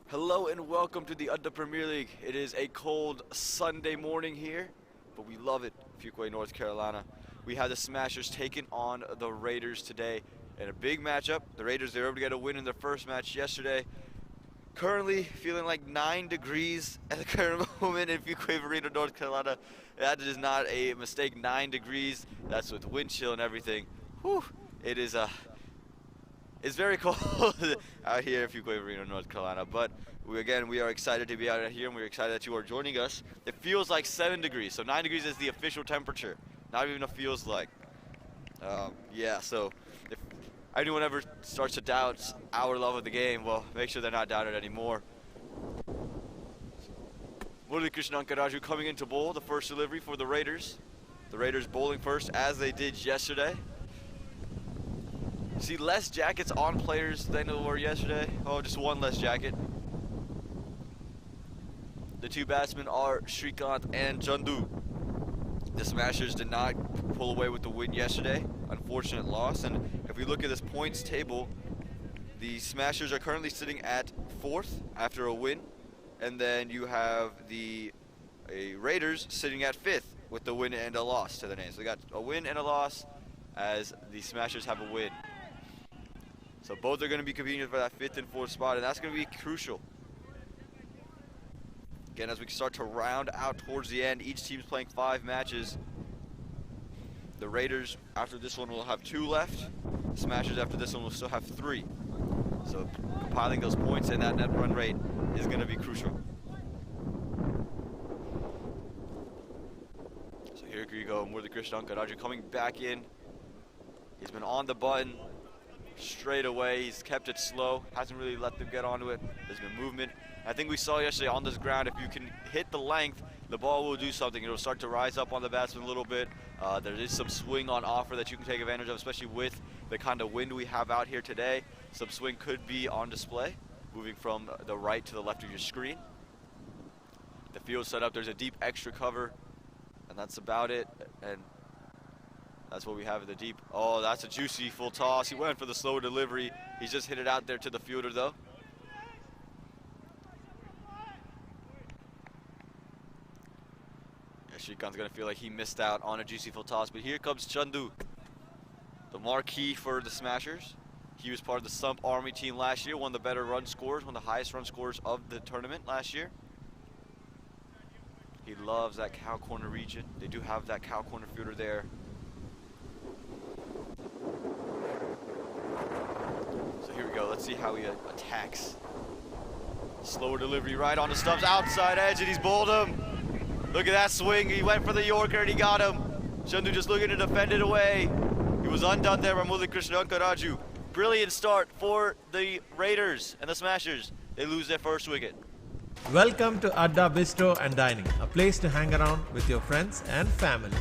Hello and welcome to the Adda Premier League. It is a cold Sunday morning here, but we love it, Fuquay, North Carolina. We have the Smashers taking on the Raiders today in a big matchup. The Raiders, they were able to get a win in their first match yesterday. Currently feeling like 9 degrees at the current moment in Fuquay, North Carolina. That is not a mistake, 9 degrees. That's with wind chill and everything. Whew, it is it's very cold out here in Fuquay, North Carolina, but we are excited to be out here, and we're excited that you are joining us. It feels like 7 degrees, so 9 degrees is the official temperature. Not even a feels like. Yeah, so if anyone ever starts to doubt our love of the game, well, make sure they're not doubted anymore. Morrisville coming into bowl, the first delivery for the Raiders. The Raiders bowling first, as they did yesterday. See less jackets on players than there were yesterday. Oh, just one less jacket. The two batsmen are Shrikant and Chandu. The Smashers did not pull away with the win yesterday. Unfortunate loss. And if we look at this points table, the Smashers are currently sitting at 4th after a win. And then you have the Raiders sitting at 5th with the win and a loss to their names. So they got a win and a loss as the Smashers have a win. So both are going to be competing for that 5th and 4th spot, and that's going to be crucial. Again, as we start to round out towards the end, each team's playing 5 matches. The Raiders, after this one, will have 2 left. The Smashers, after this one, will still have 3. So compiling those points and that net run rate is going to be crucial. So here you go, Morrisville coming back in. He's been on the button straight away. He's kept it slow, hasn't really let them get onto it. There's been movement. I think we saw yesterday on this ground, if you can hit the length, the ball will do something. It'll start to rise up on the batsman a little bit. There is some swing on offer that you can take advantage of, especially with the kind of wind we have out here today. Some swing could be on display, moving from the right to the left of your screen. The field set up, there's a deep extra cover, and that's about it. And that's what we have in the deep. Oh, that's a juicy full toss. He went for the slower delivery. He's just hit it out there to the fielder, though. Yeah, Shrikant's going to feel like he missed out on a juicy full toss. But here comes Chandu, the marquee for the Smashers. He was part of the Sump Army team last year, one of the better run scorers, one of the highest run scorers of the tournament last year. He loves that cow corner region. They do have that cow corner fielder there. Let's see how he attacks. Slower delivery right on the stumps, outside edge, and he's bowled him. Look at that swing. He went for the Yorker and he got him. Chandu just looking to defend it away. He was undone there by Morrisville. Brilliant start for the Raiders and the Smashers. They lose their first wicket. Welcome to Adda Bistro and Dining, a place to hang around with your friends and family.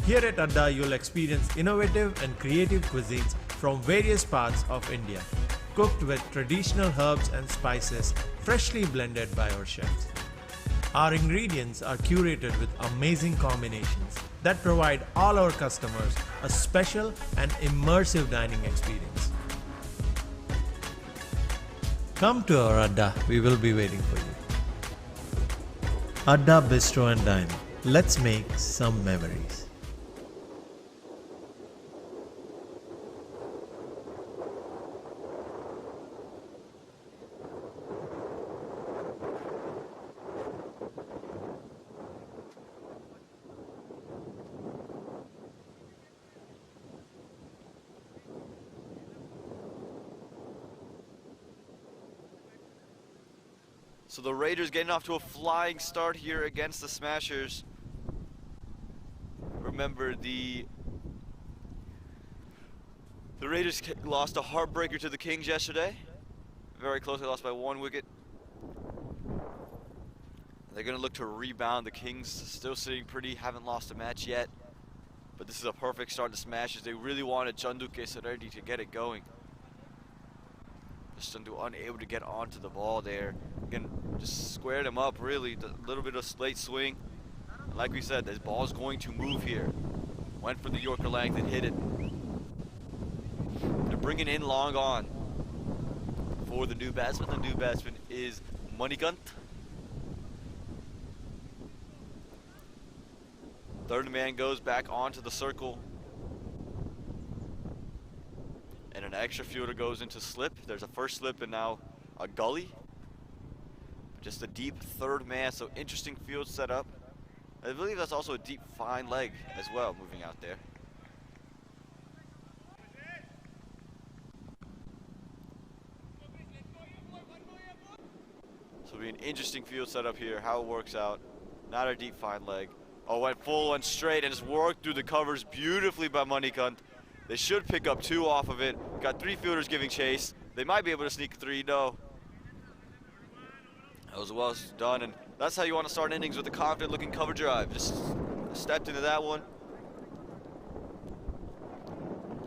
Here at Adda, you'll experience innovative and creative cuisines from various parts of India, cooked with traditional herbs and spices freshly blended by our chefs. Our ingredients are curated with amazing combinations that provide all our customers a special and immersive dining experience. Come to our Adda, we will be waiting for you. Adda Bistro and Dining. Let's make some memories. So the Raiders getting off to a flying start here against the Smashers. Remember, the Raiders lost a heartbreaker to the Kings yesterday. Very close, they lost by 1 wicket. They're going to look to rebound. The Kings still sitting pretty, haven't lost a match yet. But this is a perfect start to Smashers. They really wanted Chandu Kesaredi to get it going. Chandu unable to get onto the ball there. Again, just squared him up really. A little bit of late swing. And like we said, this ball's going to move here. Went for the Yorker length and hit it. They're bringing in long on. for the new batsman. The new batsman is Manikant. Third man goes back onto the circle. And an extra fielder goes into slip. There's a first slip and now a gully. Just a deep third man, so interesting field setup. I believe that's also a deep fine leg as well, moving out there. So it'll be an interesting field setup here, how it works out. Not a deep fine leg. Oh, went full and straight and just worked through the covers beautifully by Manikant. They should pick up 2 off of it. Got 3 fielders giving chase. They might be able to sneak 3, no. That was well done, and that's how you want to start innings, with a confident looking cover drive. Just stepped into that one.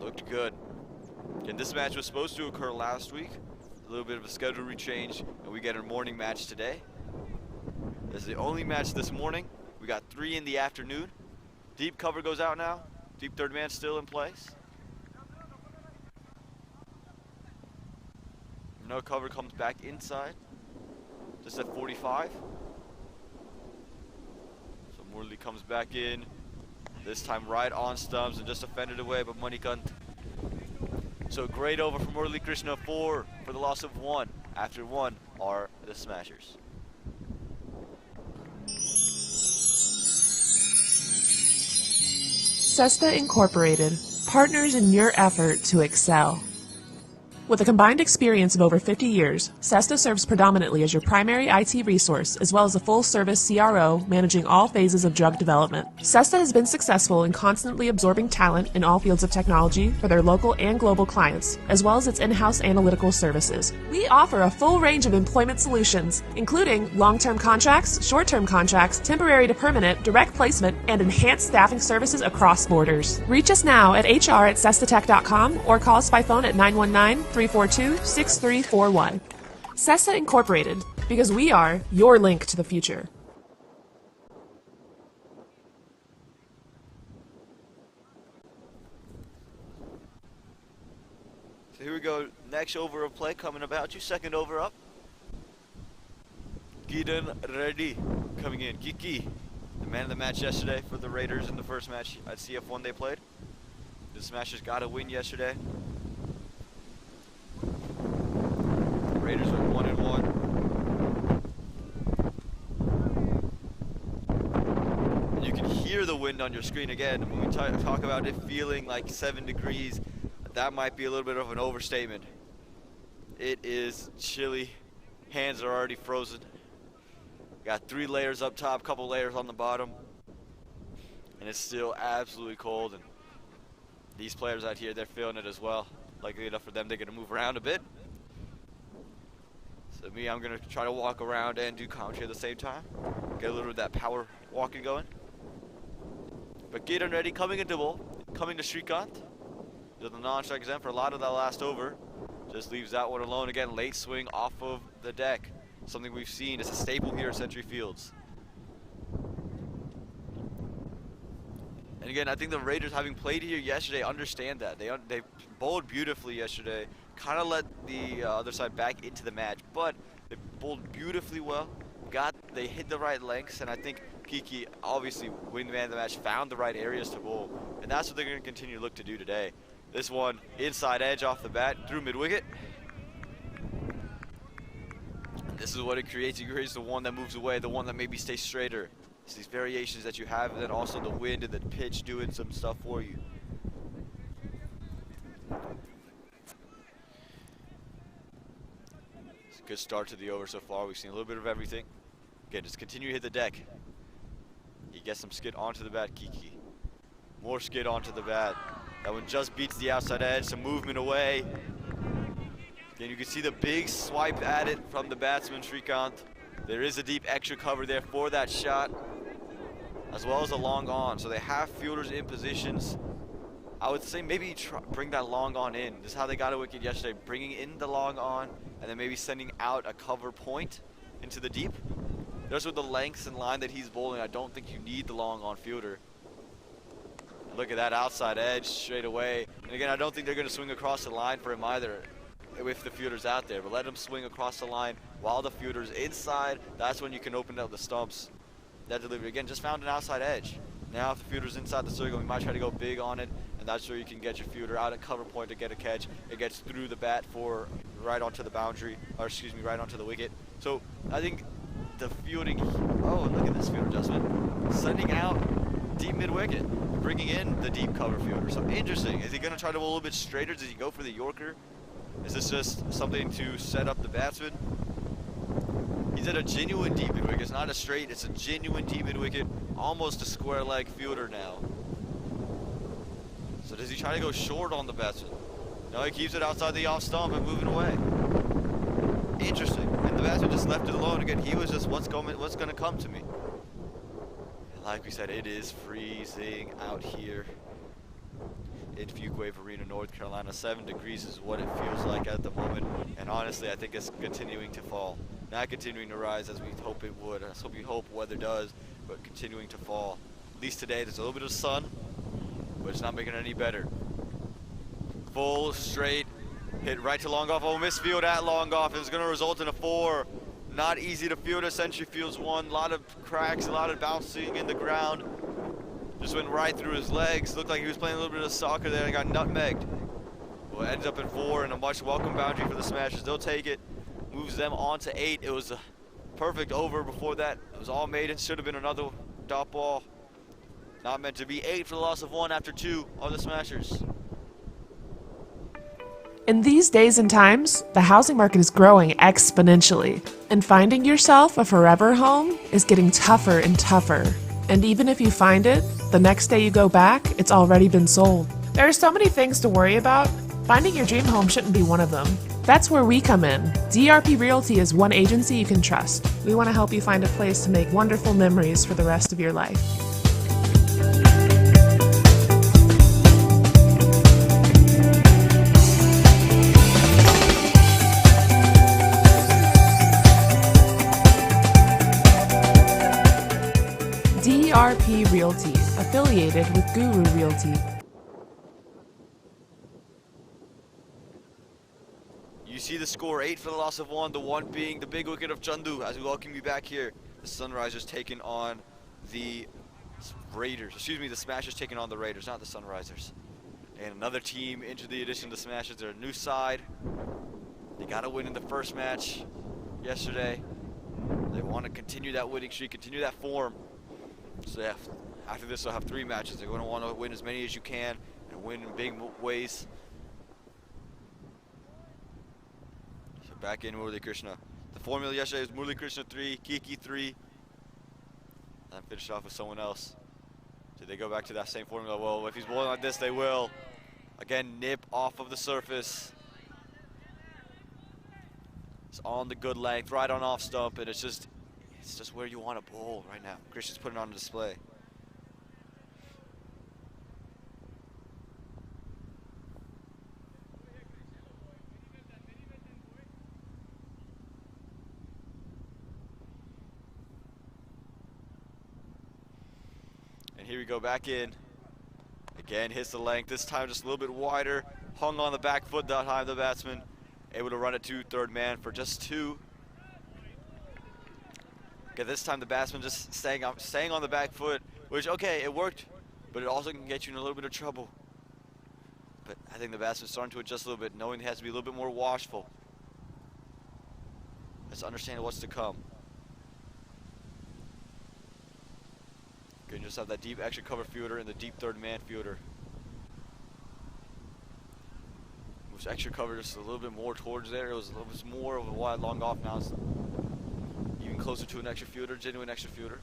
Looked good. And this match was supposed to occur last week. A little bit of a schedule rechange, and we get a morning match today. This is the only match this morning. We got 3 in the afternoon. Deep cover goes out now. Deep third man still in place. No cover comes back inside. Just at 45. So Murli comes back in. This time right on stumps and just offended away by Manikant. So great over for Murli Krishna, 4 for the loss of 1. After 1 are the Smashers. Sesta Incorporated, partners in your effort to excel. With a combined experience of over 50 years, Sesta serves predominantly as your primary IT resource, as well as a full-service CRO managing all phases of drug development. Sesta has been successful in constantly absorbing talent in all fields of technology for their local and global clients, as well as its in-house analytical services. We offer a full range of employment solutions, including long-term contracts, short-term contracts, temporary to permanent, direct placement, and enhanced staffing services across borders. Reach us now at hr@sestatech.com or call us by phone at 919-342-6341. Sesta Incorporated, because we are your link to the future. So here we go, next over of play coming about you, second over up. Gideon Reddy coming in. Kiki, the man of the match yesterday for the Raiders in the first match at CF1 they played. The Smashers got a win yesterday. The Raiders went 1-1. And you can hear the wind on your screen again. When we talk about it feeling like 7 degrees, that might be a little bit of an overstatement. It is chilly. Hands are already frozen. Got 3 layers up top, couple layers on the bottom. And it's still absolutely cold. And these players out here, they're feeling it as well. Likely enough for them, they're going to move around a bit. So me, I'm going to try to walk around and do commentary at the same time. Get a little bit of that power walking going. But Gideon Reddy coming into bowl, coming to Shrikant. Does the non-strike exempt for a lot of that last over. Just leaves that one alone again. Late swing off of the deck. Something we've seen is a staple here at Century Fields. And again, I think the Raiders, having played here yesterday, understand that. They bowled beautifully yesterday. Kind of let the other side back into the match, but they bowled beautifully well. They hit the right lengths, and I think Kiki, obviously, winning the man of the match, found the right areas to bowl. And that's what they're going to continue to look to do today. This one, inside edge off the bat, through mid-wicket. This is what it creates. It creates the one that moves away, the one that maybe stays straighter. It's these variations that you have, and then also the wind and the pitch doing some stuff for you. It's a good start to the over so far. We've seen a little bit of everything. Again, just continue to hit the deck. He gets some skid onto the bat, Kiki. More skid onto the bat. That one just beats the outside edge, some movement away. Again, you can see the big swipe at it from the batsman, Shrikant. There is a deep extra cover there for that shot, as well as a long on. So they have fielders in positions. I would say maybe bring that long on in. This is how they got a wicket yesterday, bringing in the long on, and then maybe sending out a cover point into the deep. Just with the lengths and line that he's bowling, I don't think you need the long on fielder. Look at that outside edge straight away. And again, I don't think they're going to swing across the line for him either. if the fielder's out there, but let him swing across the line while the fielder's inside. That's when you can open up the stumps. That delivery, again, just found an outside edge. Now if the fielder's inside the circle, we might try to go big on it, and that's where you can get your fielder out at cover point to get a catch. It gets through the bat for right onto the boundary, or excuse me, right onto the wicket. So I think the fielding, oh, look at this field adjustment. Sending out deep mid-wicket, bringing in the deep cover fielder. So interesting. Is he going to try to go a little bit straighter? Does he go for the Yorker? Is this just something to set up the batsman? He's at a genuine deep mid-wicket. It's not a straight, it's a genuine deep mid-wicket. Almost a square leg fielder now. So does he try to go short on the batsman? No, he keeps it outside the off stump and moving away. Interesting. And the batsman just left it alone. Again, he was just, what's going to come to me? And like we said, it is freezing out here in Fuquay Arena, North Carolina. 7 degrees is what it feels like at the moment. And honestly, I think it's continuing to fall. Not continuing to rise as we hope it would. As we hope weather does, but continuing to fall. At least today, there's a little bit of sun, but it's not making it any better. Full straight hit right to long off. Oh, misfield at long off. It's going to result in a 4. Not easy to field. Century fields 1. A lot of cracks, a lot of bouncing in the ground. Just went right through his legs. Looked like he was playing a little bit of soccer there and got nutmegged. Well, ends up in 4 and a much welcome boundary for the Smashers. They'll take it. Moves them on to 8. It was a perfect over before that. It was all made and should have been another dot ball. Not meant to be. 8 for the loss of 1 after 2 of the Smashers. In these days and times, the housing market is growing exponentially, and finding yourself a forever home is getting tougher and tougher. And even if you find it, the next day you go back, it's already been sold. There are so many things to worry about. Finding your dream home shouldn't be one of them. That's where we come in. DRP Realty is one agency you can trust. We want to help you find a place to make wonderful memories for the rest of your life. DRP Realty, affiliated with Guru Realty. You see the score, 8 for the loss of 1, the 1 being the big wicket of Chandu. As we welcome you back here, the Sunrisers taking on the Raiders. Excuse me, the Smashers taking on the Raiders, not the Sunrisers. And another team into the addition to the Smashers. They're a new side. They got a win in the first match yesterday. They want to continue that winning streak, continue that form. So yeah, after this they'll have 3 matches. They're going to want to win as many as you can and win in big ways. So back in Murali Krishna. The formula yesterday was Murali Krishna 3, Kiki 3, and finished off with someone else. Did they go back to that same formula? Well, if he's bowling like this, they will. Again, nip off of the surface. It's on the good length, right on off stump, and it's just where you want to bowl right now. Christian's putting it on display. And here we go back in. Again, hits the length. This time just a little bit wider. Hung on the back foot that time, the batsman. Able to run it to third man for just 2. Okay, this time the batsman just staying on the back foot, which, okay, it worked, but it also can get you in a little bit of trouble. But I think the batsman's starting to adjust a little bit, knowing he has to be a little bit more watchful. Let's understand what's to come. Good, you just have that deep extra cover fielder and the deep third man fielder. Moves extra cover just a little bit more towards there. It was more of a wide long off now. It's even closer to an extra fielder, genuine extra fielder.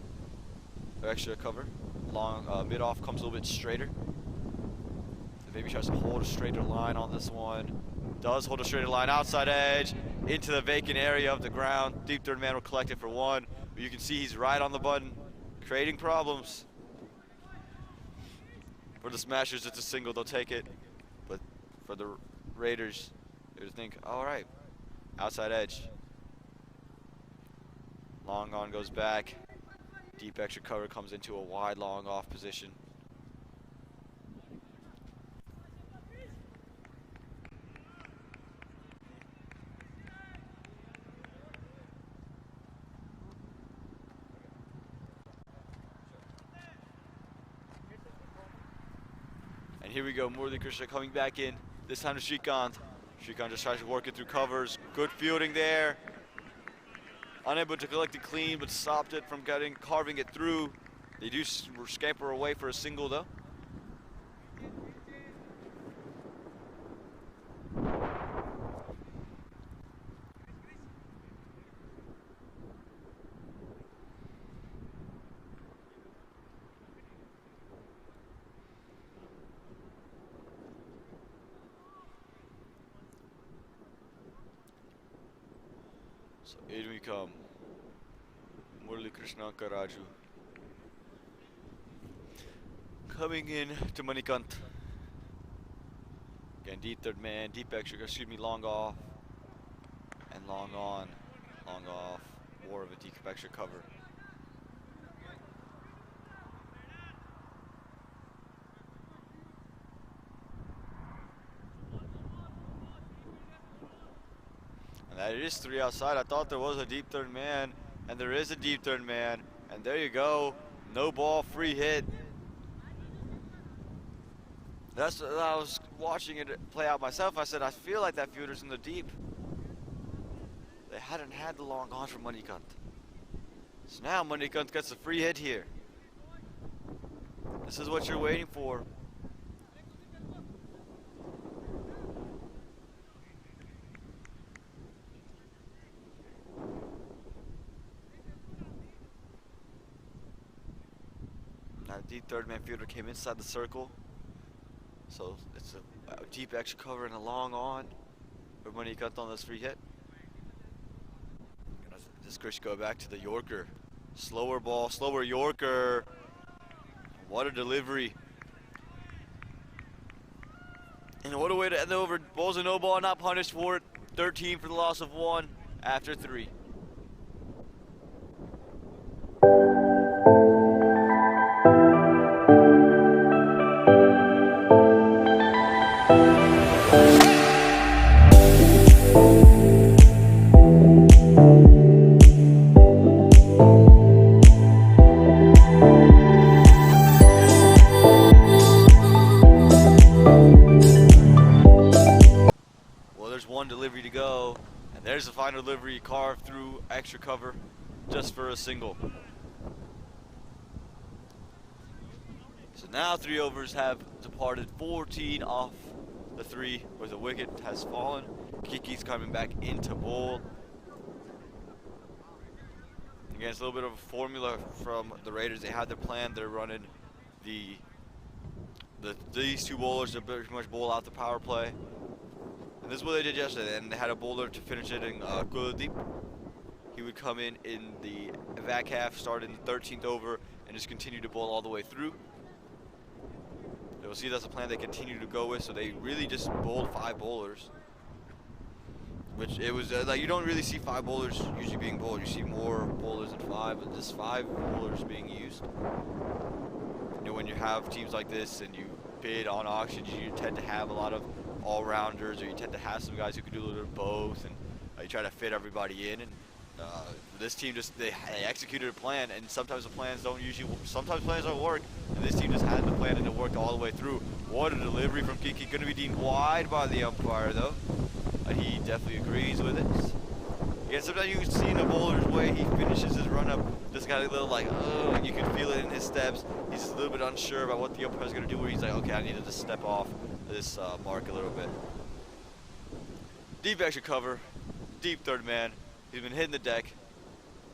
Or extra cover. Long mid off comes a little bit straighter. The baby tries to hold a straighter line on this one. Does hold a straighter line, outside edge, into the vacant area of the ground. Deep third man will collect it for 1. But you can see he's right on the button, creating problems. For the Smashers, it's a single, they'll take it. But for the Raiders, they would think, all right, outside edge. Long on goes back. Deep extra cover comes into a wide long off position. And here we go, Murli Krishna coming back in. This time to Shrikant. Shrikant just tries to work it through covers. Good fielding there. Unable to collect it clean, but stopped it from carving it through. They do scamper away for a single though. So in we come. Murli Krishna Karaju. Coming in to Manikant. Again, deep third man, deep extra, excuse me, long off. And long on, long off. More of a deep extra cover. And that is 3 outside. I thought there was a deep third man, and there is a deep third man. And there you go. No ball, free hit. That's what I was watching it play out myself. I said, I feel like that fielder's in the deep. They hadn't had the long on from Manikant. So now Manikant gets a free hit here. This is what you're waiting for. Now the deep third man fielder came inside the circle. So it's a deep extra cover and a long on for Manikant on this free hit. This Krish go back to the Yorker. Slower ball, slower Yorker. What a delivery. And what a way to end over. Balls and no ball, not punished for it. 13 for the loss of 1 after 3. One delivery to go, and there's the final delivery carved through extra cover just for a single. So now 3 overs have departed, 14 off the 3 where the wicket has fallen. Kiki's coming back into bowl. Again, it's a little bit of a formula from the Raiders. They had their plan. They're running these 2 bowlers to pretty much bowl out the power play. And this is what they did yesterday, and they had a bowler to finish it in Kuldeep. He would come in the back half, start in the 13th over, and just continue to bowl all the way through. You'll see that's a plan they continue to go with, so they really just bowled 5 bowlers. Which it was, like, you don't really see 5 bowlers usually being bowled. You see more bowlers than 5, but just 5 bowlers being used. You know, when you have teams like this and you bid on auctions, you tend to have a lot of all-rounders, or you tend to have some guys who can do a little bit of both, and you try to fit everybody in. And this team just they executed a plan, and sometimes the plans don't work, and this team just had the plan and it worked all the way through. What a delivery from Kiki, going to be deemed wide by the umpire though. He definitely agrees with it. Again, sometimes you can see in the bowler's way he finishes his run up, just got a little like, oh, you can feel it in his steps. He's just a little bit unsure about what the umpire's going to do, where he's like, okay, I need to just step off this mark a little bit. Deep extra cover, deep third man. He's been hitting the deck.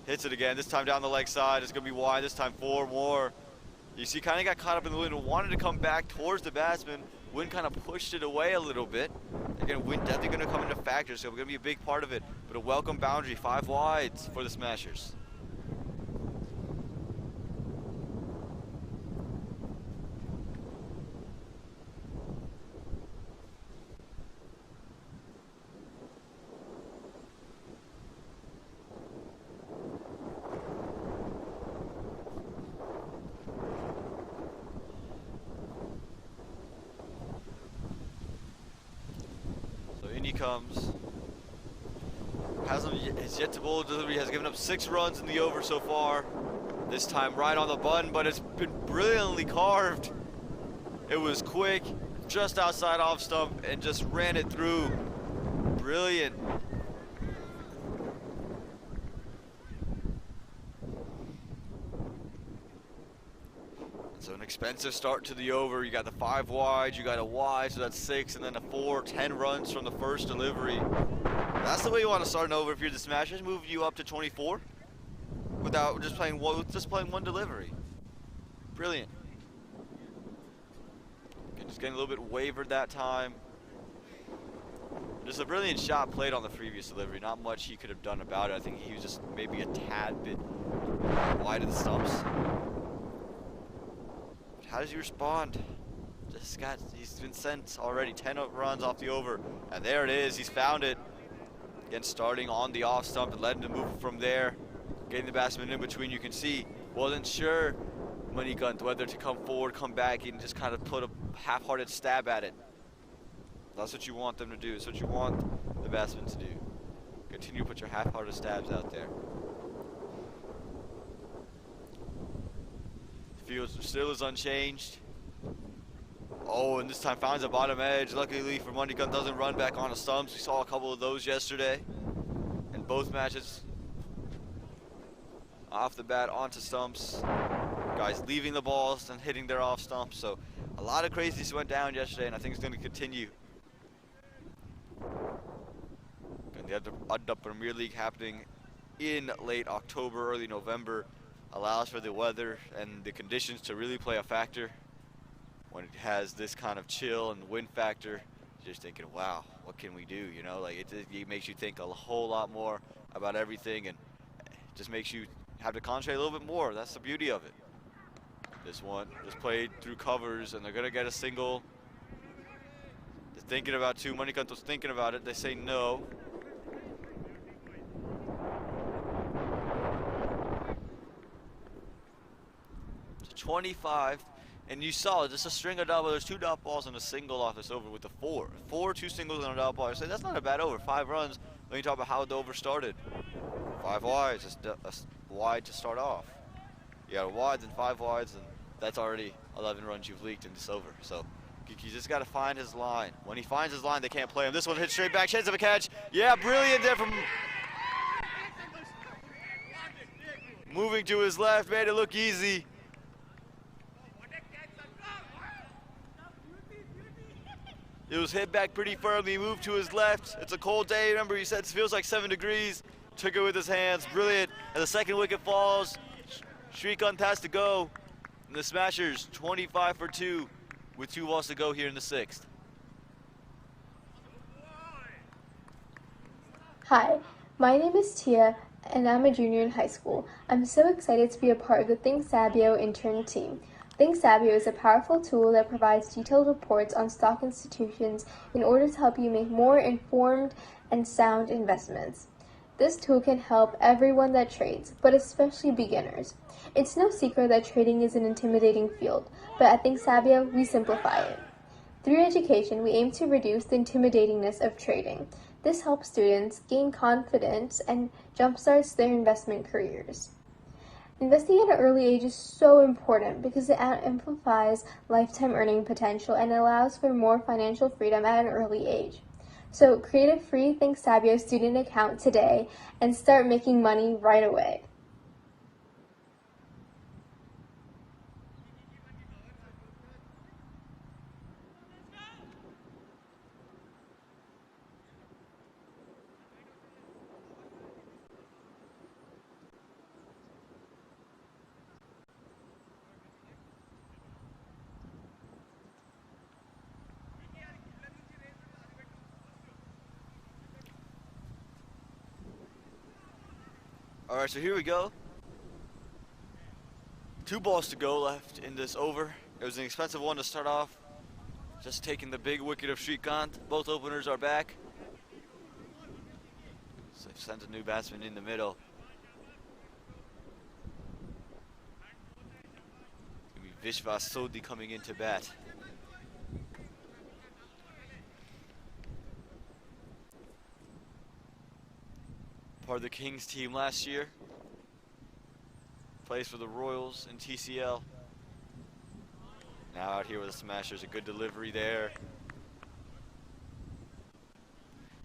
Hits it again, this time down the leg side. It's going to be wide, this time 4 more. You see, kind of got caught up in the wind, wanted to come back towards the batsman. Wind kind of pushed it away a little bit. Again, wind definitely going to come into factor, so it's going to be a big part of it. But a welcome boundary, 5 wides for the Smashers. He comes. Has yet to bowl a delivery. Has given up 6 runs in the over so far. This time right on the button, but it's been brilliantly carved. It was quick, just outside off stump and just ran it through. Brilliant. So an expensive start to the over. You got the 5 wide, you got a wide, so that's 6, and then a 4, 10 runs from the first delivery. That's the way you want to start an over if you're the Smashers. Move you up to 24 without just playing one delivery. Brilliant. Okay, just getting a little bit wavered that time. Just a brilliant shot played on the previous delivery. Not much he could have done about it. I think he was just maybe a tad bit wide of the stumps. How does he respond? He's been sent already 10 runs off the over. And there it is, he's found it. Again, starting on the off stump and letting him move from there. Getting the batsman in between, you can see. Wasn't sure Manikunt whether to come forward, come back, and just kind of put a half-hearted stab at it. That's what you want them to do. It's what you want the batsman to do. Continue to put your half-hearted stabs out there. Field still is unchanged. Oh, and this time finds a bottom edge. Luckily for Manikunt, doesn't run back on the stumps. We saw a couple of those yesterday in both matches. Off the bat onto stumps. Guys leaving the balls and hitting their off stumps. So a lot of crazies went down yesterday, and I think it's going to continue. And the Adda Premier League happening in late October, early November allows for the weather and the conditions to really play a factor. When it has this kind of chill and wind factor, you're just thinking, wow, what can we do? You know, like it makes you think a whole lot more about everything, and it just makes you have to concentrate a little bit more. That's the beauty of it. This one just played through covers, and they're gonna get a single. They're thinking about 2. Manikunt was thinking about it. They say no. 25, and you saw just a string of doubles. There's 2 dot balls and a single off this over with the 4. 2 singles and a dot ball. I say that's not a bad over. 5 runs. When you talk about how the over started, 5 wides, just a wide to start off. You got a wide and 5 wides, and that's already 11 runs you've leaked in this over. So you just got to find his line. When he finds his line, they can't play him. This one hits straight back. Chance of a catch. Yeah, brilliant there from moving to his left. Made it look easy. It was hit back pretty firmly. He moved to his left. It's a cold day. Remember, he said it feels like 7 degrees. Took it with his hands. Brilliant. And the second wicket falls. Shrikant has to go. And the Smashers 25 for 2 with 2 balls to go here in the 6th. Hi, my name is Tia, and I'm a junior in high school. I'm so excited to be a part of the Think Sabio intern team. Think Sabio is a powerful tool that provides detailed reports on stock institutions in order to help you make more informed and sound investments. This tool can help everyone that trades, but especially beginners. It's no secret that trading is an intimidating field, but at Think Sabio, we simplify it. Through education, we aim to reduce the intimidatingness of trading. This helps students gain confidence and jumpstarts their investment careers. Investing at an early age is so important because it amplifies lifetime earning potential and allows for more financial freedom at an early age. So create a free Think Sabio student account today and start making money right away. All right, so here we go. 2 balls to go left in this over. It was an expensive one to start off. Just taking the big wicket of Shrikant. Both openers are back. So they've sent a new batsman in the middle. It's going to be Vishwas Sodhi coming in to bat. Part of the Kings team last year. Plays for the Royals in TCL. Now out here with the smashers, a good delivery there.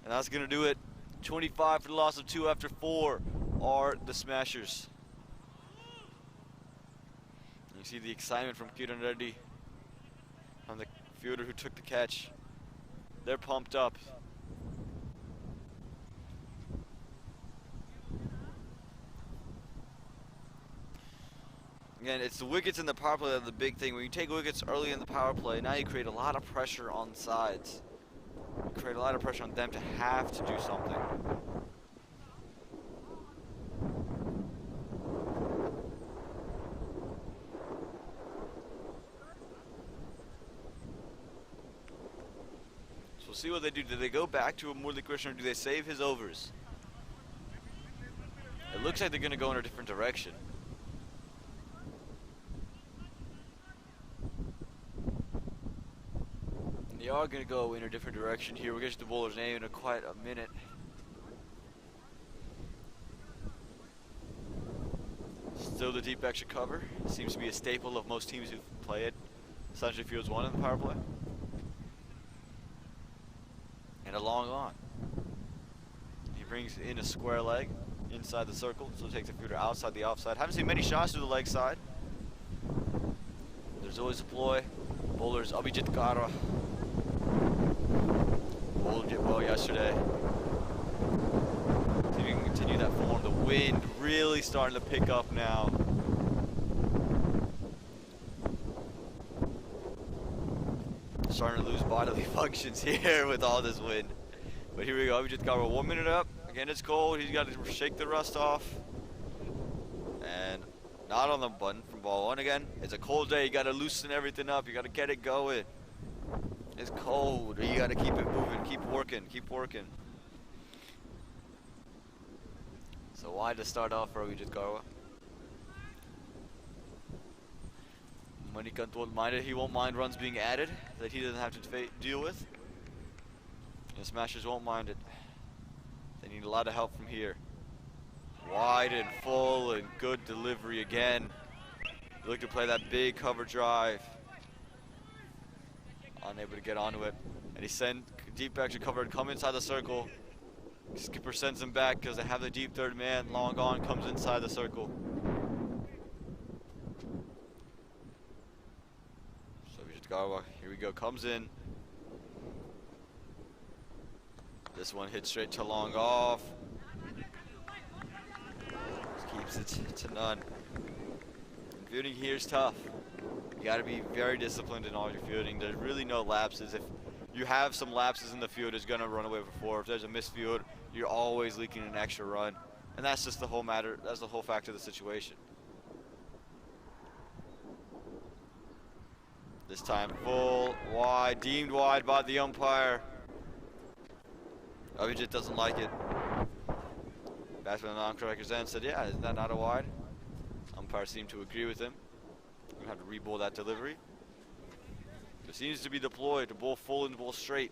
And that's gonna do it. 25 for the loss of 2 after 4 are the smashers. You see the excitement from Kiran Reddy, from the fielder who took the catch. They're pumped up. Again, it's the wickets in the power play that are the big thing. When you take wickets early in the power play, now you create a lot of pressure on the sides. You create a lot of pressure on them to have to do something. So we'll see what they do. Do they go back to a Murli Krishna or do they save his overs? It looks like they're going to go in a different direction. They are going to go in a different direction here. We'll get to the bowler's name in quite a minute. Still the deep extra cover. Seems to be a staple of most teams who play it. Sanjay Fields won in the power play. And a long on. He brings in a square leg inside the circle, so takes the fielder outside the offside. Haven't seen many shots to the leg side. There's always a ploy. Bowlers Abhijit Kara bowled it well yesterday. See if we can continue that form. The wind really starting to pick up now. Starting to lose bodily functions here with all this wind. But here we go. Abhijit Kara 1 minute up. Again, it's cold. He's got to shake the rust off. And not on the button from ball 1 again. It's a cold day. You got to loosen everything up. You got to get it going. It's cold. You got to keep it moving. Keep working. Keep working. So wide to start off for Abhijit Kara. Manikant won't mind it. He won't mind runs being added that he doesn't have to deal with. And smashers won't mind it. They need a lot of help from here. Wide and full and good delivery again. Look to play that big cover drive. Unable to get onto it. And he sent deep extra cover and come inside the circle. Skipper sends him back because they have the deep third man. Long on comes inside the circle. So Vijay, here we go, comes in. This one hits straight to long off. Just keeps it to none. Fielding here is tough. You got to be very disciplined in all your fielding. There's really no lapses. If you have some lapses in the field, it's going to run away for 4. If there's a misfield, you're always leaking an extra run. And that's just the whole matter. That's the whole factor of the situation. This time full, wide, deemed wide by the umpire. Abhijit doesn't like it. Batsman on corrector's end said, yeah, isn't that not a wide? Umpire seemed to agree with him. We're going to have to re-bowl that delivery. There seems to be the ploy to bowl full and bowl straight.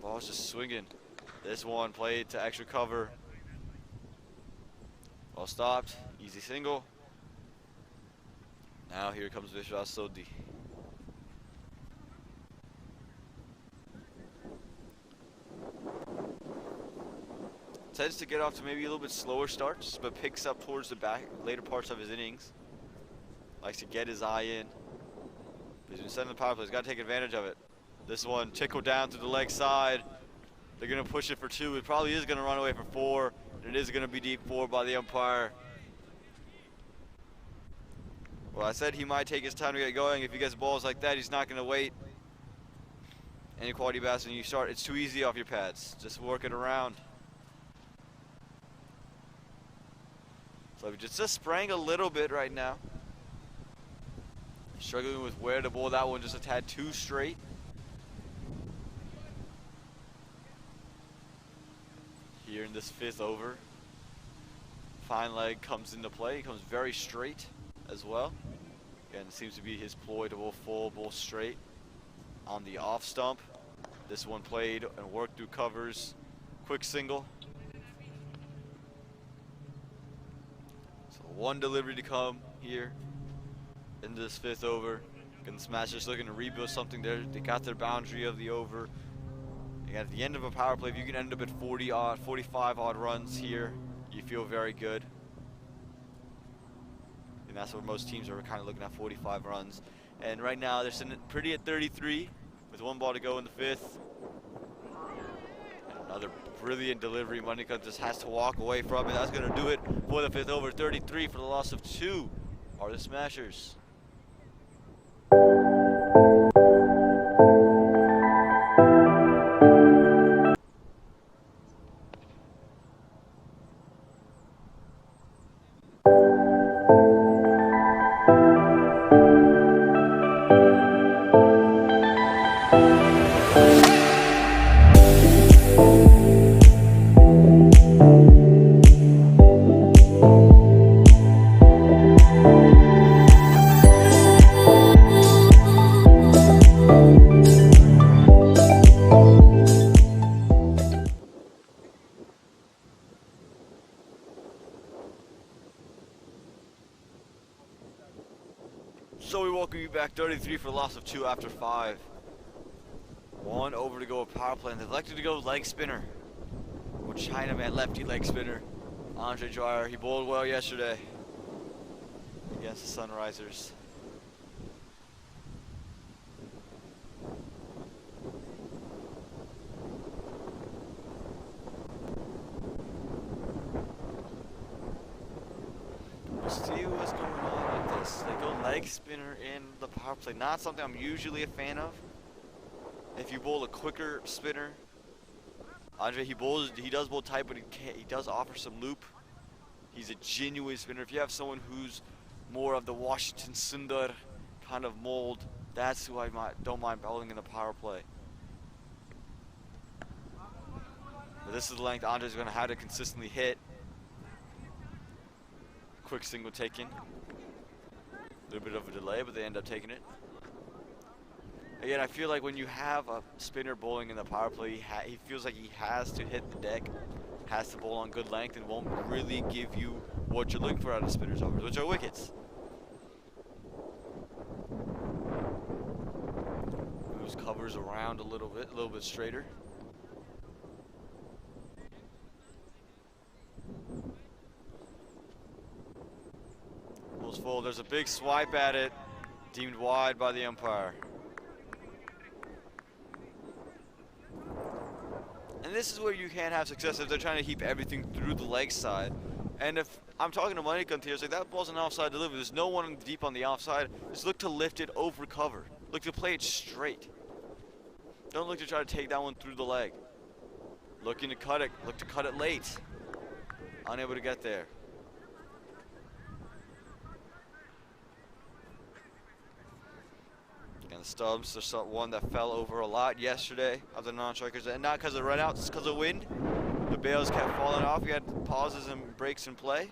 Ball's just swinging. This one played to extra cover. Ball stopped. Easy single. Now here comes Vishwas Sodhi. Tends to get off to maybe a little bit slower starts, but picks up towards the later parts of his innings. Likes to get his eye in. But he's been sending the power play. He's got to take advantage of it. This one tickled down to the leg side. They're going to push it for 2. It probably is going to run away for 4. And it is going to be deep 4 by the umpire. Well, I said he might take his time to get going. If he gets balls like that, he's not going to wait. Any quality batsman you start, it's too easy off your pads. Just work it around. So just spraying a little bit right now. Struggling with where to bowl that one, just a tad too straight. Here in this 5th over. Fine leg comes into play. He comes very straight as well. Again, it seems to be his ploy to bowl full, bowl straight. On the off stump. This one played and worked through covers. Quick single. So one delivery to come here. into this fifth over. And the Smashers looking to rebuild something there. They got their boundary of the over. And at the end of a power play, if you can end up at 45 odd runs here, you feel very good. And that's where most teams are kind of looking at, 45 runs. And right now they're sitting pretty at 33 with 1 ball to go in the fifth. And another brilliant delivery. Monica just has to walk away from it. That's going to do it for the fifth over. 33 for the loss of 2 are the Smashers. So we welcome you back. 33 for the loss of 2 after 5. 1 over to go a power play, and they elected to go leg spinner. With Chinaman lefty leg spinner. Andre Dreyer, he bowled well yesterday against the Sunrisers. We'll see what's going on with this. They go leg spinner in the power play. Not something I'm usually a fan of. If you bowl a quicker spinner, Andre, he does bowl tight, but he does offer some loop. He's a genuine spinner. If you have someone who's more of the Washington Sundar kind of mold, that's who I don't mind bowling in the power play. But this is the length Andre's going to have to consistently hit. Quick single taken. A little bit of a delay, but they end up taking it. Again, I feel like when you have a spinner bowling in the power play, he feels like he has to hit the deck, has to bowl on good length, and won't really give you what you're looking for out of spinners overs, which are wickets. Moves covers around a little bit straighter. Pulls full. There's a big swipe at it, deemed wide by the umpire. And this is where you can have success if they're trying to keep everything through the leg side. And if I'm talking to Monica here, it's like that ball's an offside delivery. There's no one deep on the offside. Just look to lift it over cover. Look to play it straight. Don't look to try to take that one through the leg. Looking to cut it. Look to cut it late. Unable to get there. And the Stubbs are one that fell over a lot yesterday of the non-strikers, and not because of runouts, it's because of wind. The bails kept falling off. You had pauses and breaks in play.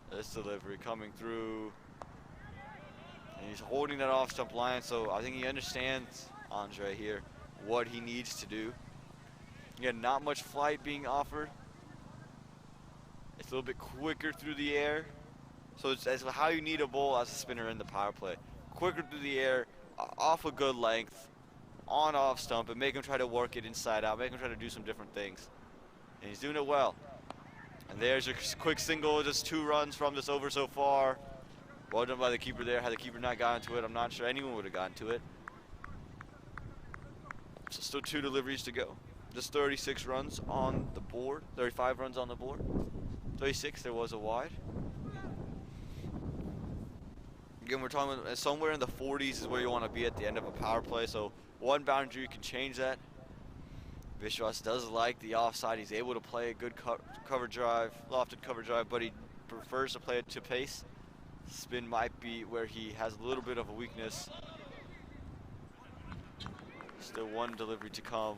This delivery coming through, and he's holding that off-stump line, so I think he understands, Andre here, what he needs to do. Again, not much flight being offered. It's a little bit quicker through the air. So it's how you need a bowl as a spinner in the power play. Quicker through the air, off a good length, on off stump, and make him try to work it inside out, make him try to do some different things. And he's doing it well. And there's your quick single, just 2 runs from this over so far. Well done by the keeper there. Had the keeper not gotten to it, I'm not sure anyone would have gotten to it. So still 2 deliveries to go. Just 36 runs on the board, 35 runs on the board. 36, there was a wide. Again, we're talking about somewhere in the 40s is where you want to be at the end of a power play. So 1 boundary, you can change that. Vishwas does like the offside. He's able to play a good cover drive, lofted cover drive, but he prefers to play it to pace. Spin might be where he has a little bit of a weakness. Still 1 delivery to come.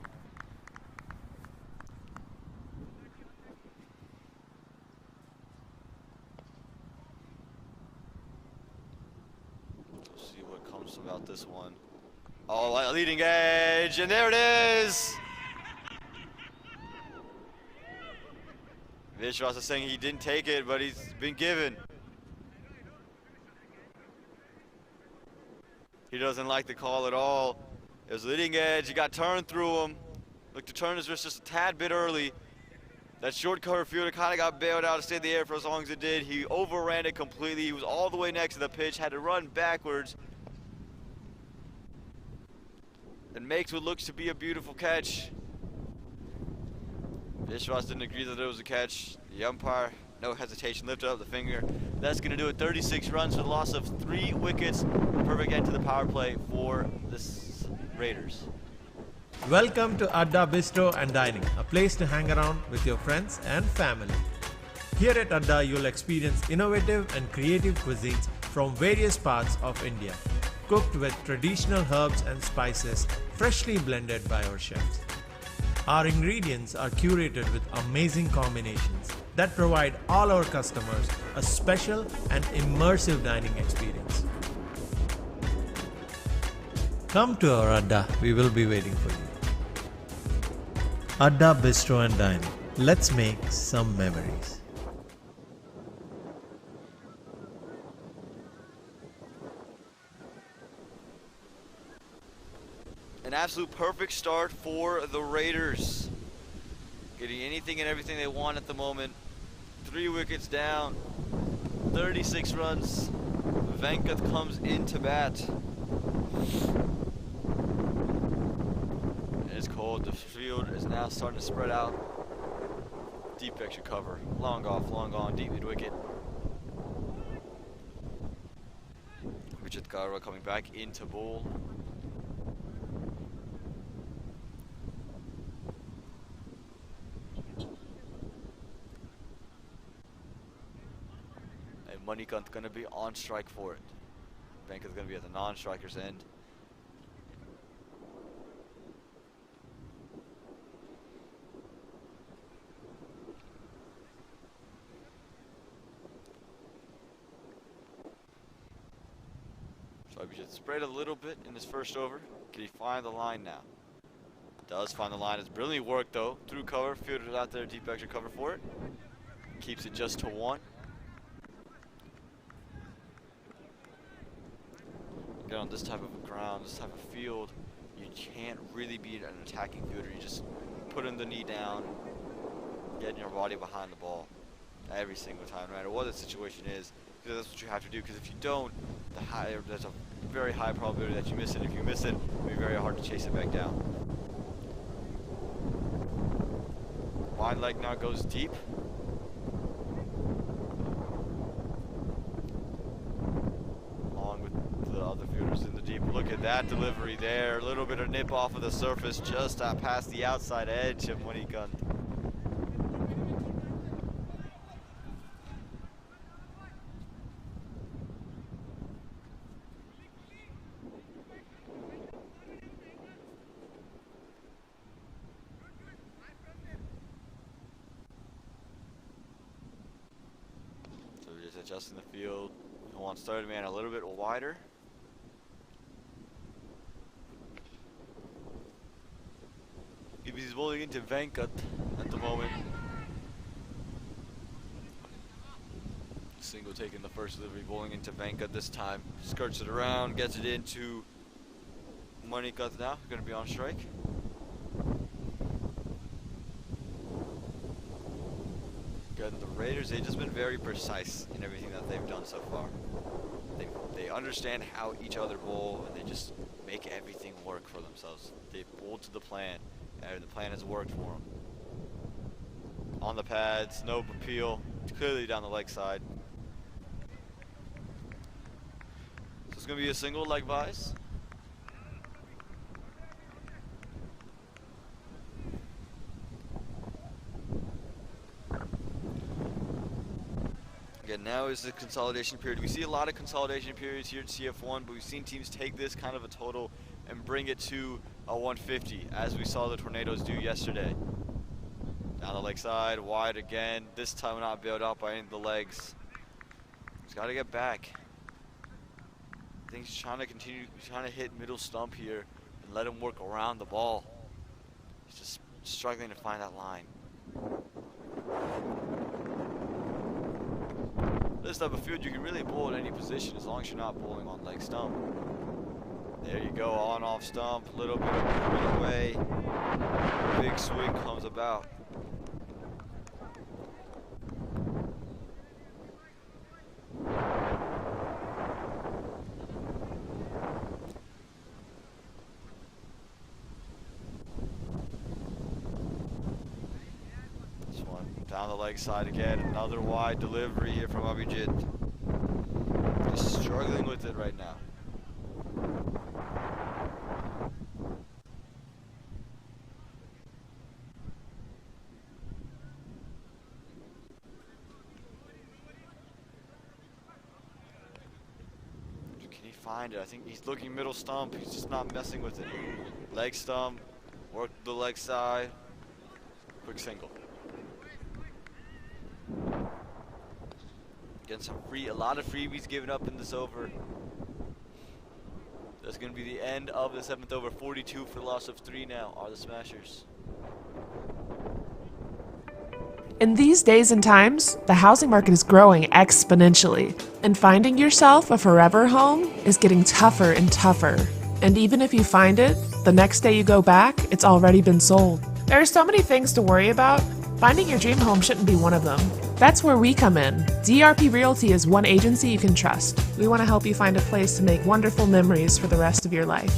About this one. Oh, leading edge, and there it is. Vishwas is saying he didn't take it, but he's been given. He doesn't like the call at all. It was leading edge. He got turned through him. Looked to turn his wrist just a tad bit early. That short cover fielder kind of got bailed out to stay in the air for as long as it did. He overran it completely. He was all the way next to the pitch, had to run backwards, and makes what looks to be a beautiful catch. Vishwas didn't agree that it was a catch. The umpire, no hesitation, lifted up the finger. That's going to do it. 36 runs for the loss of 3 wickets. Perfect end to the power play for the Raiders. Welcome to Adda Bistro and Dining, a place to hang around with your friends and family. Here at Adda, you'll experience innovative and creative cuisines from various parts of India, cooked with traditional herbs and spices freshly blended by our chefs. Our ingredients are curated with amazing combinations that provide all our customers a special and immersive dining experience. Come to our Adda, we will be waiting for you. Adda Bistro and Dining. Let's make some memories. An absolute perfect start for the Raiders. Getting anything and everything they want at the moment. 3 wickets down, 36 runs. Venkath comes into bat. It's cold. The field is now starting to spread out. Deep extra cover. Long off, long on, deep mid wicket. Richard Garwa coming back into bowl. And Manikant going to be on strike for it. Venkath is going to be at the non-striker's end. So we should spread a little bit in this first over. Can he find the line now? Does find the line. It's brilliantly worked though. Through cover, fielders out there, deep extra cover for it. Keeps it just to 1. Again, on this type of ground, this type of field, you can't really be an attacking fielder. You just put in the knee down, getting your body behind the ball every single time, no matter what the situation is. Because that's what you have to do. Because if you don't, there's a very high probability that you miss it. If you miss it, it'll be very hard to chase it back down. Wide leg now goes deep. Along with the other fielders in the deep. Look at that delivery there. A little bit of nip off of the surface, just past the outside edge of Manikant. Adjusting the field. He wants third man a little bit wider. He's bowling into Venkat at the moment. Single taking the first delivery, bowling into Venkat this time. Skirts it around, gets it into Manikant now. Going to be on strike. The Raiders, they've just been very precise in everything that they've done so far. They understand how each other bowl, and they just make everything work for themselves. They bowl to the plan, and the plan has worked for them. On the pads, no appeal, clearly down the leg side. So it's going to be a single leg vice. Again, now is the consolidation period. We see a lot of consolidation periods here at CF1, but we've seen teams take this kind of a total and bring it to a 150, as we saw the Tornadoes do yesterday. Down the leg side, wide again. This time not bailed out by any of the legs. He's got to get back. I think he's trying to hit middle stump here and let him work around the ball. He's just struggling to find that line. This type of field, you can really bowl in any position as long as you're not bowling on leg stump. There you go, on off stump, little bit of movement away. Big swing comes about. This one down the leg side again, another wide delivery here from Abhijit. Just struggling with it right now. Find it. I think he's looking middle stump. He's just not messing with it. Leg stump, work the leg side, quick single. Again, a lot of freebies given up in this over. That's going to be the end of the 7th over. 42 for the loss of 3 now are the Smashers. In these days and times, the housing market is growing exponentially, and finding yourself a forever home is getting tougher and tougher. And even if you find it, the next day you go back, it's already been sold. There are so many things to worry about. Finding your dream home shouldn't be one of them. That's where we come in. DRP Realty is one agency you can trust. We want to help you find a place to make wonderful memories for the rest of your life.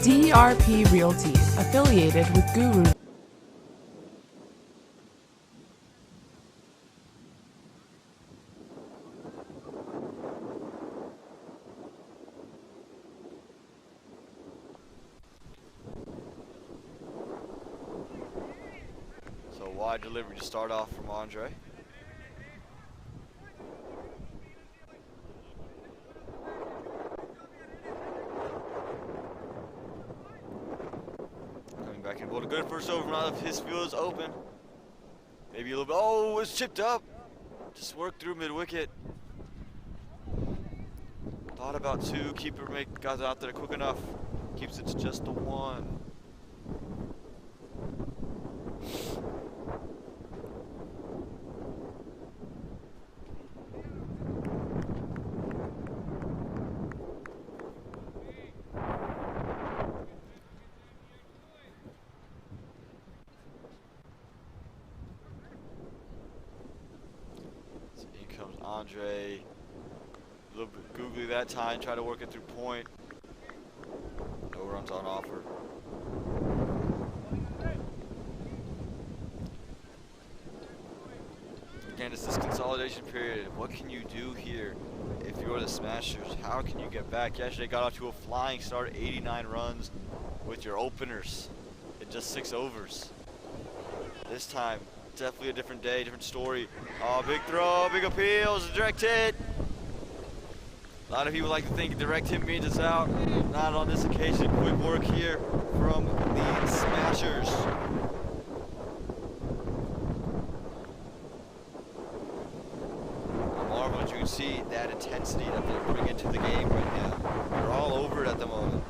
DRP Realty, affiliated with Guru. So wide delivery to start off from Andre. Back and bowled a good first over. Now his field is open. Maybe a little bit. Oh, it's chipped up. Just worked through mid wicket. Thought about 2. Keeper got out there quick enough. Keeps it to just the 1. Andre, a little bit googly that time, try to work it through point. No runs on offer. Again, it's this consolidation period. What can you do here if you're the Smashers? How can you get back? Yesterday got off to a flying start, 89 runs with your openers in just 6 overs. This time, definitely a different day, different story. Oh, big throw, big appeals, direct hit. A lot of people like to think direct hit means it's out. Not on this occasion. Quick work here from the Smashers. I marvel as you can see that intensity that they're putting into the game right now. They're all over it at the moment.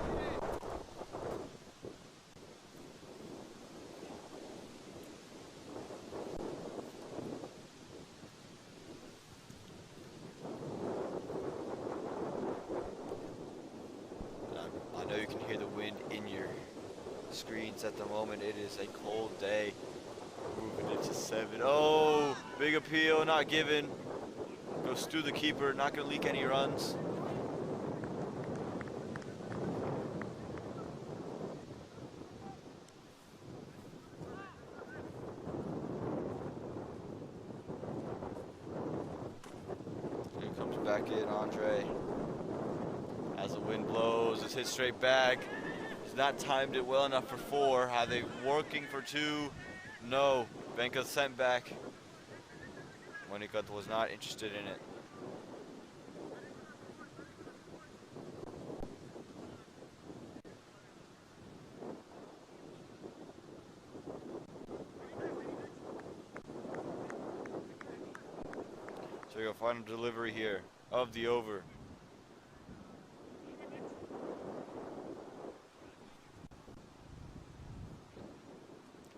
I know you can hear the wind in your screens at the moment. It is a cold day. Moving into 7. Oh, big appeal, not given. Goes through the keeper, not going to leak any runs. Here comes back in Andre. As the wind blows, it's hit straight back. He's not timed it well enough for 4. Are they working for 2? No. Benka sent back. Monica was not interested in it. So we go, final delivery here of the over.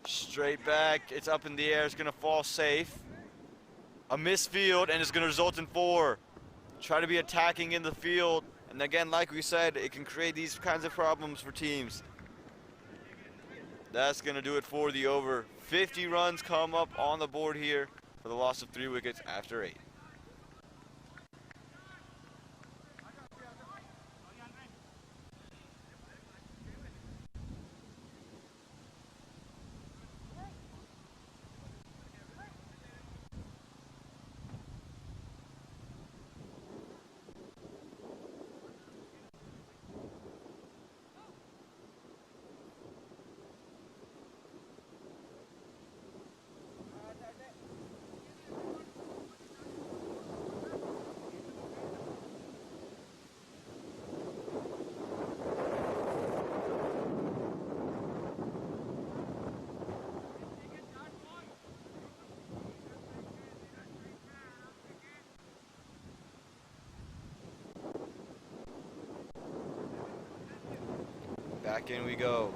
Straight back, it's up in the air, it's gonna fall safe. A missed field, and it's gonna result in 4. Try to be attacking in the field, and again, like we said, it can create these kinds of problems for teams. That's gonna do it for the over. 50 runs come up on the board here for the loss of 3 wickets after 8. Back in we go.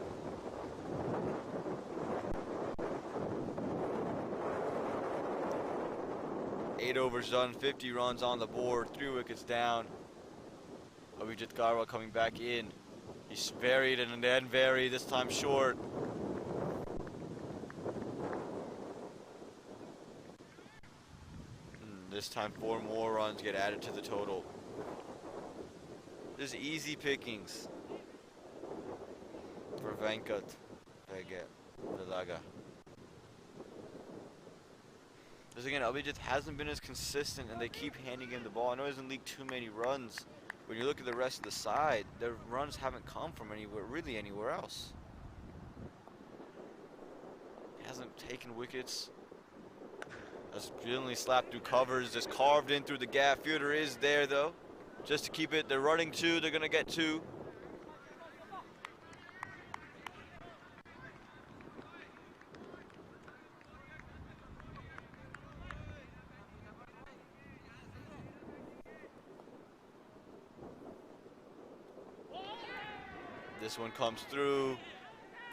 Eight overs done, 50 runs on the board, 3 wickets down. Abhijit Garwa coming back in. He's varied and then varied, this time short. This time 4 more runs get added to the total. This is easy pickings for Venkat Vilaga. Because again, Abhijit hasn't been as consistent and they keep handing him the ball. I know he hasn't leaked too many runs. When you look at the rest of the side, the runs haven't come from really anywhere else. He hasn't taken wickets. Has brilliantly slapped through covers, just carved in through the gap. Fielder is there though, just to keep it. They're running 2, they're gonna get 2. This one comes through.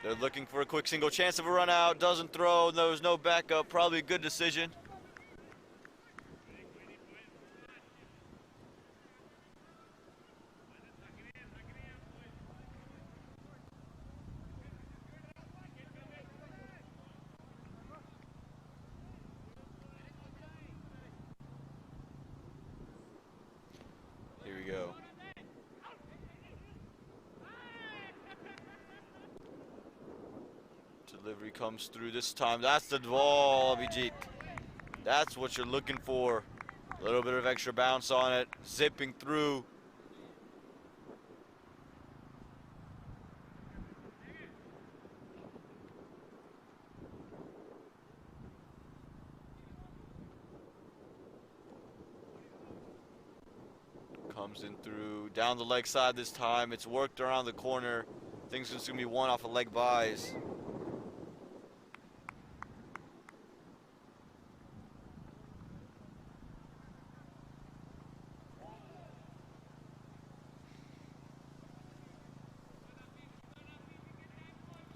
They're looking for a quick single, chance of a run out, doesn't throw, there's no backup, probably a good decision. Here we go. Delivery comes through this time. That's the ball, Abhijit. That's what you're looking for. A little bit of extra bounce on it, zipping through. Comes in through, down the leg side this time. It's worked around the corner. Things are gonna be 1 off of leg buys.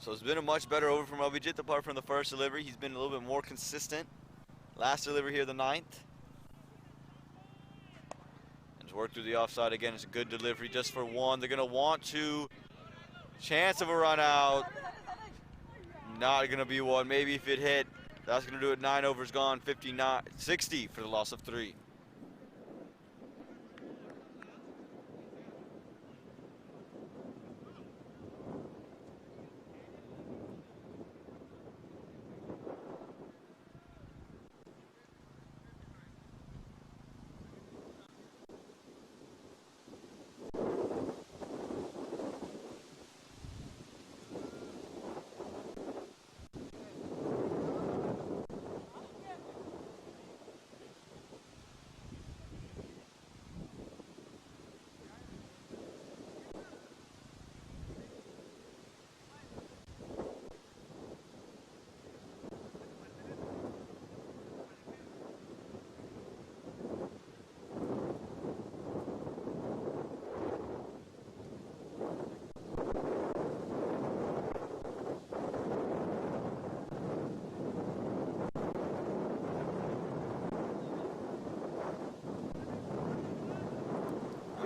So it's been a much better over from Abhijit apart from the first delivery. He's been a little bit more consistent. Last delivery here, the 9th. And worked through the offside again. It's a good delivery just for 1. They're gonna want to. Chance of a run out. Not gonna be 1. Maybe if it hit, that's gonna do it. 9 overs gone, 59, 60 for the loss of 3.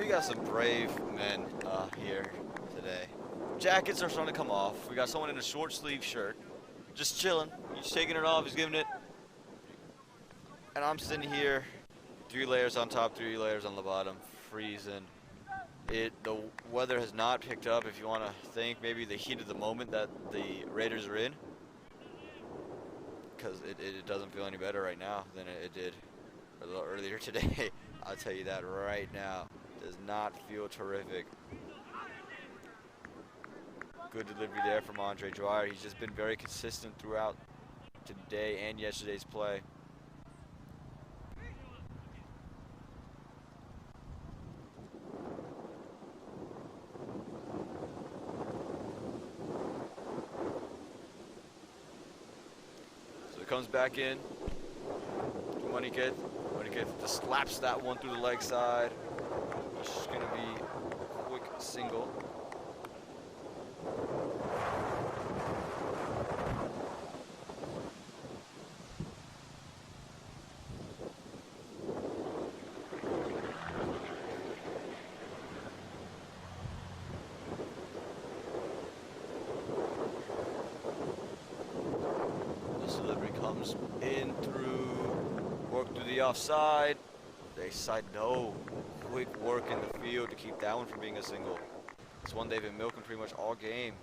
we got some brave men here today. Jackets are starting to come off. We got someone in a short sleeve shirt, just chilling. He's taking it off. He's giving it. And I'm sitting here, 3 layers on top, 3 layers on the bottom, freezing. The weather has not picked up. If you want to think maybe the heat of the moment that the Raiders are in, because it doesn't feel any better right now than it did a little earlier today. I'll tell you that right now. Does not feel terrific. Good delivery there from Andre Dwyer. He's just been very consistent throughout today and yesterday's play. So it comes back in. Moniquet just slaps that one through the leg side. It's going to be a quick single. This delivery comes in through, work through the offside. They side no. Quick work in the field to keep that one from being a single. It's one they've been milking pretty much all game.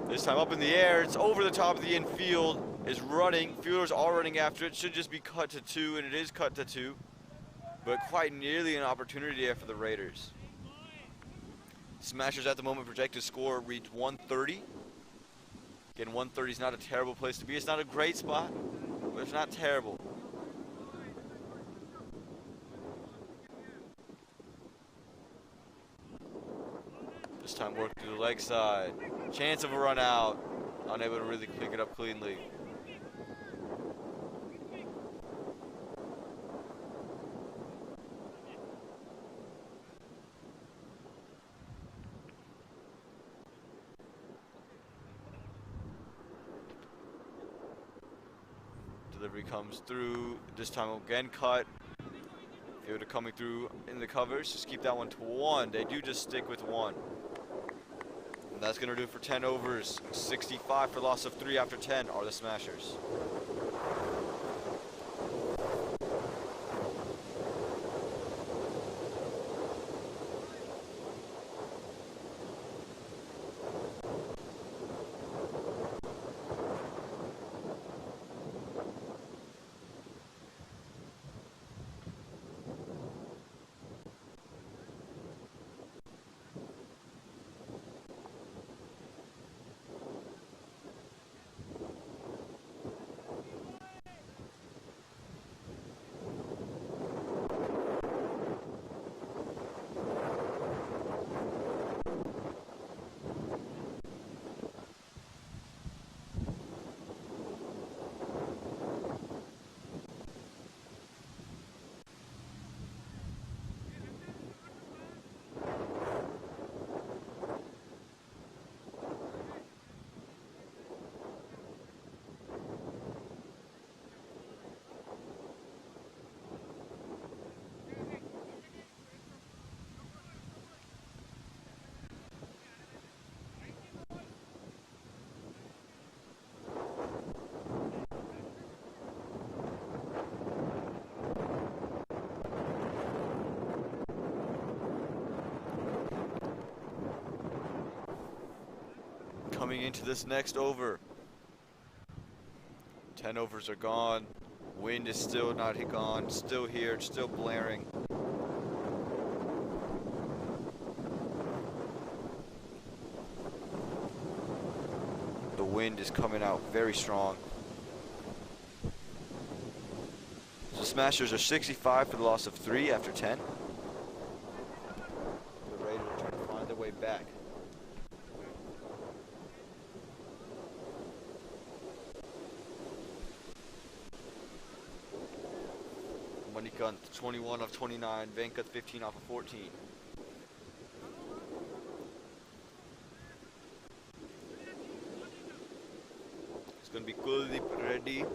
This time up in the air, it's over the top of the infield, is running, fielders are running after it, should just be cut to 2, and it is cut to 2. But quite nearly an opportunity there for the Raiders. Smashers at the moment projected score reached 130. Again, 130 is not a terrible place to be. It's not a great spot, but it's not terrible. This time work through the leg side. Chance of a run out. Unable to really pick it up cleanly. Delivery comes through, this time again cut. Fielder coming through in the covers, just keep that one to 1. They do just stick with 1. And that's gonna do it for 10 overs. 65 for loss of 3 after 10 are the Smashers. Coming into this next over. 10 overs are gone. Wind is still not gone. Still here. It's still blaring. The wind is coming out very strong. So Smashers are 65 for the loss of 3 after 10. The Raiders are trying to find their way back. Monikant 21 of 29, Venkat 15 off of 14. It's going to be Kuldeep Reddy.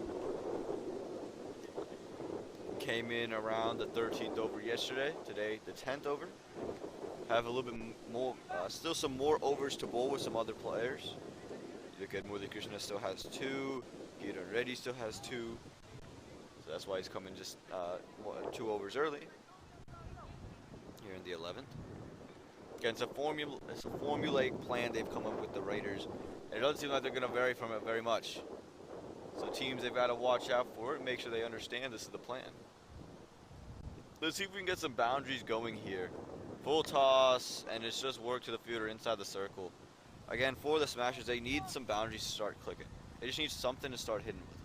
Came in around the 13th over yesterday. Today, the 10th over. Have a little bit more, still some more overs to bowl with some other players. Look at Murali Krishna still has 2. Kiran Reddy still has 2. So that's why he's coming just 2 overs early. Here in the 11th. Again, it's a formulaic plan they've come up with the Raiders. And it doesn't seem like they're going to vary from it very much. So teams, they've got to watch out for it and make sure they understand this is the plan. Let's see if we can get some boundaries going here. Full toss, and it's just work to the fielder inside the circle. Again, for the Smashers, they need some boundaries to start clicking. They just need something to start hitting with.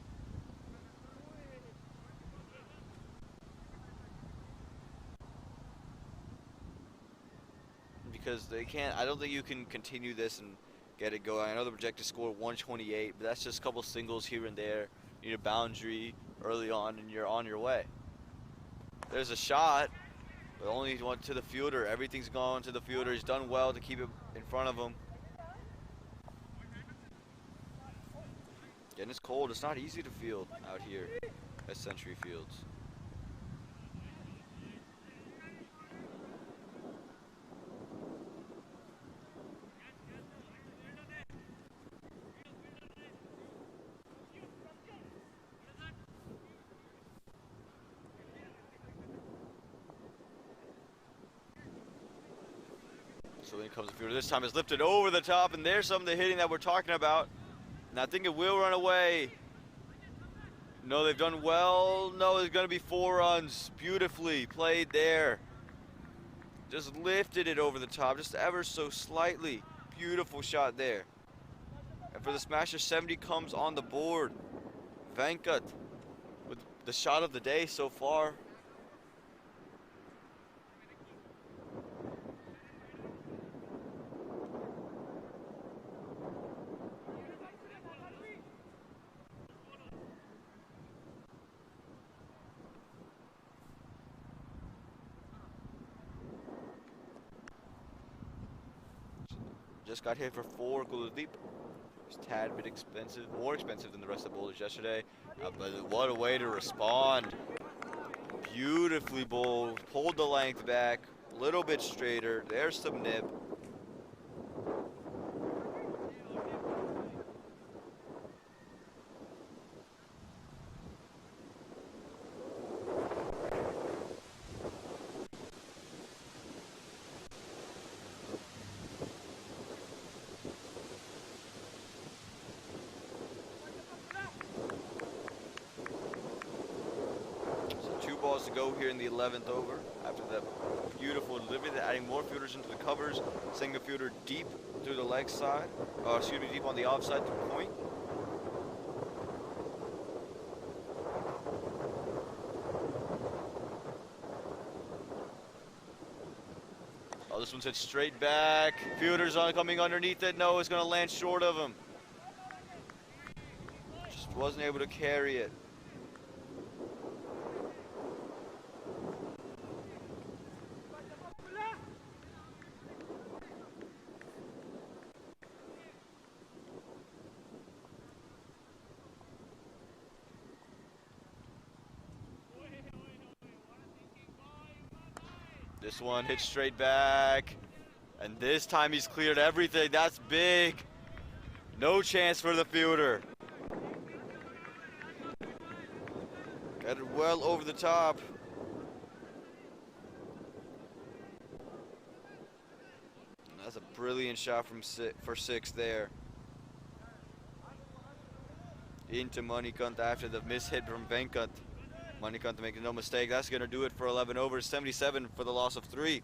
Because they can't, I don't think you can continue this and get it going. I know the projected score 128, but that's just a couple singles here and there. You need a boundary early on, and you're on your way. There's a shot, but only one to the fielder. Everything's gone to the fielder. He's done well to keep it in front of him. Again, it's cold. It's not easy to field out here at Century Fields. So in comes the fielder. This time it's lifted over the top, and there's some of the hitting that we're talking about. And I think it will run away. No, they've done well. No, there's going to be 4 runs. Beautifully played there. Just lifted it over the top, just ever so slightly. Beautiful shot there. And for the Smasher, 70 comes on the board. Venkat with the shot of the day so far. Just got hit for 4, Kuldeep. It's a tad bit expensive, more expensive than the rest of the bowlers yesterday. But what a way to respond. Beautifully bowled, pulled the length back, a little bit straighter. There's some nip. To go here in the 11th over after that beautiful delivery. They're adding more fielders into the covers, sending a fielder deep through the leg side, deep on the offside to point. Oh, this one's hit straight back. Fielders on coming underneath it. No, it's going to land short of him. Just wasn't able to carry it. This one hits straight back, and this time he's cleared everything. That's big. No chance for the fielder. Got it well over the top. And that's a brilliant shot from for 6 there. Into Manikanta after the mishit from Venkat. Manikanta making no mistake. That's going to do it for 11 overs. 77 for the loss of 3.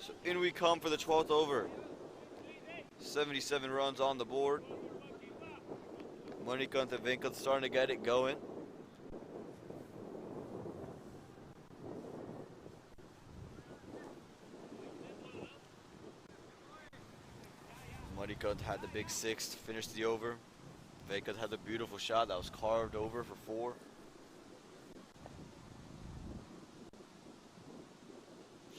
So in we come for the 12th over. 77 runs on the board. Monica and Vinkel starting to get it going. Monica had the big six to finish the over. Vinkel had the beautiful shot that was carved over for 4.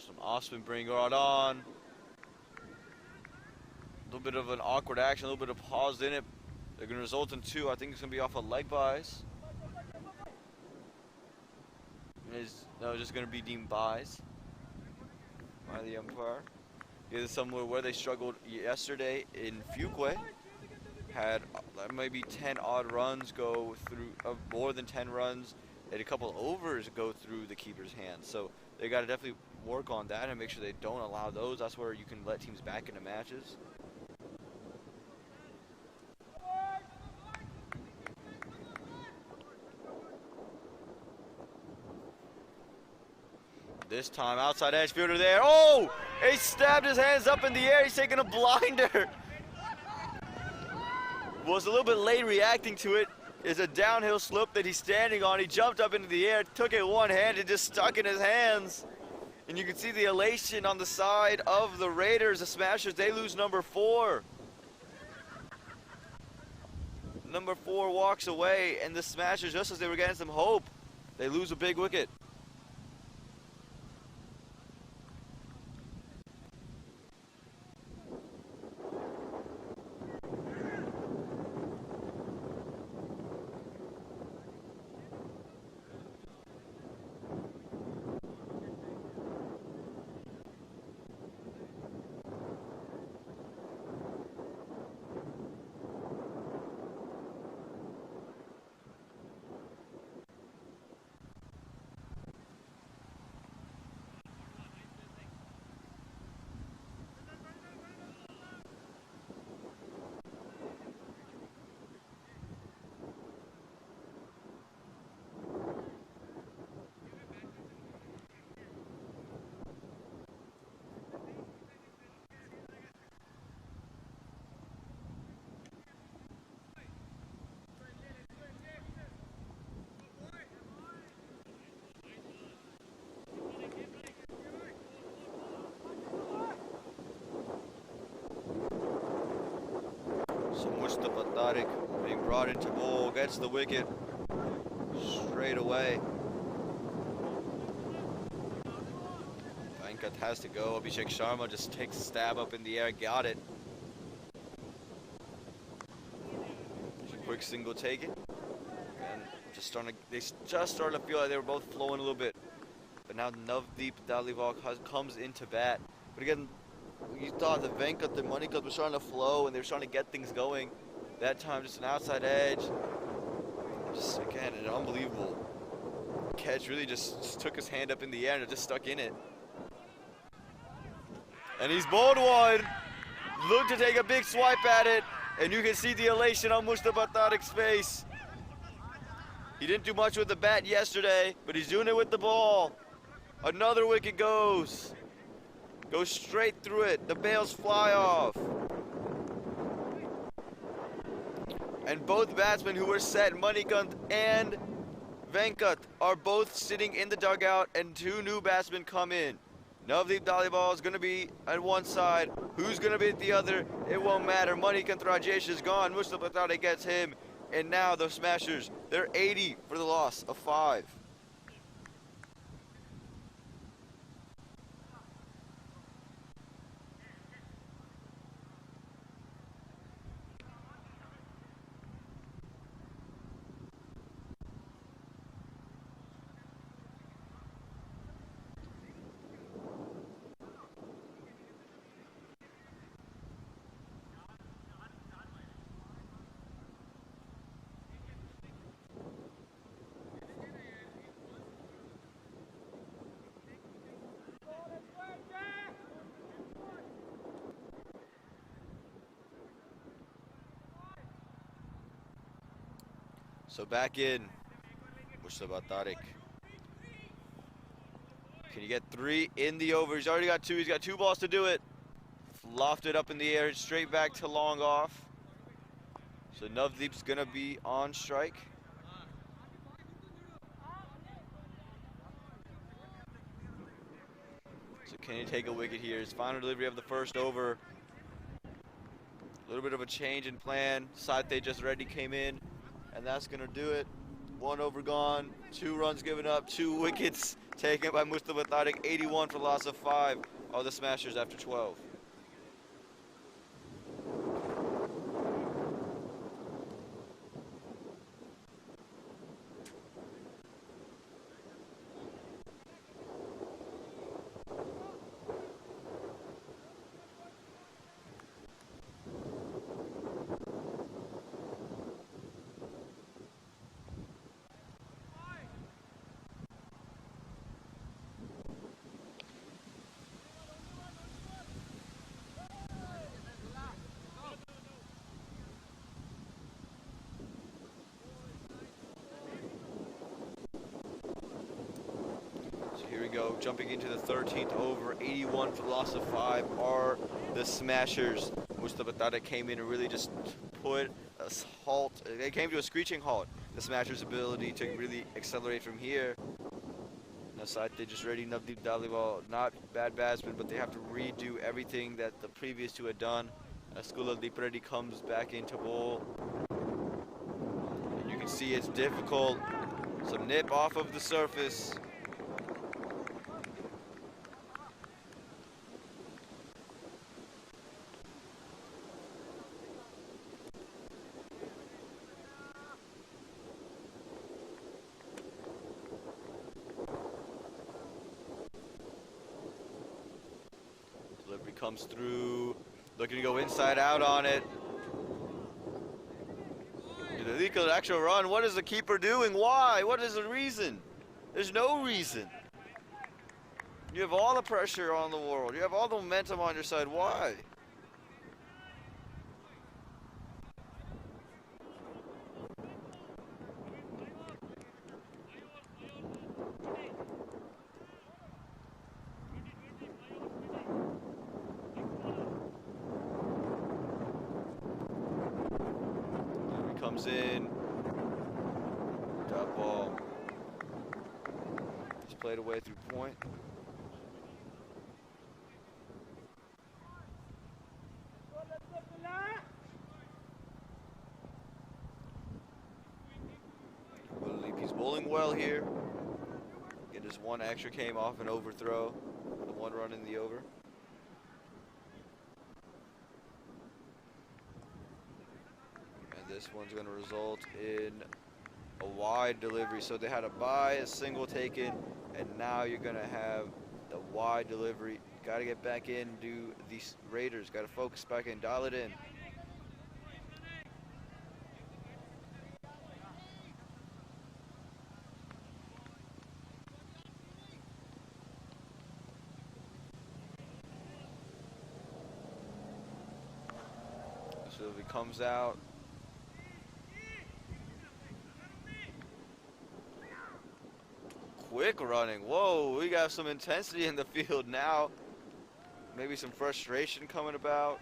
Some off-spin bring it on. A little bit of an awkward action, a little bit of pause in it. They're going to result in 2. I think it's going to be off of leg buys. No, just going to be deemed buys by the umpire. This is somewhere where they struggled yesterday in Fuquay. Had maybe 10 odd runs go through, more than 10 runs, and a couple overs go through the keeper's hands. So they got to definitely work on that and make sure they don't allow those. That's where you can let teams back into matches. This time, outside edge fielder there. Oh! He stabbed his hands up in the air. He's taking a blinder. Was a little bit late reacting to it. It's a downhill slope that he's standing on. He jumped up into the air, took it one hand, and just stuck in his hands. And you can see the elation on the side of the Raiders. The Smashers, they lose number 4. Number 4 walks away, and the Smashers, just as they were getting some hope, they lose a big wicket. So Mustafa Tariq being brought into bowl, gets the wicket straight away. Venkat has to go. Abhishek Sharma just takes a stab up in the air, got it. Quick single taken. And they just starting to feel like they were both flowing a little bit. But now Navdeep Dhaliwal comes into bat. But again, you thought the Venkat and Manikat was starting to flow and they were starting to get things going. That time, just an outside edge. Just, again, an unbelievable catch. Really just took his hand up in the air and it just stuck in it. And he's bowled one. Looked to take a big swipe at it. And you can see the elation on Mustafa Tariq's face. He didn't do much with the bat yesterday, but he's doing it with the ball. Another wicket goes. Goes straight through it. The bails fly off. And both batsmen who were set, Manikant and Venkat, are both sitting in the dugout, and 2 new batsmen come in. Navdeep Dhaliwal is going to be at one side. Who's going to be at the other? It won't matter. Manikant Rajesh is gone. Mustafa Tariq gets him. And now the Smashers, they're 80 for the loss of 5. So back in, Mustafa Tariq. Can you get 3 in the over? He's already got 2. He's got 2 balls to do it. Lofted up in the air, straight back to long off. So Navdeep's gonna be on strike. So can he take a wicket here? His final delivery of the first over. A little bit of a change in plan. Sathe just ready came in, and that's gonna do it. 1 over gone, 2 runs given up, 2 wickets taken by Mustafa Tariq. 81 for loss of 5 are the Smashers after 12. Here we go, jumping into the 13th over, 81 for the loss of 5 are the Smashers. Mustafa Tariq came in and really just put a halt. They came to a screeching halt. The Smashers' ability to really accelerate from here. Now Sathe just ready, Navdeep Dhaliwal, not bad batsman, but they have to redo everything that the previous 2 had done. Kuldeep Reddy comes back into bowl. And you can see it's difficult. Some nip off of the surface. Delivery comes through, looking to go inside out on it. Illegal actual run. What is the keeper doing? Why? What is the reason? There's no reason. You have all the pressure on the world. You have all the momentum on your side. Why? Comes in, dot ball, just played away through point. He's bowling well here. Again, just 1 extra came off an overthrow, the 1 run in the over. This one's going to result in a wide delivery. So they had a bye, a single taken, and now you're going to have the wide delivery. Got to get back in, do these Raiders. Got to focus back in, dial it in. So if he comes out, quick running. Whoa, we got some intensity in the field now. Maybe some frustration coming about.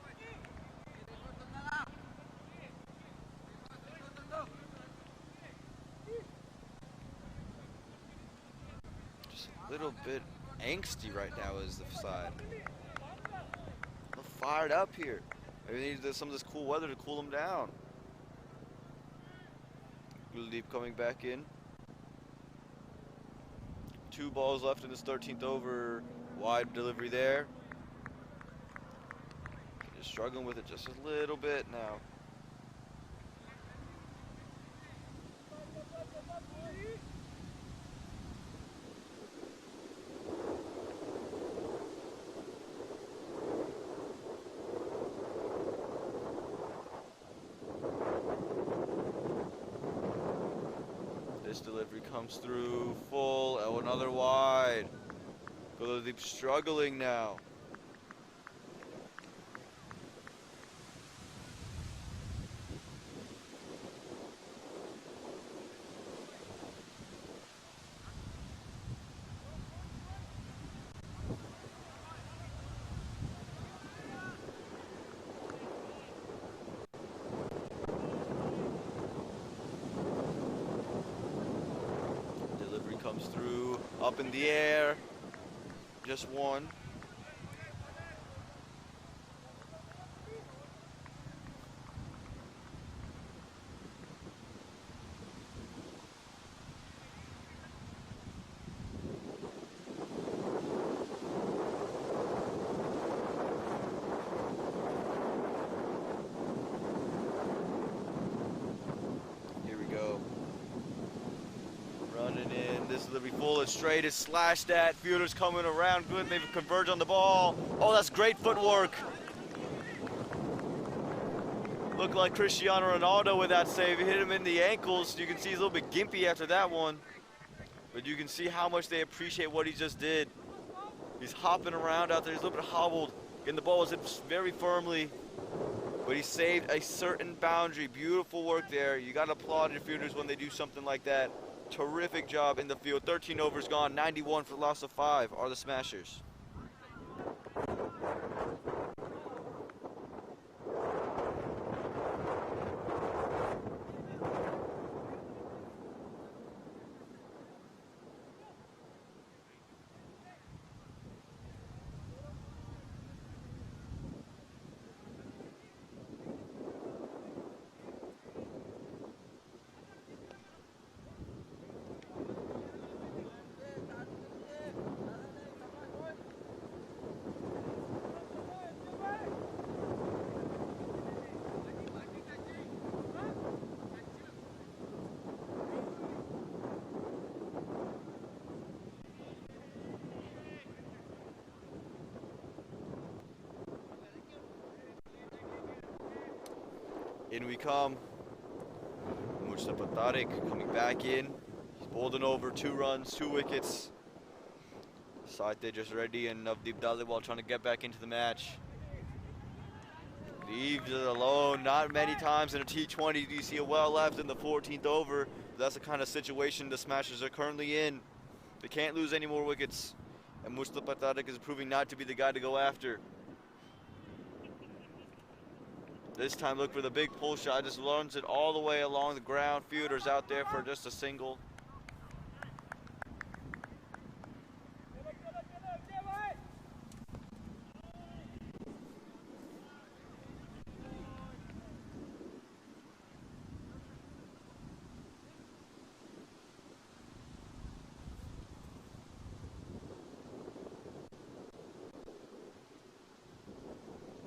Just a little bit angsty right now is the side. They're fired up here. Maybe they need some of this cool weather to cool them down. Kuldeep coming back in. 2 balls left in this 13th over. Wide delivery there. Just struggling with it just a little bit now. This delivery comes through full. Oh, another wide. Kuldeep struggling now. Up in the air. Just one. Here we go. Running in. This is delivery full and straight. It's slashed at. Fielders coming around. Good. They've converged on the ball. Oh, that's great footwork. Looked like Cristiano Ronaldo with that save. He hit him in the ankles. You can see he's a little bit gimpy after that one. But you can see how much they appreciate what he just did. He's hopping around out there. He's a little bit hobbled. Getting the ball was hit very firmly. But he saved a certain boundary. Beautiful work there. You got to applaud your fielders when they do something like that. Terrific job in the field. 13 overs gone. 91 for the loss of 5 are the Smashers. In we come. Mustafa Tariq coming back in. He's bowling over 2 runs, 2 wickets. Saite just ready and Navdeep Dhaliwal trying to get back into the match. Leaves it alone. Not many times in a T20 do you see a well left in the 14th over. That's the kind of situation the Smashers are currently in. They can't lose any more wickets. And Mustafa Tariq is proving not to be the guy to go after. This time look for the big pull shot, just runs it all the way along the ground. Fielders out there for just a single.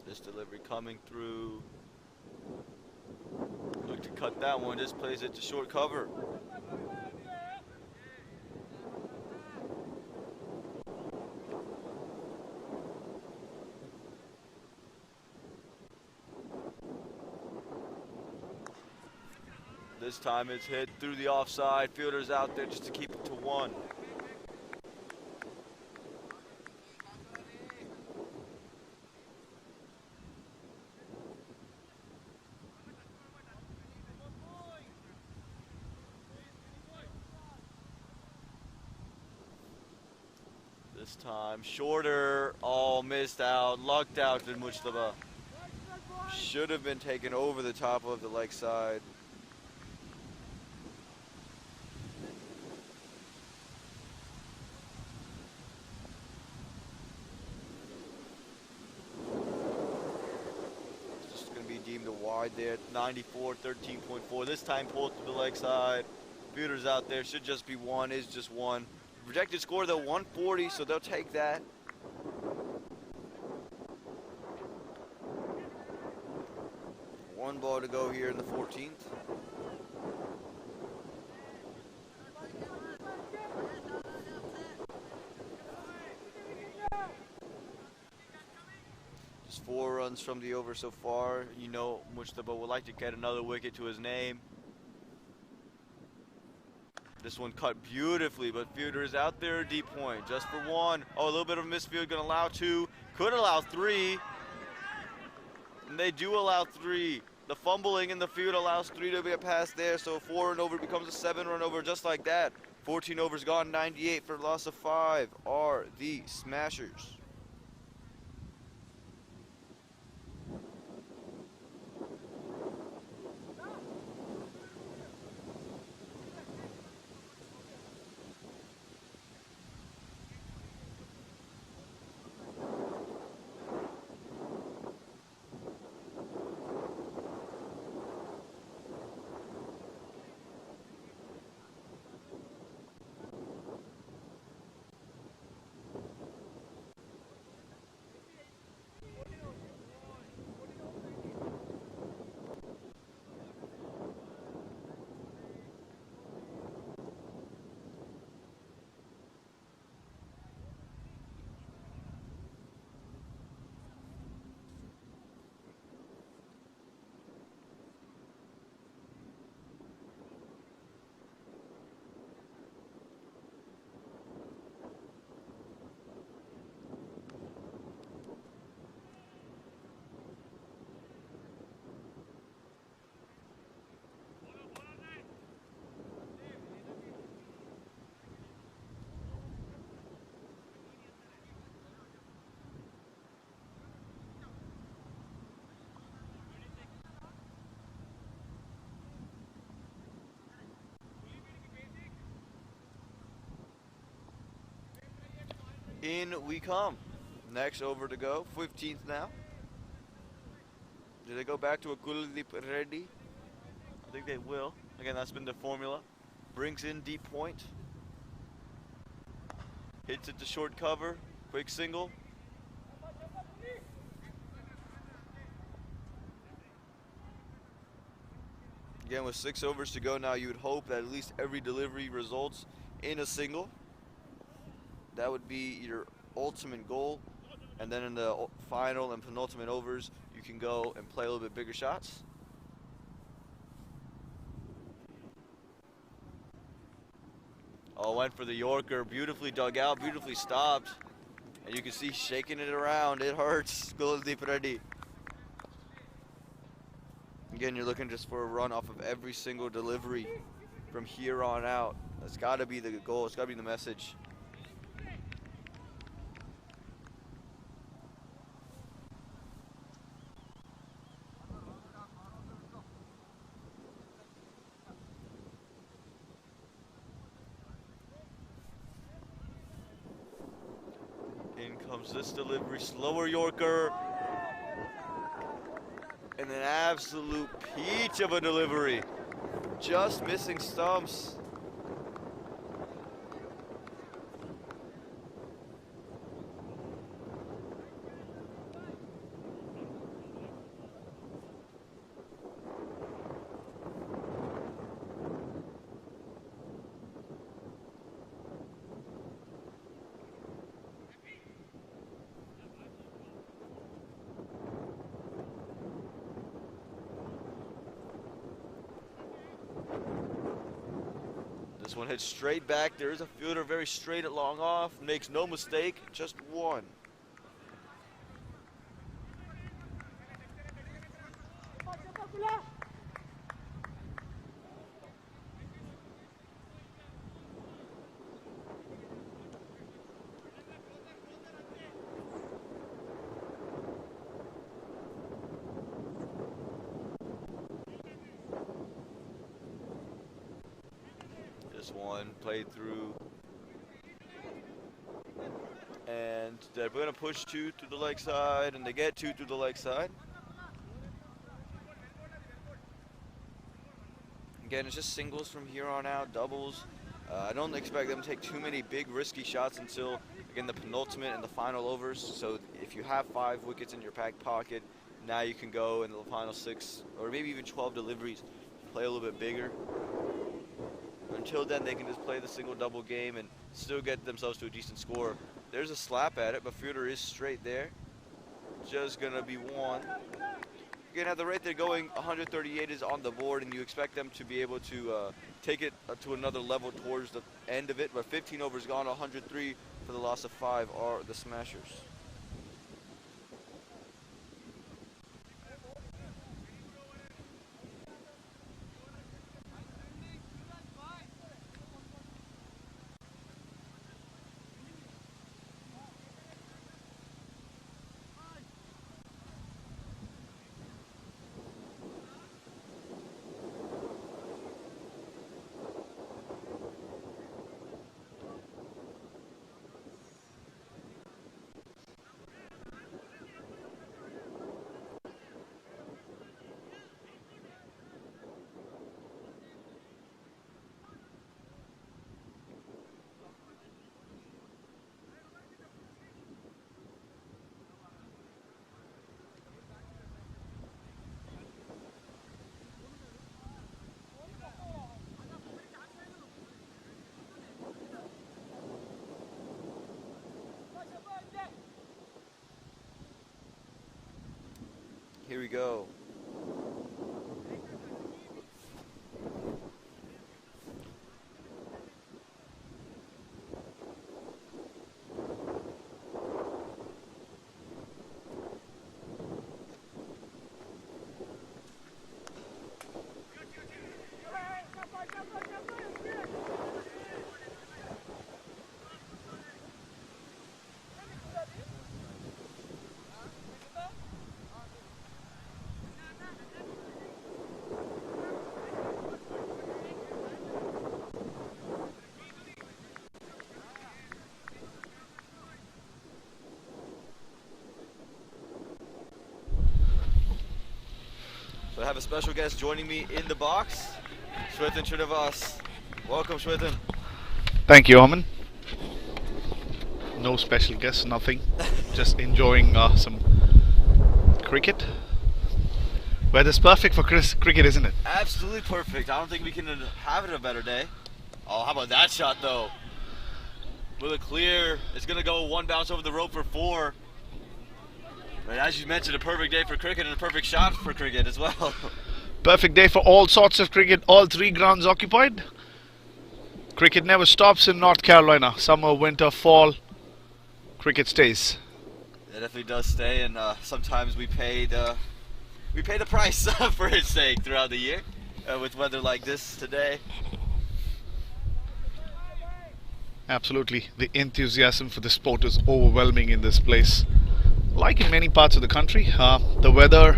This delivery coming through. Look to cut that one, just plays it to short cover. This time it's hit through the offside. Fielders out there just to keep it to 1. This time shorter, all missed out, lucked out to Mujtaba. Should have been taken over the top of the leg side. It's just going to be deemed a wide there, 94, 13.4. This time pulled to the leg side. Fielders out there, should just be 1, is just 1. Projected score though 140, so they'll take that. One ball to go here in the 14th. Just 4 runs from the over so far. You know Mujtaba would like to get another wicket to his name. This one cut beautifully, but fielder is out there, deep point, just for 1. Oh, a little bit of a misfield, gonna allow 2, could allow 3. And they do allow 3. The fumbling in the field allows 3 to get past there, so 4 and over becomes a 7 run over just like that. 14 overs gone, 98 for a loss of 5 are the Smashers. In we come. Next over to go, 15th now. Do they go back to a Kuldeep ready? I think they will. Again, that's been the formula. Brings in deep point. Hits it to short cover. Quick single. Again, with 6 overs to go now, you would hope that at least every delivery results in a single. That would be your ultimate goal. And then in the final and penultimate overs, you can go and play a little bit bigger shots. Oh, went for the Yorker. Beautifully dug out, beautifully stopped. And you can see shaking it around. It hurts. Kuldeep ready. Again, you're looking just for a run off of every single delivery from here on out. That's got to be the goal. It's got to be the message. In comes this delivery. Slower Yorker. And an absolute peach of a delivery. Just missing stumps. This one hits straight back. There is a fielder very straight at long off. Makes no mistake, just one. This one played through. And they're going to push 2 through the leg side, and they get 2 through the leg side. Again, it's just singles from here on out, doubles. I don't expect them to take too many big risky shots until, again, the penultimate and the final overs. So if you have 5 wickets in your back pocket, now you can go in the final 6 or maybe even 12 deliveries, play a little bit bigger. Until then, they can just play the single-double game and still get themselves to a decent score. There's a slap at it, but fielder is straight there. Just gonna be one. Again, at the rate they're going, 138 is on the board, and you expect them to be able to take it to another level towards the end of it. But 15 overs gone, 103 for the loss of 5 are the Smashers. Here we go. have a special guest joining me in the box, Shwetan Srinivas. Welcome, Shwetan. Thank you, Aman. No special guests, nothing. Just enjoying some cricket. Weather's perfect for cricket, isn't it? Absolutely perfect. I don't think we can have it a better day. Oh, how about that shot, though? With a clear, it's going to go one bounce over the rope for 4. But as you mentioned, a perfect day for cricket and a perfect shot for cricket as well. Perfect day for all sorts of cricket, all 3 grounds occupied. Cricket never stops in North Carolina. Summer, winter, fall, cricket stays. It definitely does stay, and sometimes we pay the price for its sake throughout the year with weather like this today. Absolutely. The enthusiasm for the sport is overwhelming in this place. Like in many parts of the country, the weather,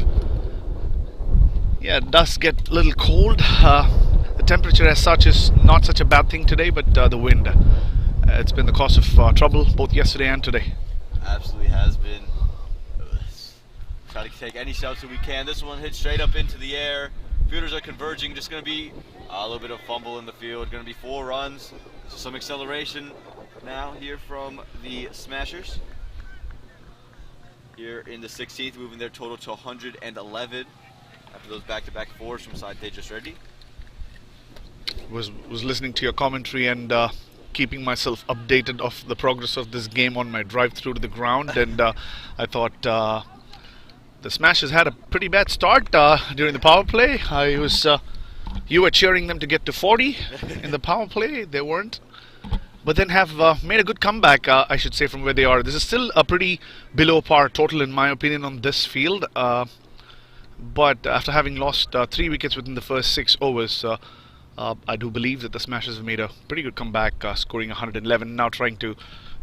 it does get a little cold. The temperature as such is not such a bad thing today, but the wind, it's been the cause of trouble both yesterday and today. Absolutely has been. Try to take any shots that we can. This one hit straight up into the air. Fielders are converging. Just going to be a little bit of fumble in the field. Going to be 4 runs. So some acceleration now here from the Smashers. Here in the 16th, moving their total to 111 after those back-to-back 4s from side Tejas Reddy. Was listening to your commentary and keeping myself updated of the progress of this game on my drive through to the ground, and I thought the Smashers had a pretty bad start during the power play. You were cheering them to get to 40 in the power play. They weren't. But then have made a good comeback, I should say, from where they are. This is still a pretty below par total, in my opinion, on this field. But after having lost 3 wickets within the first 6 overs, I do believe that the Smashers have made a pretty good comeback, scoring 111, now trying to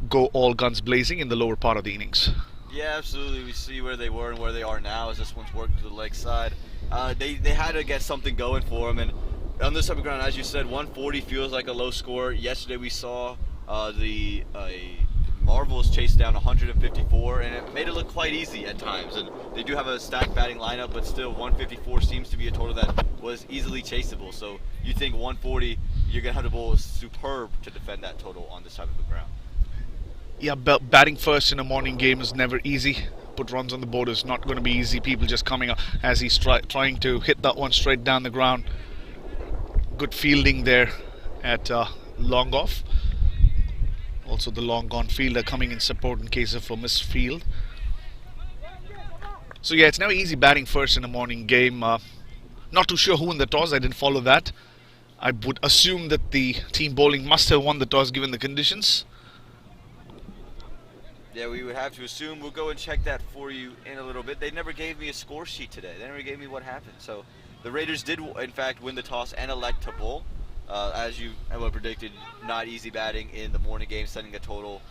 go all guns blazing in the lower part of the innings. Yeah, absolutely. We see where they were and where they are now as this one's worked to the leg side. They had to get something going for them, and on this type of ground, as you said, 140 feels like a low score. Yesterday we saw the Marvels chase down 154, and it made it look quite easy at times. And they do have a stacked batting lineup, but still 154 seems to be a total that was easily chaseable. So you think 140, you're going to have to bowl superb to defend that total on this type of a ground. Yeah, batting first in a morning game is never easy. Put runs on the board is not going to be easy. People just coming up as he's trying to hit that one straight down the ground. Good fielding there at long off. Also the long gone fielder coming in support in case of a missed field. So yeah, it's never easy batting first in a morning game. Not too sure who won the toss. I didn't follow that. I would assume that the team bowling must have won the toss given the conditions. Yeah, we would have to assume. We'll go and check that for you in a little bit. They never gave me a score sheet today. They never gave me what happened. So the Raiders did, in fact, win the toss and elect to bowl. As you have predicted, not easy batting in the morning game, setting a total,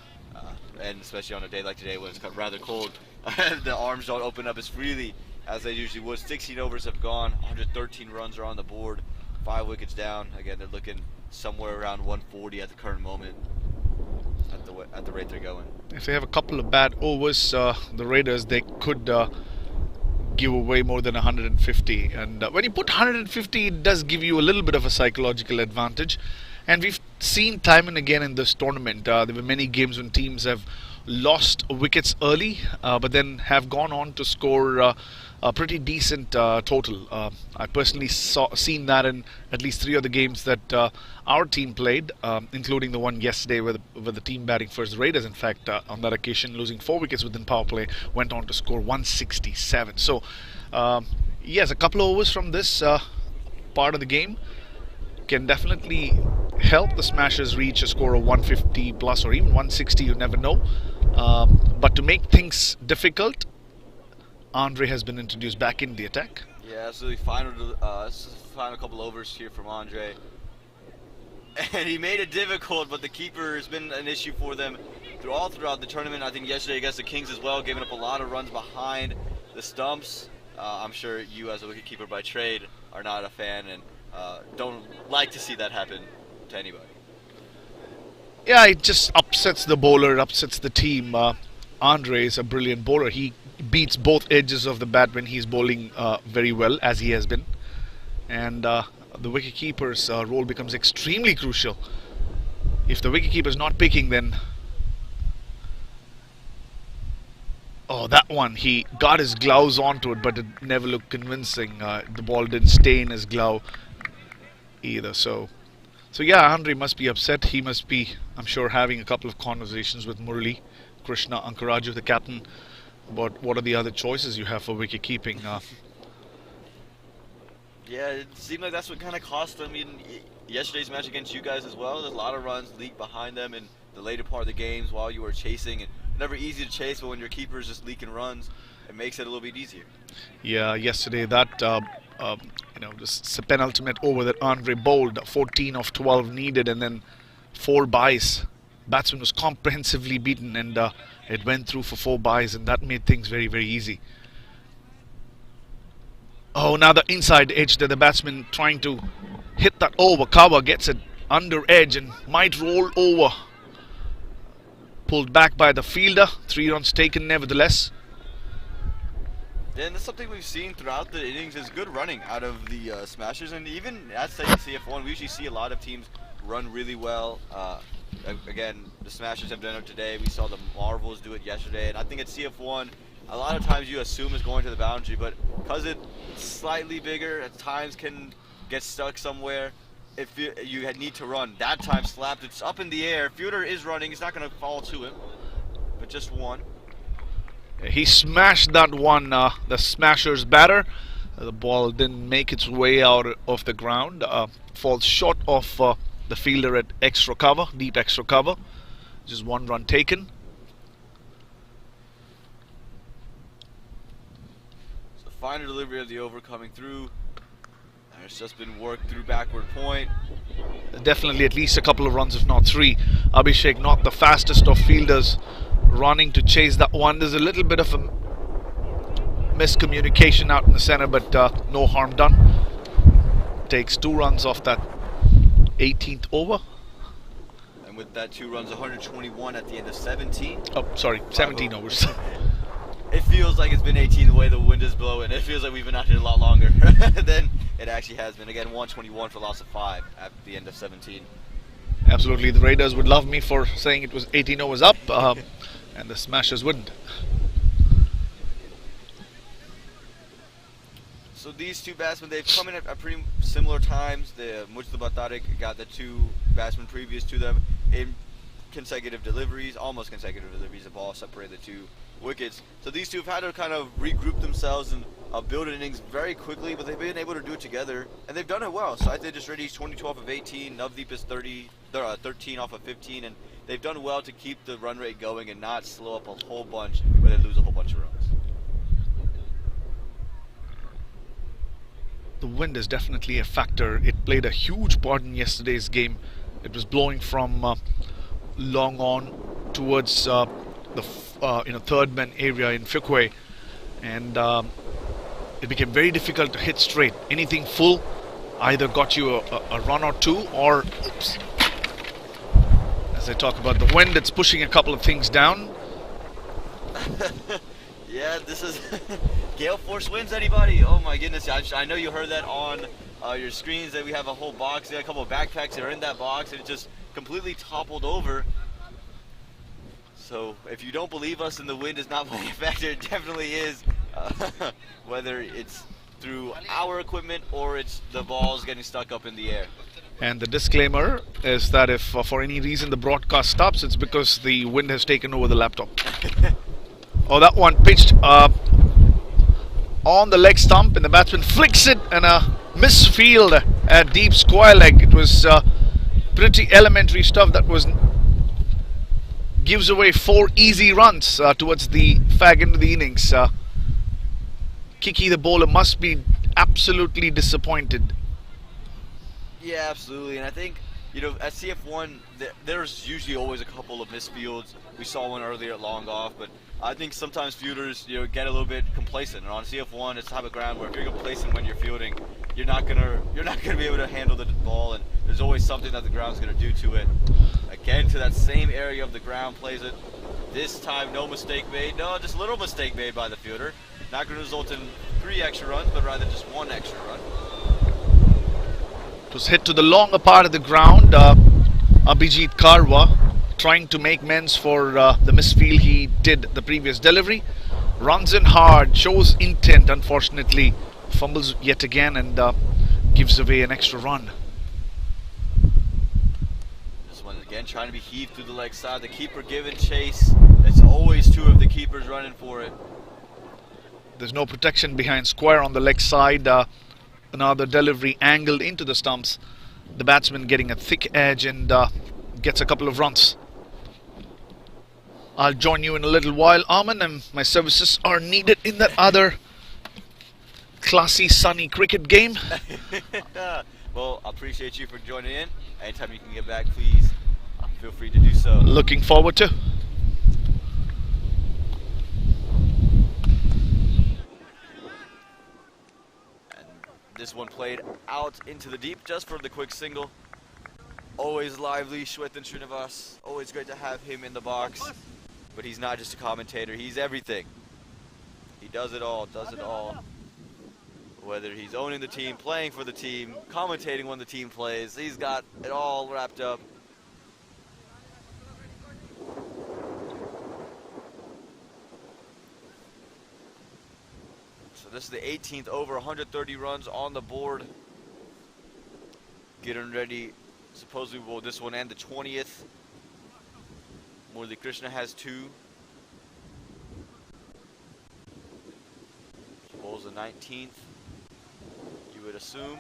and especially on a day like today when it's rather cold, the arms don't open up as freely as they usually would. 16 overs have gone, 113 runs are on the board, 5 wickets down. Again, they're looking somewhere around 140 at the current moment at the rate they're going. If they have a couple of bad overs, the Raiders, they could give away more than 150. And when you put 150, it does give you a little bit of a psychological advantage. And we've seen time and again in this tournament, there were many games when teams have lost wickets early, but then have gone on to score a pretty decent total. I personally seen that in at least 3 of the games that our team played, including the one yesterday with the team batting first. The Raiders, in fact, on that occasion, losing 4 wickets within power play, went on to score 167. So, yes, a couple of overs from this part of the game can definitely help the Smashers reach a score of 150 plus or even 160, you never know. But to make things difficult, Andre has been introduced back in the attack. Yeah, absolutely. Final couple overs here from Andre. And he made it difficult, but the keeper has been an issue for them throughout the tournament. I think yesterday against the Kings as well, giving up a lot of runs behind the stumps. I'm sure you, as a wicketkeeper by trade, are not a fan and don't like to see that happen to anybody. Yeah, it just upsets the bowler, upsets the team. Andre is a brilliant bowler. He beats both edges of the bat when he's bowling very well, as he has been. And the wicketkeeper's role becomes extremely crucial. If the wicketkeeper is not picking, then... Oh, that one, he got his gloves onto it, but it never looked convincing. The ball didn't stay in his glove either. So yeah, Andre must be upset. He must be, I'm sure, having a couple of conversations with Murali Krishna Ankaraju, the captain, about what are the other choices you have for wicket keeping. Yeah, it seemed like that's what kind of cost them in yesterday's match against you guys as well. There's a lot of runs leaked behind them in the later part of the games while you were chasing. And never easy to chase, but when your keeper is just leaking runs, it makes it a little bit easier. Yeah, yesterday that this penultimate over that Andre bowled, 14 of 12 needed, and then 4 byes. Batsman was comprehensively beaten, and it went through for 4 byes, and that made things very, very easy. Oh, now the inside edge that the batsman trying to hit that over. Cover gets it under edge and might roll over. Pulled back by the fielder. 3 runs taken nevertheless. Yeah, and that's something we've seen throughout the innings is good running out of the Smashers. And even at CF1, we usually see a lot of teams run really well. Again, the Smashers have done it today. We saw the Marvels do it yesterday. And I think at CF1, a lot of times you assume it's going to the boundary, but because it's slightly bigger, at times can get stuck somewhere. If you need to run, that time slapped, it's up in the air. Fielder is running, he's not going to fall to him, but just one. He smashed that one, the Smasher's batter. The ball didn't make its way out of the ground. Falls short of the fielder at extra cover, deep extra cover. Just 1 run taken. So final delivery of the over coming through. It's just been worked through backward point. Definitely at least a couple of runs, if not 3. Abhishek, not the fastest of fielders, running to chase that one. There's a little bit of a miscommunication out in the center, but no harm done. Takes 2 runs off that 18th over. And with that 2 runs, 121 at the end of 17. Oh, sorry, 17 overs. It feels like it's been 18 the way the wind is blowing. It feels like we've been out here a lot longer than it actually has been. Again, 121 for loss of 5 at the end of 17. Absolutely. The Raiders would love me for saying it was 18 overs up, and the Smashers wouldn't. So these 2 batsmen, they've come in at pretty similar times. The Mujtaba Tariq got the 2 batsmen previous to them in consecutive deliveries, almost consecutive deliveries. The ball separated the 2 wickets. So these 2 have had to kind of regroup themselves and build innings very quickly, but they've been able to do it together, and they've done it well. So I think just ready 20-12 of 18, Navdeep is 13 off of 15, and they've done well to keep the run rate going and not slow up a whole bunch where they lose a whole bunch of runs. The wind is definitely a factor. It played a huge part in yesterday's game. It was blowing from long on towards the third man area in Fuquay, and it became very difficult to hit straight. Anything full either got you a run or 2, or oops. As I talk about the wind, it's pushing a couple of things down. Yeah, this is gale force winds, anybody? Oh my goodness, I know you heard that on your screens, that we have a whole box, a couple of backpacks that are in that box, and it just completely toppled over. So if you don't believe us and the wind is not playing a factor, it definitely is. Whether it's through our equipment or it's the balls getting stuck up in the air. And the disclaimer is that if for any reason the broadcast stops, it's because the wind has taken over the laptop. Oh, that one pitched on the leg stump, and the batsman flicks it, and a misfield at deep square leg. It was pretty elementary stuff that gives away 4 easy runs towards the fag end of the innings. Kiki, the bowler, must be absolutely disappointed. Yeah, absolutely, and I think, at CF1, there's usually always a couple of misfields. We saw one earlier at long off, but I think sometimes fielders, get a little bit complacent. And on CF1, it's the type of ground where if you're complacent when you're fielding, you're not gonna be able to handle the ball, and there's always something that the ground's gonna do to it. Again, to that same area of the ground, plays it. This time, no mistake made. No, just a little mistake made by the fielder. Not going to result in 3 extra runs, but rather just 1 extra run. It was hit to the longer part of the ground. Abhijit Karwa trying to make amends for the misfield he did the previous delivery. Runs in hard, shows intent, unfortunately. Fumbles yet again and gives away an extra run. This one again trying to be heaved through the leg side. The keeper giving chase. It's always 2 of the keepers running for it. There's no protection behind square on the leg side. Another delivery angled into the stumps. The batsman getting a thick edge and gets a couple of runs. I'll join you in a little while, Aman, and my services are needed in that other classy, sunny cricket game. Well, I appreciate you for joining in. Anytime you can get back, please feel free to do so. Looking forward to. This one played out into the deep just for the quick single. Always lively, Shwetan Srinivas. Always great to have him in the box. But he's not just a commentator, he's everything. He does it all, Whether he's owning the team, playing for the team, commentating when the team plays, he's got it all wrapped up. So this is the 18th over, 130 runs on the board. Getting ready, supposedly will this one end the 20th. Murali Krishna has 2. Bowls the 19th, you would assume.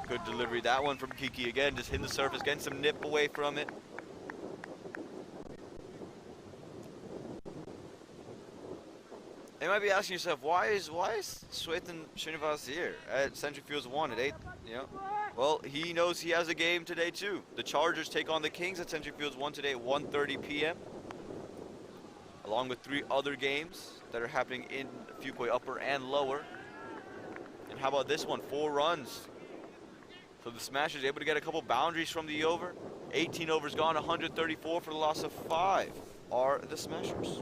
Good delivery, that one from Kiki again, just hitting the surface, getting some nip away from it. You might be asking yourself, why is Shwetan Srinivas here at Century Fields 1 at 8? You know, well, he knows he has a game today too. The Chargers take on the Kings at Century Fields 1 today at 1:30 p.m. along with 3 other games that are happening in Fuquay Upper and Lower. And how about this one? 4 runs. So the Smashers able to get a couple boundaries from the over. 18 overs gone, 134 for the loss of 5 are the Smashers.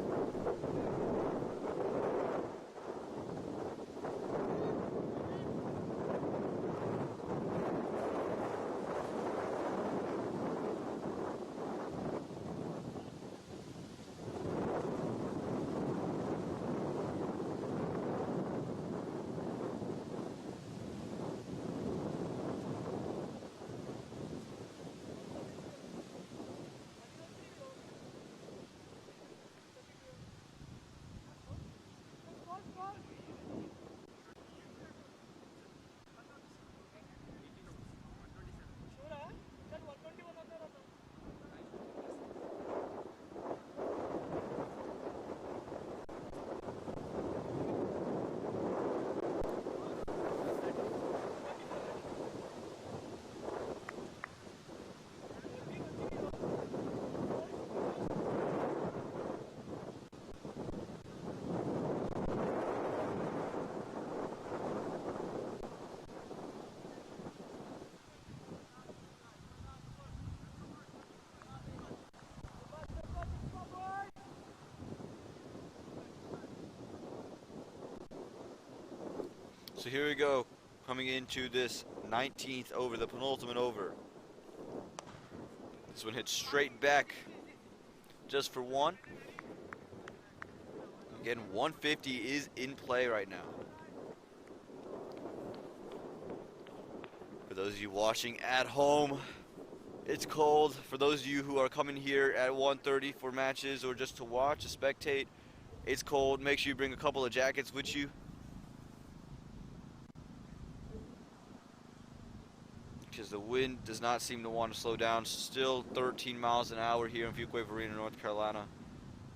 So here we go, coming into this 19th over, the penultimate over. This one hits straight back just for 1. Again, 150 is in play right now. For those of you watching at home, it's cold. For those of you who are coming here at 1:30 for matches or just to watch, to spectate, it's cold. Make sure you bring a couple of jackets with you. Because the wind does not seem to want to slow down. Still 13 miles an hour here in Fuquay Varina, North Carolina.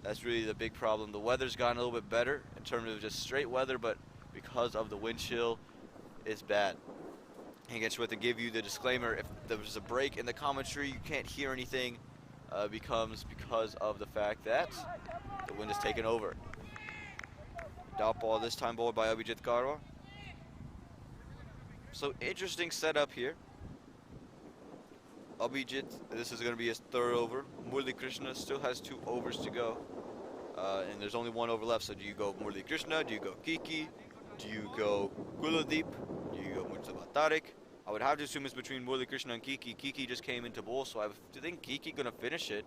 That's really the big problem. The weather's gotten a little bit better in terms of just straight weather, but because of the wind chill, it's bad. And again, with to give you the disclaimer, if there's a break in the commentary, you can't hear anything, becomes because of the fact that the wind is taking over. Dot ball this time bowled by Abhijit Karwa. So interesting setup here. Abhijit, this is going to be his third over. Murli Krishna still has 2 overs to go. And there's only 1 over left, so do you go Murli Krishna? Do you go Kiki? Do you go Kuldeep? Do you go Murtaza Tariq? I would have to assume it's between Murli Krishna and Kiki. Kiki just came into bowl, so I think Kiki going to finish it.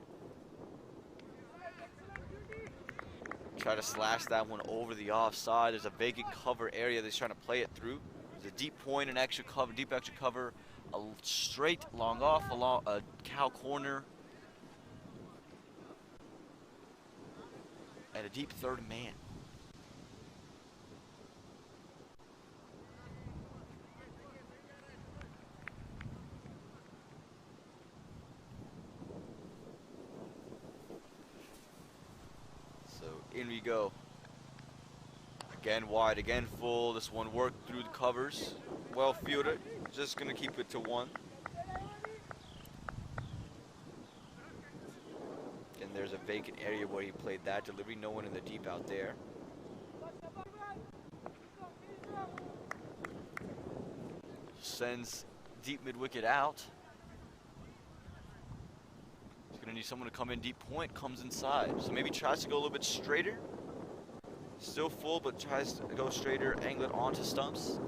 Try to slash that one over the offside. There's a vacant cover area that he's trying to play it through. There's a deep point, an extra cover, deep extra cover, a straight long off, along a cow corner, and a deep third man. So in we go. Again wide, again full. This one worked through the covers. Well fielded. Just gonna keep it to 1. And there's a vacant area where he played that delivery. No one in the deep out there. Sends deep mid wicket out. He's gonna need someone to come in deep point. Comes inside. So maybe tries to go a little bit straighter. Still full, but tries to go straighter, angle it onto stumps.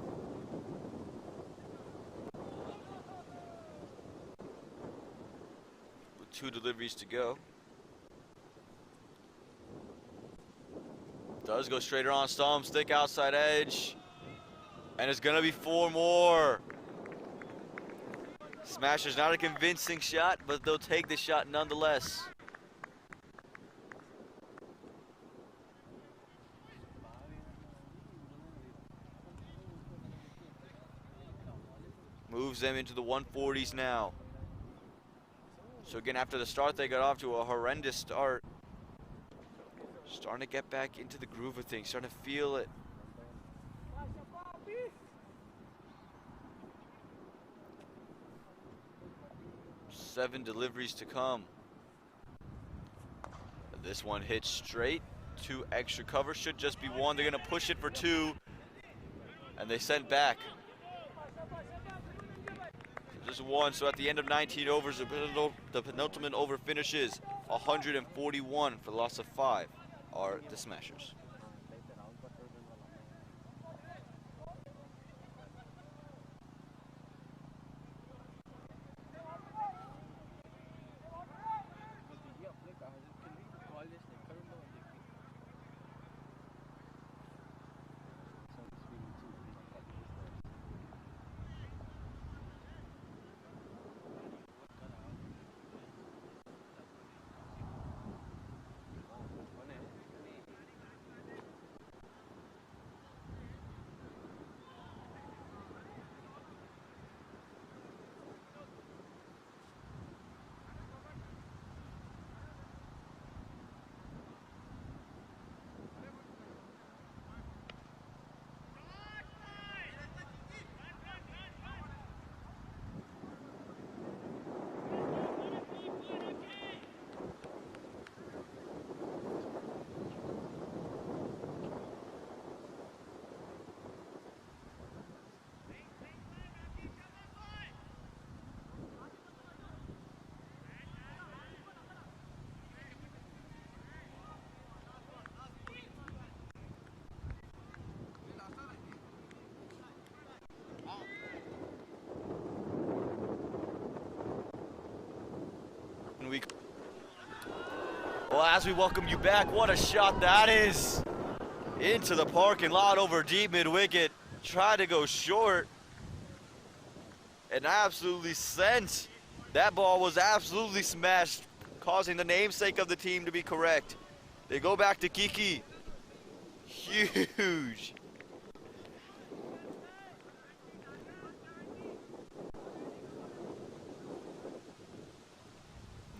With 2 deliveries to go. Does go straighter on stumps, thick outside edge. And it's gonna be 4 more. Smasher's not a convincing shot, but they'll take the shot nonetheless. Moves them into the 140s now. So again, after the start, they got off to a horrendous start. Starting to get back into the groove of things, starting to feel it. Seven deliveries to come. This one hits straight. 2 extra covers, should just be 1. They're gonna push it for 2. And they send back. Just 1, so at the end of 19 overs, the penultimate over finishes 141 for the loss of 5 are the Smashers. Well, as we welcome you back, what a shot that is. Into the parking lot over deep mid-wicket. Tried to go short. And absolutely sent. That ball was absolutely smashed, causing the namesake of the team to be correct. They go back to Kiki. Huge.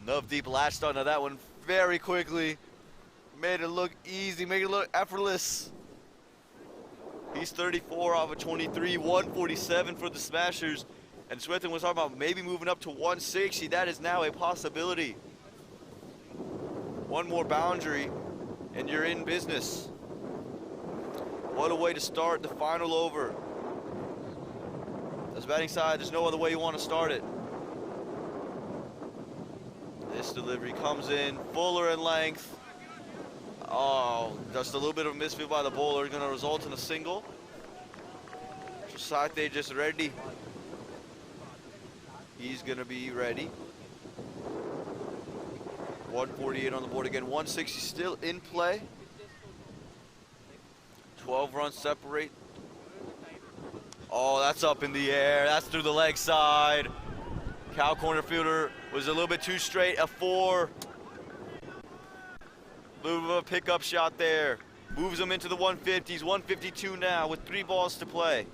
Navdeep latched onto that one very quickly. Made it look easy, made it look effortless. He's 34 off of 23, 147 for the Smashers. And Swethan was talking about maybe moving up to 160. That is now a possibility. One more boundary and you're in business. What a way to start the final over. As batting side, there's no other way you want to start it. This delivery comes in, fuller in length. Oh, just a little bit of a misfield by the bowler, going to result in a single. So Sathe just ready. He's going to be ready. 148 on the board again, 160 still in play. 12 runs separate. Oh, that's up in the air. That's through the leg side. Cow corner fielder was a little bit too straight. A 4. Little bit of a pickup shot there. Moves him into the 150s. 152 now with 3 balls to play.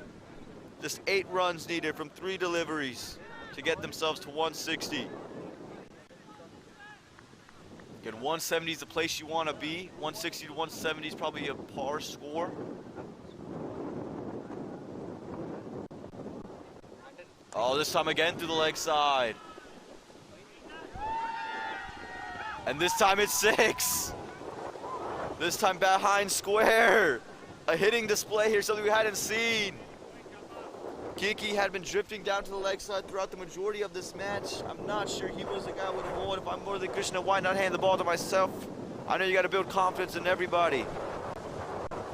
Just 8 runs needed from 3 deliveries to get themselves to 160. Again, 170 is the place you want to be. 160 to 170 is probably a par score. Oh, this time again through the leg side. And this time it's 6. This time behind square. A hitting display here, something we hadn't seen. Kiki had been drifting down to the leg side throughout the majority of this match. I'm not sure he was the guy with the ball. If I'm more than Krishna, why not hand the ball to myself? I know you got to build confidence in everybody.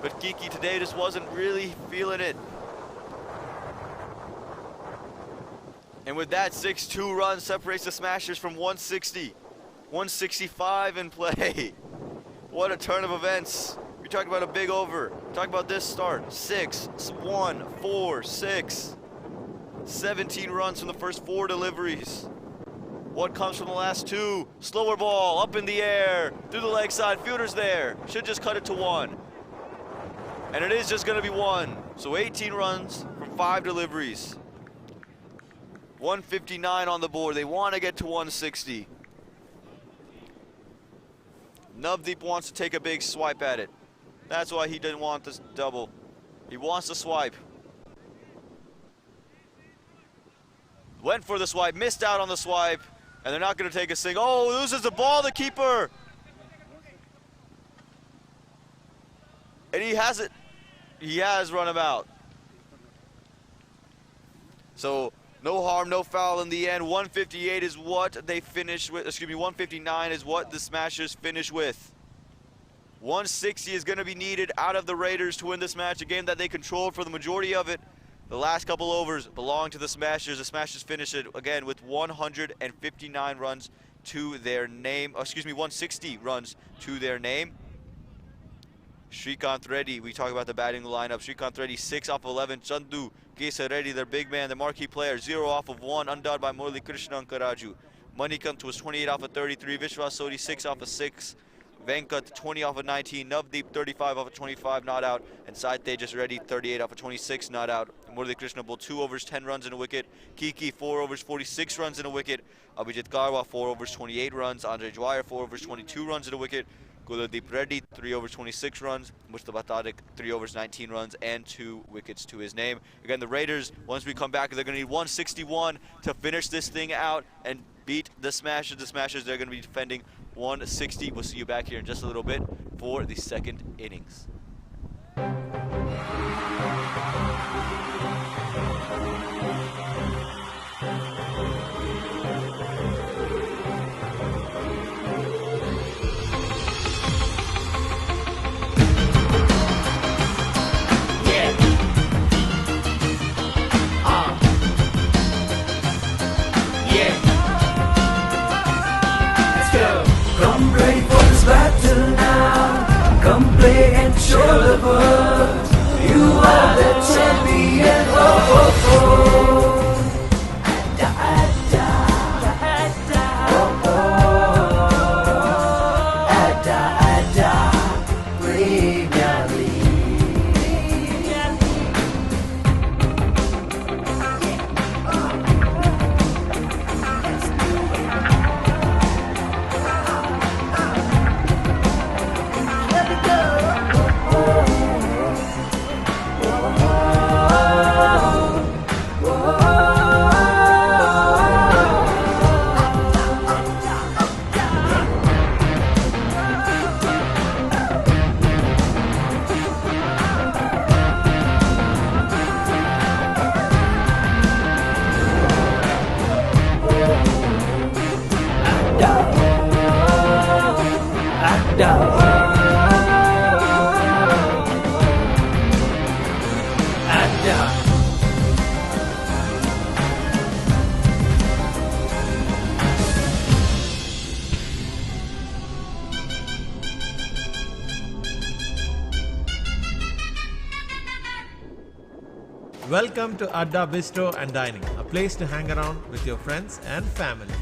But Kiki today just wasn't really feeling it. And with that, 6-2 run separates the Smashers from 160. 165 in play. What a turn of events. We talked about a big over. Talk about this start. 6, 1, 4, 6. 17 runs from the first 4 deliveries. What comes from the last 2? Slower ball, up in the air, through the leg side. Fielder's there. Should just cut it to 1. And it is just going to be 1. So 18 runs from 5 deliveries. 159 on the board. They want to get to 160. Navdeep wants to take a big swipe at it. That's why he didn't want this double. He wants to swipe. Went for the swipe, missed out on the swipe, and they're not going to take a single. Oh, loses the ball, the keeper. And he has it. He has run him out. So no harm, no foul in the end. 158 is what they finish with. 159 is what the Smashers finish with. 160 is going to be needed out of the Raiders to win this match, a game that they controlled for the majority of it. The last couple overs belong to the Smashers. The Smashers finish it again with 159 runs to their name. 160 runs to their name. Srikanth Reddy, we talk about the batting lineup. Srikanth Reddy, 6 off of 11. Chandu Kesa Reddy, their big man, the marquee player, 0 off of 1, undone by Murali Krishnan Karaju. Manikant was 28 off of 33. Vishwas Sodhi, 6 off of 6. Venkat, 20 off of 19. Navdeep, 35 off of 25, not out. And Sai Tejas Reddy, 38 off of 26, not out. Murali Krishna bowled 2 overs, 10 runs in a wicket. Kiki, 4 overs, 46 runs in a wicket. Abhijit Karwa, 4 overs, 28 runs. Andre Dwyer, 4 overs, 22 runs in a wicket. Kuldeep Reddy, 3 overs, 26 runs. Mustafa Tadic, 3 overs, 19 runs, and 2 wickets to his name. Again, the Raiders, once we come back, they're going to need 161 to finish this thing out and beat the Smashers. The Smashers, they're going to be defending 160. We'll see you back here in just a little bit for the second innings. Come ready for this battle now. Come play and show the world you are the champion. Oh, oh, oh. Adda, Adda. Oh, oh. Adda, Adda. Premier League. Welcome to Adda Bistro and Dining, a place to hang around with your friends and family.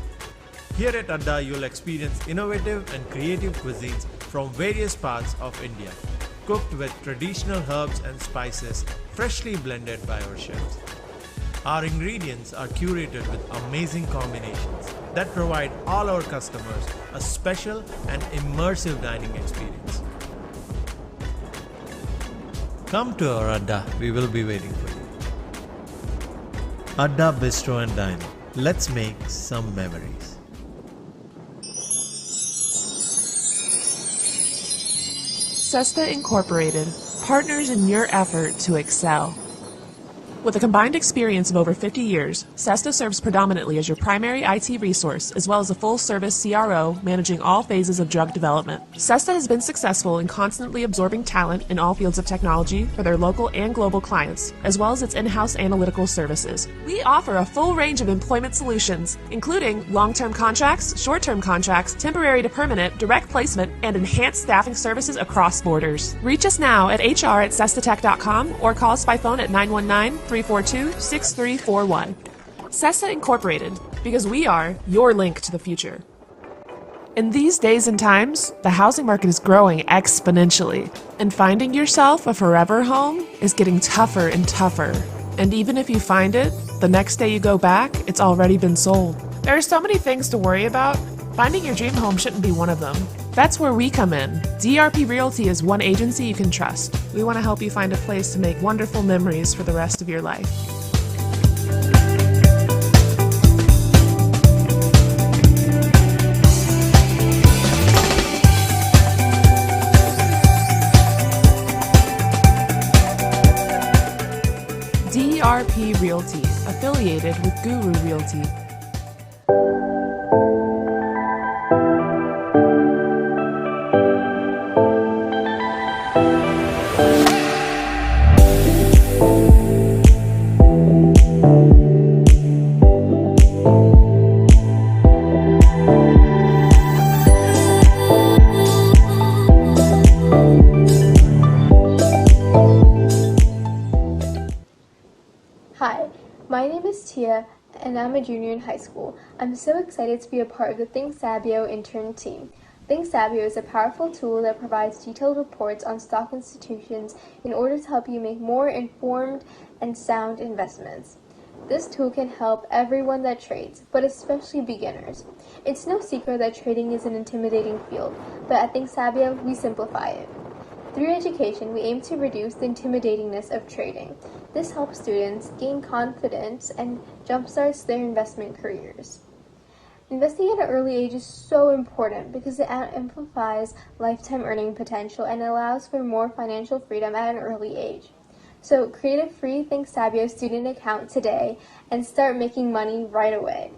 Here at Adda, you'll experience innovative and creative cuisines from various parts of India, cooked with traditional herbs and spices freshly blended by our chefs. Our ingredients are curated with amazing combinations that provide all our customers a special and immersive dining experience. Come to our Adda, we will be waiting for you. Adda Bistro and Dining. Let's make some memories. Sesta Incorporated, partners in your effort to excel. With a combined experience of over 50 years, Sesta serves predominantly as your primary IT resource, as well as a full-service CRO managing all phases of drug development. Sesta has been successful in constantly absorbing talent in all fields of technology for their local and global clients, as well as its in-house analytical services. We offer a full range of employment solutions, including long-term contracts, short-term contracts, temporary to permanent, direct placement, and enhanced staffing services across borders. Reach us now at hr@sestatech.com or call us by phone at 919-342-6341. Sesta Incorporated, because we are your link to the future. In these days and times, the housing market is growing exponentially, and finding yourself a forever home is getting tougher and tougher. And even if you find it, the next day you go back, it's already been sold. There are so many things to worry about. Finding your dream home shouldn't be one of them. That's where we come in. DRP Realty is one agency you can trust. We want to help you find a place to make wonderful memories for the rest of your life. DRP Realty, affiliated with Guru Realty. Hi, my name is Tia, and I'm a junior in high school. I'm so excited to be a part of the Think Sabio intern team. Think Sabio is a powerful tool that provides detailed reports on stock institutions in order to help you make more informed and sound investments. This tool can help everyone that trades, but especially beginners. It's no secret that trading is an intimidating field, but at Think Sabio, we simplify it. Through education, we aim to reduce the intimidatingness of trading. This helps students gain confidence and jumpstarts their investment careers. Investing at an early age is so important because it amplifies lifetime earning potential and allows for more financial freedom at an early age. So create a free Think Sabio student account today and start making money right away.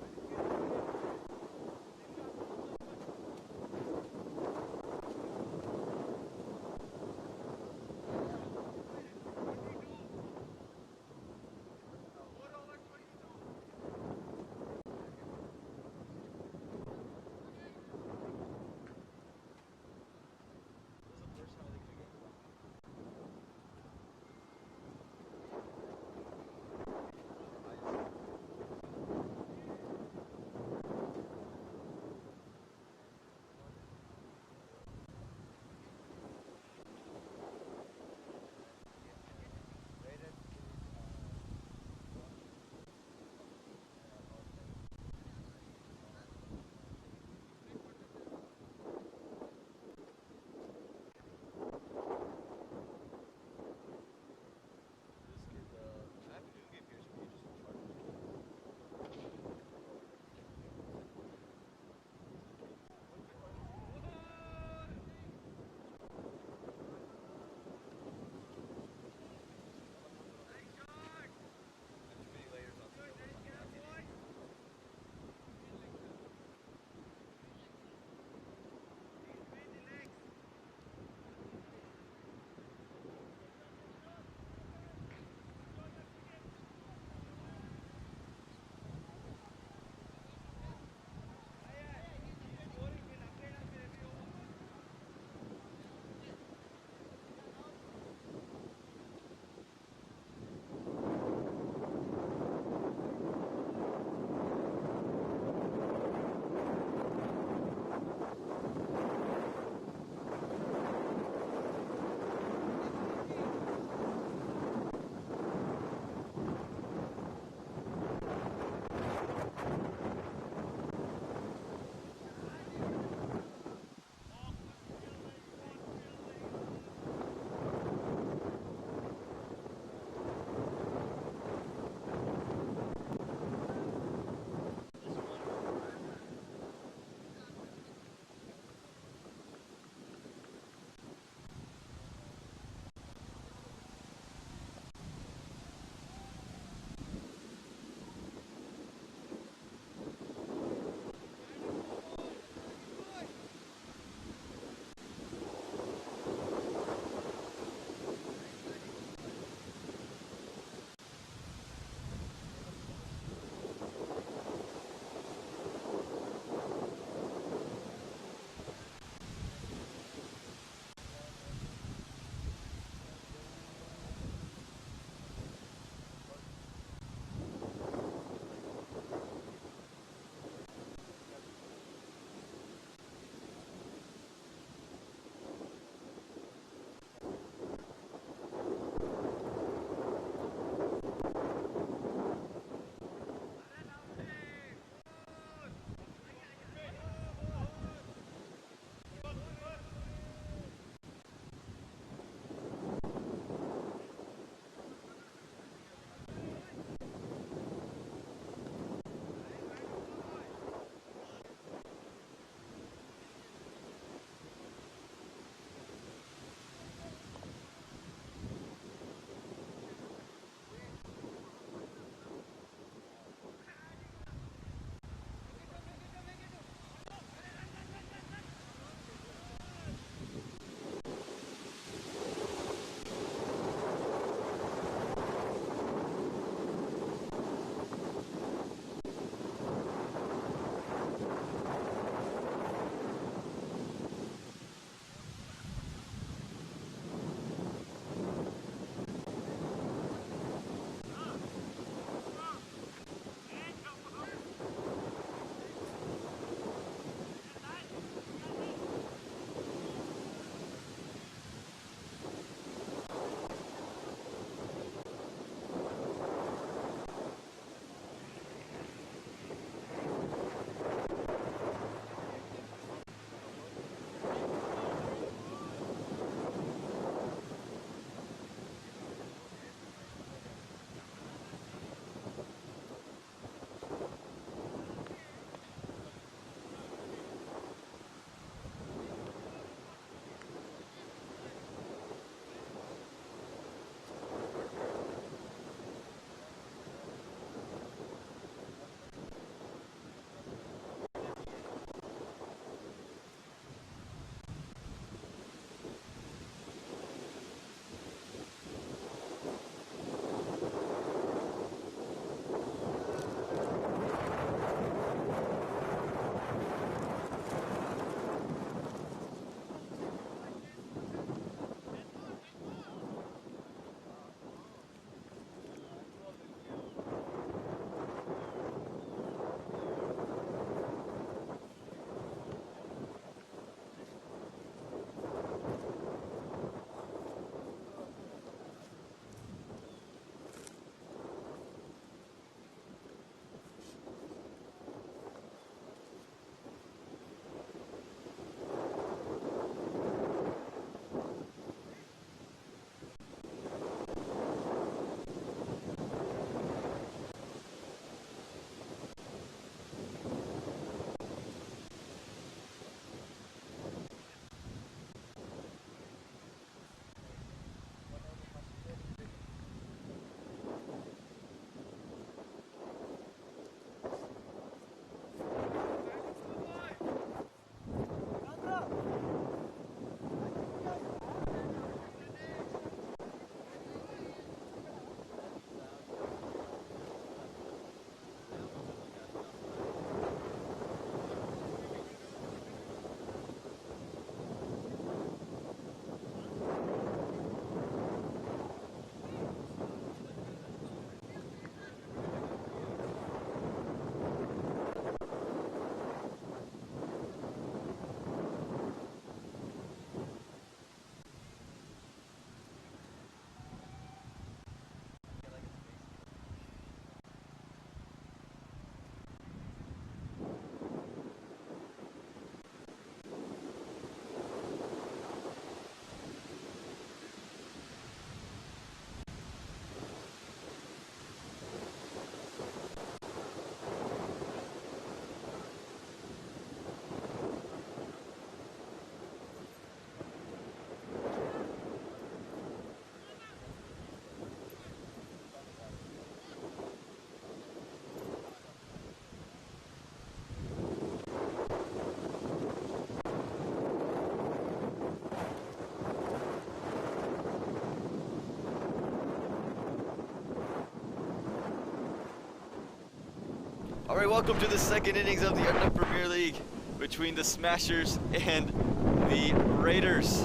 All right, welcome to the second innings of the Adda Premier League between the Smashers and the Raiders.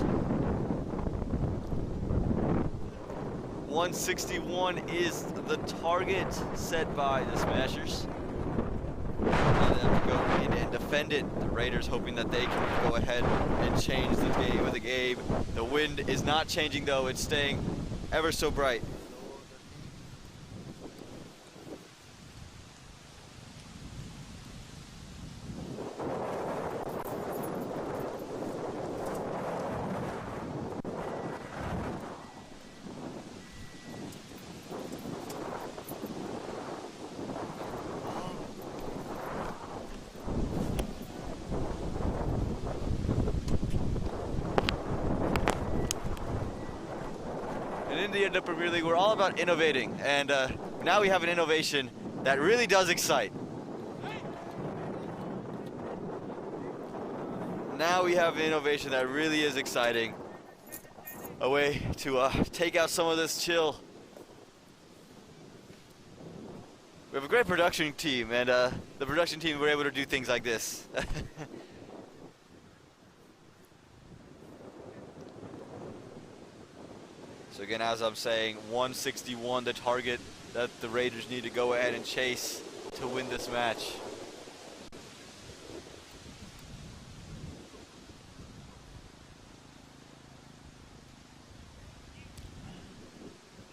161 is the target set by the Smashers. Now they have to go in and defend it. The Raiders hoping that they can go ahead and change the game of the game. The wind is not changing though, it's staying ever so bright. In the Adda Premier League, we're all about innovating, and now we have an innovation that really does excite. Now we have an innovation that really is exciting. A way to take out some of this chill. We have a great production team, and the production team were able to do things like this. So again, as I'm saying, 161 the target that the Raiders need to go ahead and chase to win this match.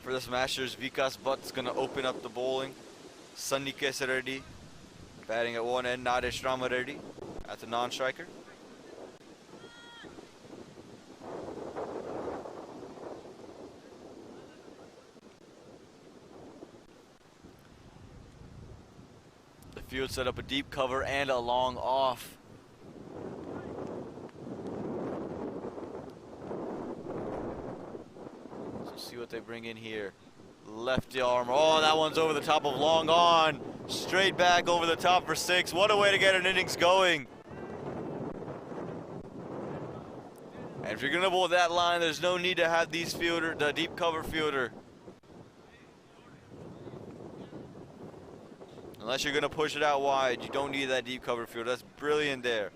For the Smashers, Vikas Bhatt's going to open up the bowling. Sunny Reddy batting at one end, Naresh Reddy at the non-striker. Field set up a deep cover and a long off. So see what they bring in here. Lefty arm. Oh, that one's over the top of long on. Straight back over the top for 6. What a way to get an innings going. And if you're gonna bowl that line, there's no need to have these fielder, the deep cover fielder. Unless you're going to push it out wide, you don't need that deep cover field. That's brilliant there.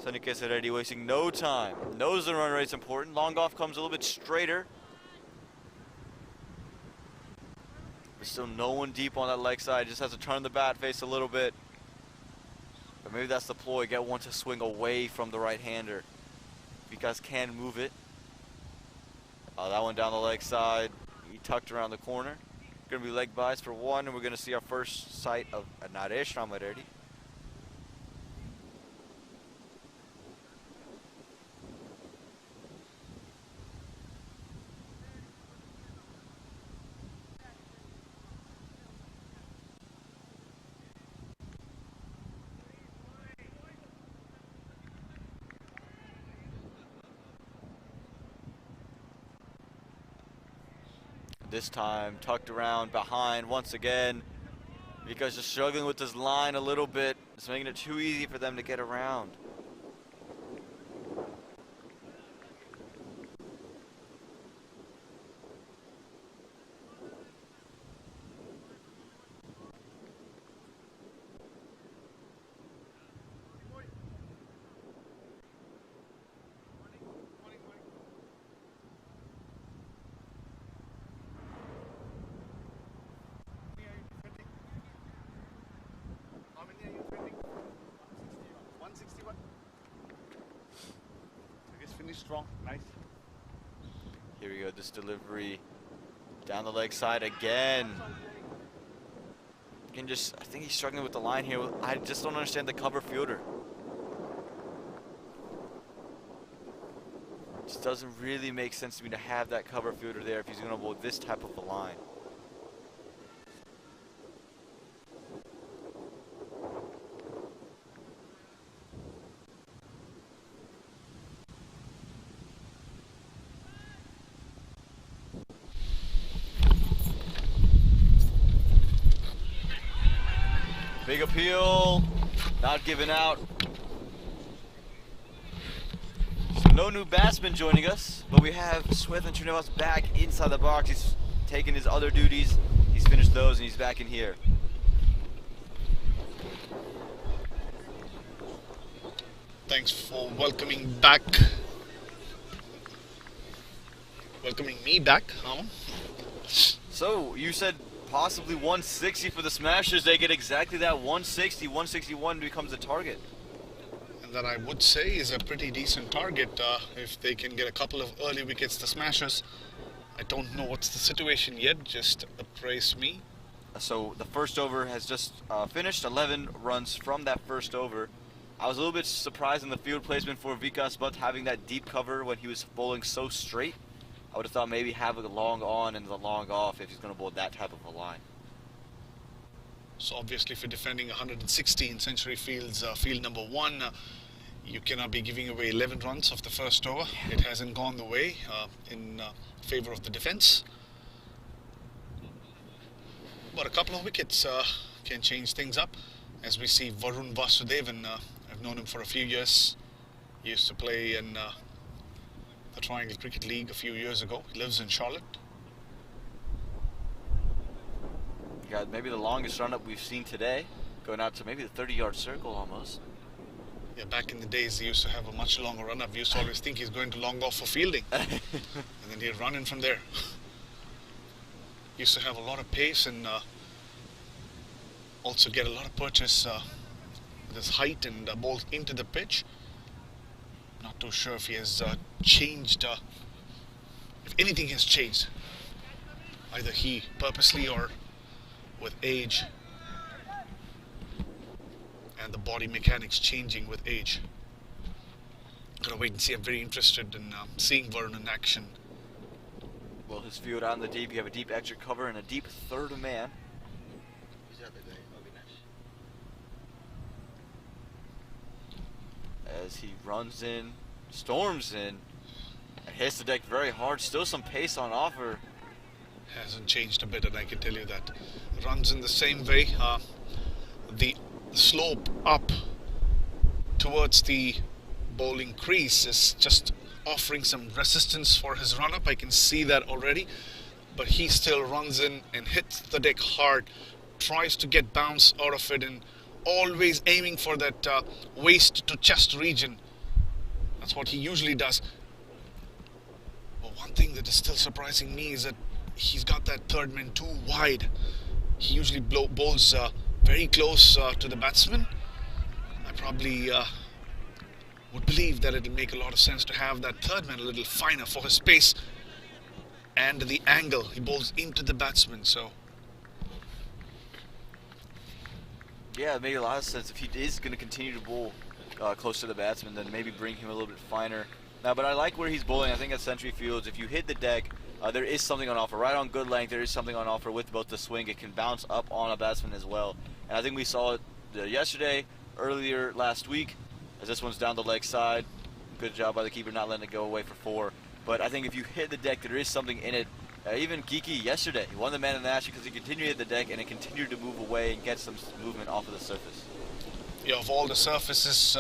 Sunny Reddy wasting no time. Knows the run rate's important. Long off comes a little bit straighter. There's still no one deep on that leg side. Just has to turn the bat face a little bit. But maybe that's the ploy. Get one to swing away from the right-hander. If you guys can move it. That one down the leg side. He tucked around the corner. Going to be leg buys for 1, and we're going to see our first sight of Naresh Reddy. This time tucked around behind once again, because just struggling with this line a little bit. It's making it too easy for them to get around. Strong, nice. Here we go, this delivery down the leg side again. I think he's struggling with the line here. I just don't understand the cover fielder. It just doesn't really make sense to me to have that cover fielder there if he's going to bowl this type of a line. Big appeal, not given out. So no new batsman joining us, but we have Swethan Srinivas back inside the box. He's taken his other duties, he's finished those, and he's back in here. Thanks for welcoming me back, Harmon. So, you said possibly 160 for the Smashers. They get exactly that 160, 161 becomes the target. And that I would say is a pretty decent target if they can get a couple of early wickets, the Smashers. I don't know what's the situation yet, just appraise me. So the first over has just finished, 11 runs from that first over. I was a little bit surprised in the field placement for Vikas Butt having that deep cover when he was bowling so straight. I would have thought maybe have a long on and the long off if he's going to bowl that type of a line. So obviously if you're defending 116 Century Field's field number 1, you cannot be giving away 11 runs off the first over. It hasn't gone the way in favor of the defense. But a couple of wickets can change things up. As we see Varun Vasudevan, I've known him for a few years. He used to play in the Triangle Cricket League a few years ago. He lives in Charlotte. You got maybe the longest run up we've seen today, going out to maybe the 30-yard circle almost. Yeah, back in the days, he used to have a much longer run up. We used to always think he's going to long off for fielding. And then he'd run in from there. He used to have a lot of pace and also get a lot of purchase with his height and ball into the pitch. Not too sure if he has changed, if anything has changed. Either he purposely or with age. And the body mechanics changing with age. Gotta wait and see. I'm very interested in seeing Varun in action. Well, his field out in the deep, you have a deep extra cover and a deep third man. As he runs in, storms in, and hits the deck very hard. Still some pace on offer. Hasn't changed a bit, and I can tell you that. Runs in the same way. The slope up towards the bowling crease is just offering some resistance for his run up. I can see that already, but he still runs in and hits the deck hard, tries to get bounce out of it, and always aiming for that waist to chest region. That's what he usually does. But one thing that is still surprising me is that he's got that third man too wide. He usually bowls very close to the batsman. I probably would believe that it'll make a lot of sense to have that third man a little finer for his space and the angle. He bowls into the batsman, so yeah, it made a lot of sense. If he is going to continue to bowl close to the batsman, then maybe bring him a little bit finer. Now, but I like where he's bowling. I think at Century Fields, if you hit the deck, there is something on offer. Right on good length, there is something on offer with both the swing. It can bounce up on a batsman as well. And I think we saw it yesterday, earlier last week, as this one's down the leg side. Good job by the keeper not letting it go away for 4. But I think if you hit the deck, there is something in it. Even Kiki yesterday, he won the man of the match because he continued to hit the deck and it continued to move away and get some movement off of the surface. Yeah, of all the surfaces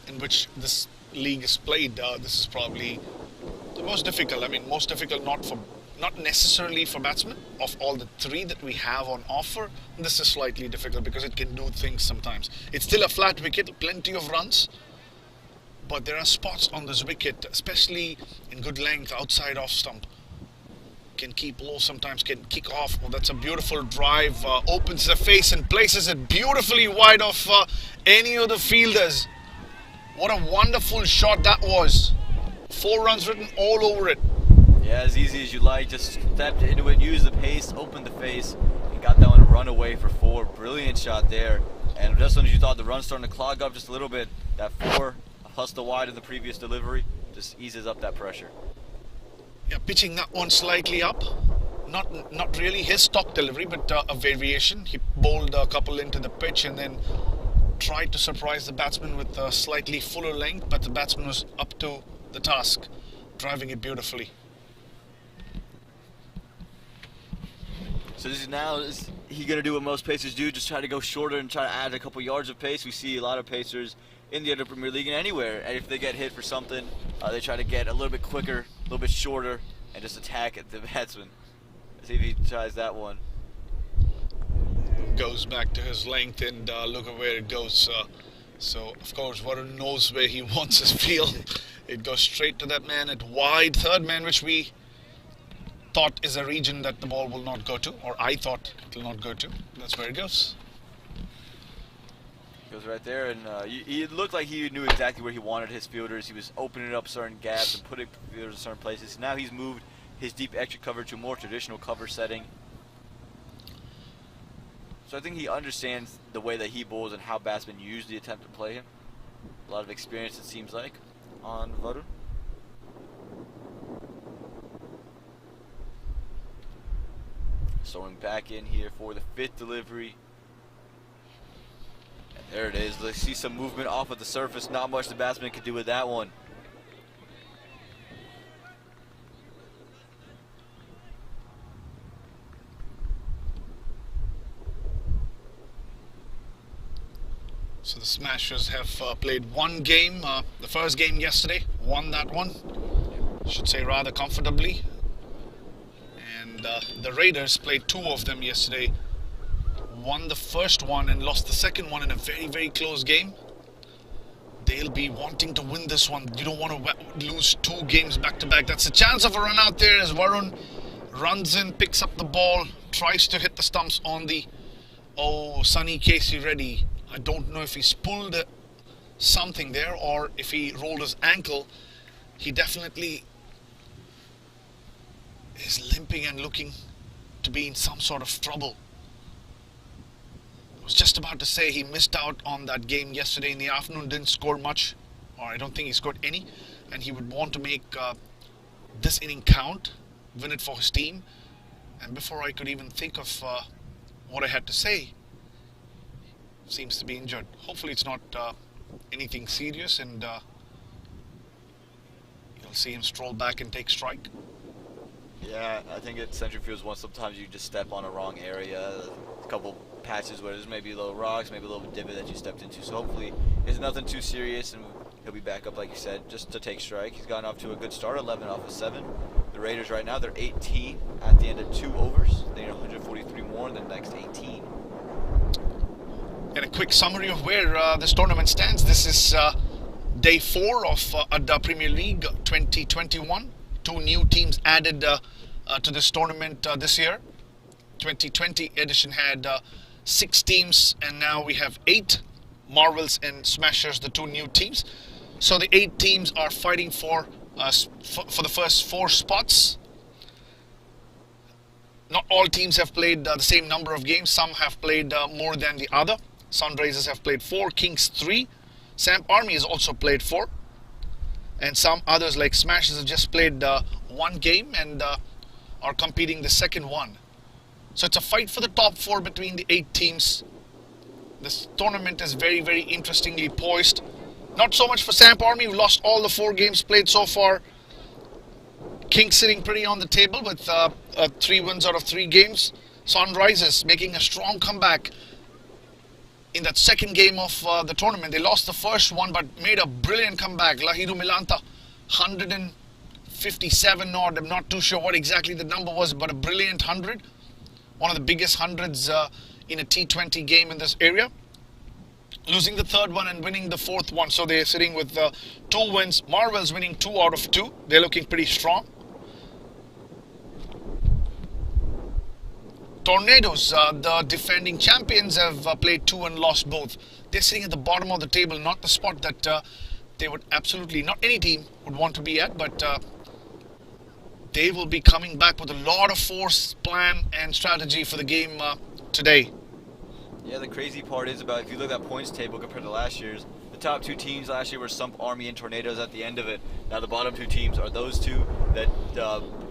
in which this league is played, this is probably the most difficult. I mean, most difficult not necessarily for batsmen. Of all the 3 that we have on offer, this is slightly difficult because it can do things sometimes. It's still a flat wicket, plenty of runs, but there are spots on this wicket, especially in good length outside off stump. Can keep low, sometimes can kick off. Oh, that's a beautiful drive, opens the face and places it beautifully wide of any of the fielders. What a wonderful shot that was. 4 runs written all over it. Yeah, as easy as you like, just stepped into it, used the pace, opened the face, and got that one to run away for 4. Brilliant shot there. And just when you thought the run's starting to clog up just a little bit, that 4 plus the wide in the previous delivery just eases up that pressure. Yeah, pitching that one slightly up. Not really his stock delivery, but a variation. He bowled a couple into the pitch and then tried to surprise the batsman with a slightly fuller length, but the batsman was up to the task, driving it beautifully. So this is he going to do what most pacers do, just try to go shorter and try to add a couple yards of pace? We see a lot of pacers in the Adda Premier League and anywhere, and if they get hit for something, they try to get a little bit quicker, a little bit shorter, and just attack at the batsman. Let's see if he tries that one. Goes back to his length and look at where it goes. So, of course, Varun knows where he wants his field. It goes straight to that man at wide. Third man, which we thought is a region that the ball will not go to, or I thought it will not go to. That's where it goes. Goes right there, and he looked like he knew exactly where he wanted his fielders. He was opening up certain gaps and putting fielders in certain places. Now he's moved his deep extra cover to a more traditional cover setting. So I think he understands the way that he bowls and how batsmen usually attempt to play him. A lot of experience, it seems like, on Varun. Throwing back in here for the 5th delivery. And there it is. Let's see some movement off of the surface. Not much the batsman could do with that one. So the Smashers have played one game. The first game yesterday, won that one. Should say rather comfortably. And the Raiders played 2 of them yesterday. Won the first one and lost the second one in a very, very close game. They'll be wanting to win this one. You don't want to lose 2 games back to back. That's a chance of a run out there as Varun runs in, picks up the ball, tries to hit the stumps on the Sunny Casey Reddy. I don't know if he's pulled something there or if he rolled his ankle. He definitely is limping and looking to be in some sort of trouble. I was just about to say he missed out on that game yesterday in the afternoon, didn't score much, or I don't think he scored any, and he would want to make this inning count, win it for his team. And before I could even think of what I had to say, seems to be injured. Hopefully it's not anything serious, and you'll see him stroll back and take strike. Yeah, I think at century fields one, sometimes you just step on a wrong area. A couple patches where there's maybe little rocks, maybe a little divot that you stepped into. So hopefully it's nothing too serious, and he'll be back up, like you said, just to take strike. He's gotten off to a good start, 11 off of 7. The Raiders right now, they're 18 at the end of 2 overs. They need 143 more in the next 18. And a quick summary of where this tournament stands. This is day 4 of Adda Premier League 2021. 2 new teams added to this tournament this year. 2020 edition had 6 teams, and now we have 8. Marvels and Smashers, the 2 new teams. So the 8 teams are fighting for the first 4 spots. Not all teams have played the same number of games. Some have played more than the other. Sunrisers have played 4, Kings 3. Samp Army has also played 4. And some others like Smashers have just played 1 game and are competing the second one. So it's a fight for the top 4 between the 8 teams. This tournament is very, very interestingly poised. Not so much for Samp Army, who lost all the 4 games played so far. Kings sitting pretty on the table with 3 wins out of 3 games. Sunrisers making a strong comeback in that second game of the tournament. They lost the first one but made a brilliant comeback. Lahiru Milanta, 157 odd. I'm not too sure what exactly the number was, but a brilliant 100. One of the biggest hundreds in a T20 game in this area. Losing the 3rd one and winning the 4th one. So they're sitting with 2 wins. Marvel's winning 2 out of 2. They're looking pretty strong. Tornadoes, the defending champions, have played 2 and lost both. They're sitting at the bottom of the table, not the spot that they would absolutely, not any team would want to be at, but they will be coming back with a lot of force, plan and strategy for the game today. Yeah, the crazy part is about, if you look at that points table compared to last year's, the top 2 teams last year were Sump Army and Tornadoes at the end of it. Now the bottom 2 teams are those 2 that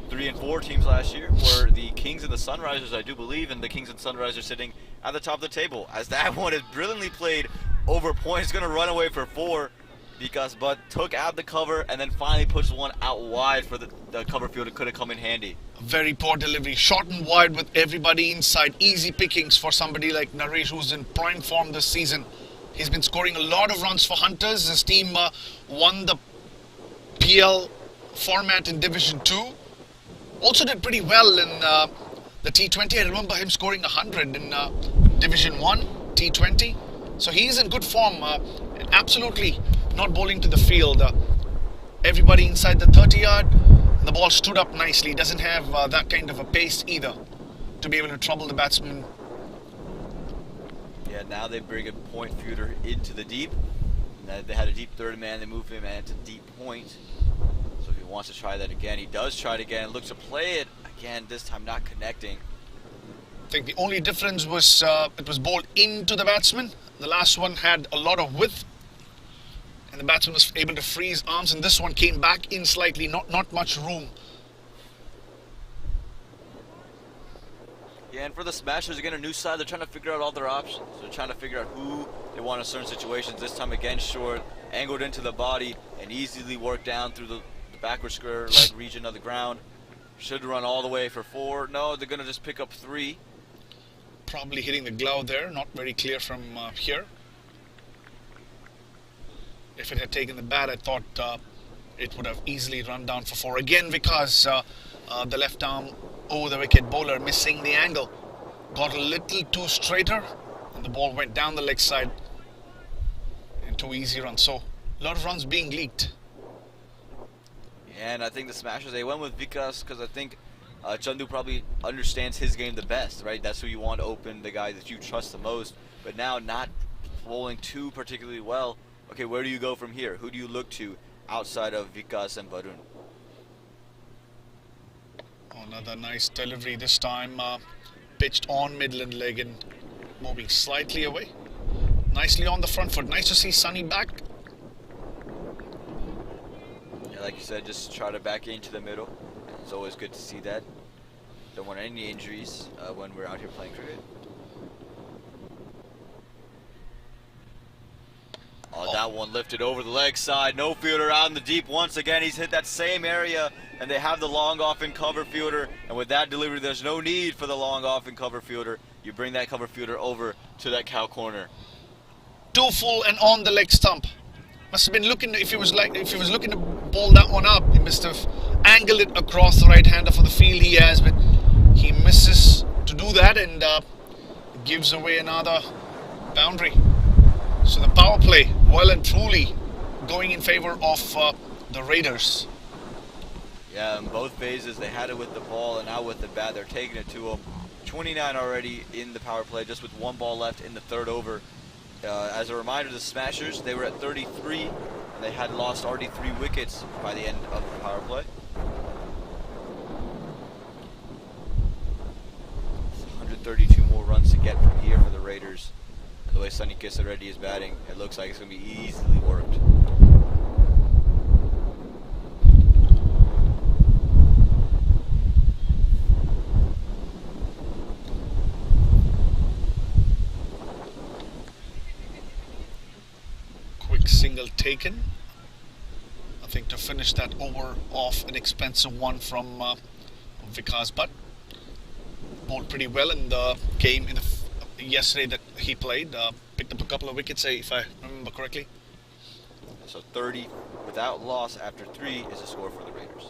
3 and 4 teams last year were the Kings and the Sunrisers, I do believe, and the Kings and Sunrisers sitting at the top of the table. As that one is brilliantly played over points, going to run away for 4 because Bud took out the cover and then finally pushed one out wide for the cover field. It could have come in handy. Very poor delivery, short and wide with everybody inside. Easy pickings for somebody like Naresh, who's in prime form this season. He's been scoring a lot of runs for Hunters. His team won the PL format in Division 2. Also did pretty well in the T20. I remember him scoring 100 in Division 1 T20. So he's in good form, absolutely not bowling to the field. Everybody inside the 30-yard, the ball stood up nicely. Doesn't have that kind of a pace either to be able to trouble the batsman. Yeah, now they bring a point fielder into the deep. They had a deep third man, they move him and to deep point. So if he wants to try that again, he does try it again. Looks to play it again, this time not connecting. I think the only difference was it was bowled into the batsman. The last one had a lot of width, and the batsman was able to free his arms, and this one came back in slightly, not much room. Yeah, and for the Smashers, again, a new side, they're trying to figure out all their options. They're trying to figure out who they want in certain situations. This time again short, angled into the body, and easily worked down through the backward square leg region of the ground. Should run all the way for 4. No, they're going to just pick up 3. Probably hitting the glove there, not very clear from here. If it had taken the bat, I thought it would have easily run down for 4. Again, because the left arm over the wicket bowler missing the angle. Got a little too straighter, and the ball went down the leg side into easy run. So, a lot of runs being leaked. Yeah, and I think the Smashers, they went with Vikas because I think Chandu probably understands his game the best, right? That's who you want to open, the guy that you trust the most. But now not bowling too particularly well. Okay, where do you go from here? Who do you look to outside of Vikas and Varun? Another nice delivery this time, pitched on Midland leg and moving slightly away. Nicely on the front foot. Nice to see Sunny back. Yeah, like you said, just try to back into the middle. It's always good to see that. Don't want any injuries when we're out here playing cricket. Oh, that one lifted over the leg side. No fielder out in the deep. Once again, he's hit that same area, and they have the long off and cover fielder. And with that delivery, there's no need for the long off and cover fielder. You bring that cover fielder over to that cow corner. 2 full and on the leg stump. Must have been looking, if he was looking to bowl that one up, he must have angled it across the right hander for the field he has, but he misses to do that and gives away another boundary. So the power play, well and truly, going in favor of the Raiders. Yeah, in both phases, they had it with the ball, and now with the bat, they're taking it to them. 29 already in the power play, just with 1 ball left in the 3rd over. As a reminder, the Smashers, they were at 33, and they had lost already 3 wickets by the end of the power play. 132 more runs to get from here for the Raiders. And the way Sunny Kissareddy is batting, it looks like it's going to be easily worked. Quick single taken. I think to finish that over off an expensive one from Vikas Bhatt. Bowled pretty well in the game yesterday that he played. Picked up a couple of wickets, if I remember correctly. So 30 without loss after 3 is the score for the Raiders.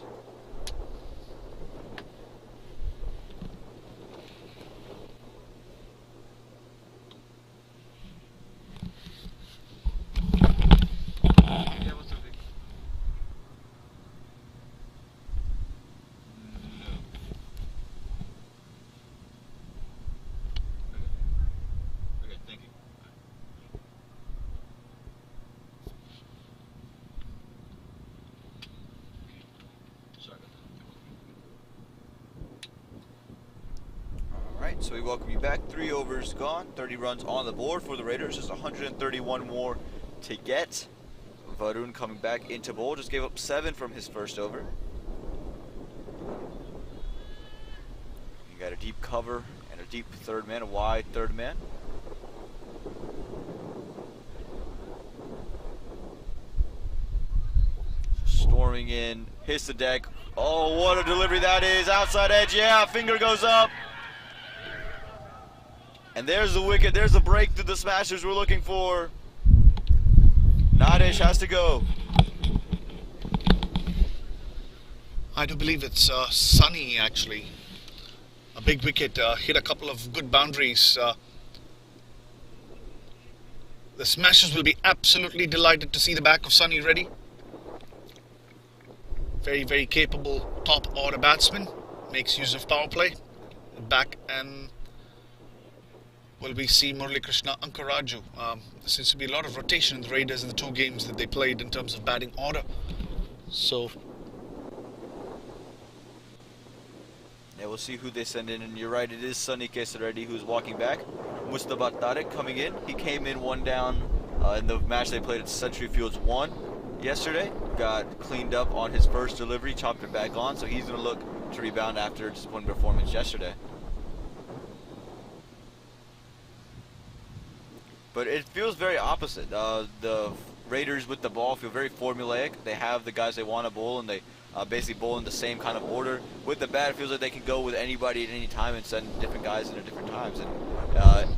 So we welcome you back. 3 overs gone, 30 runs on the board for the Raiders. Just 131 more to get. Varun coming back into bowl, just gave up 7 from his first over. You got a deep cover and a deep 3rd man, a wide 3rd man. Storming in, hits the deck. Oh, what a delivery that is. Outside edge, yeah, finger goes up. And there's the wicket, there's the breakthrough the Smashers were looking for. Nadesh has to go. I do believe it's Sunny actually. A big wicket, hit a couple of good boundaries. The Smashers will be absolutely delighted to see the back of Sunny Reddy. Very, very capable top order batsman. Makes use of power play. Back and will we see Murali Krishna Ankaraju. There seems to be a lot of rotation in the Raiders in the 2 games that they played in terms of batting order. So yeah, we'll see who they send in, and you're right, it is Sunny Kesaredi who's walking back. Mustafa Tariq coming in. He came in 1 down in the match they played at Century Fields 1 yesterday. Got cleaned up on his first delivery, chopped it back on, so he's going to look to rebound after a disappointing performance yesterday. But it feels very opposite. The Raiders with the ball feel very formulaic. They have the guys they want to bowl, and they basically bowl in the same kind of order. With the bat, it feels like they can go with anybody at any time and send different guys in at different times. And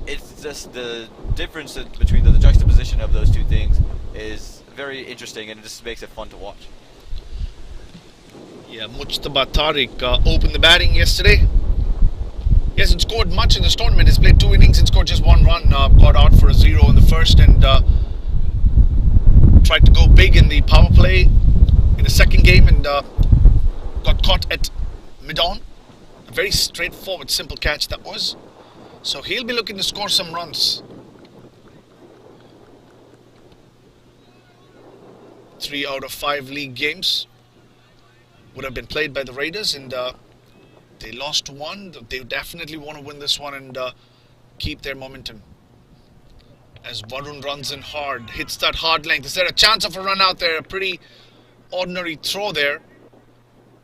it's just the difference between the juxtaposition of those 2 things is very interesting, and it just makes it fun to watch. yeah, Mujtaba Tariq opened the batting yesterday. He hasn't scored much in this tournament. He's played 2 innings and scored just 1 run. Got out for a 0 in the first and tried to go big in the power play in the second game and got caught at mid-on. A very straightforward, simple catch that was. So he'll be looking to score some runs. 3 out of 5 league games would have been played by the Raiders, and they lost 1. They definitely want to win this one and keep their momentum. As Varun runs in hard, hits that hard length. Is there a chance of a run out there? A pretty ordinary throw there.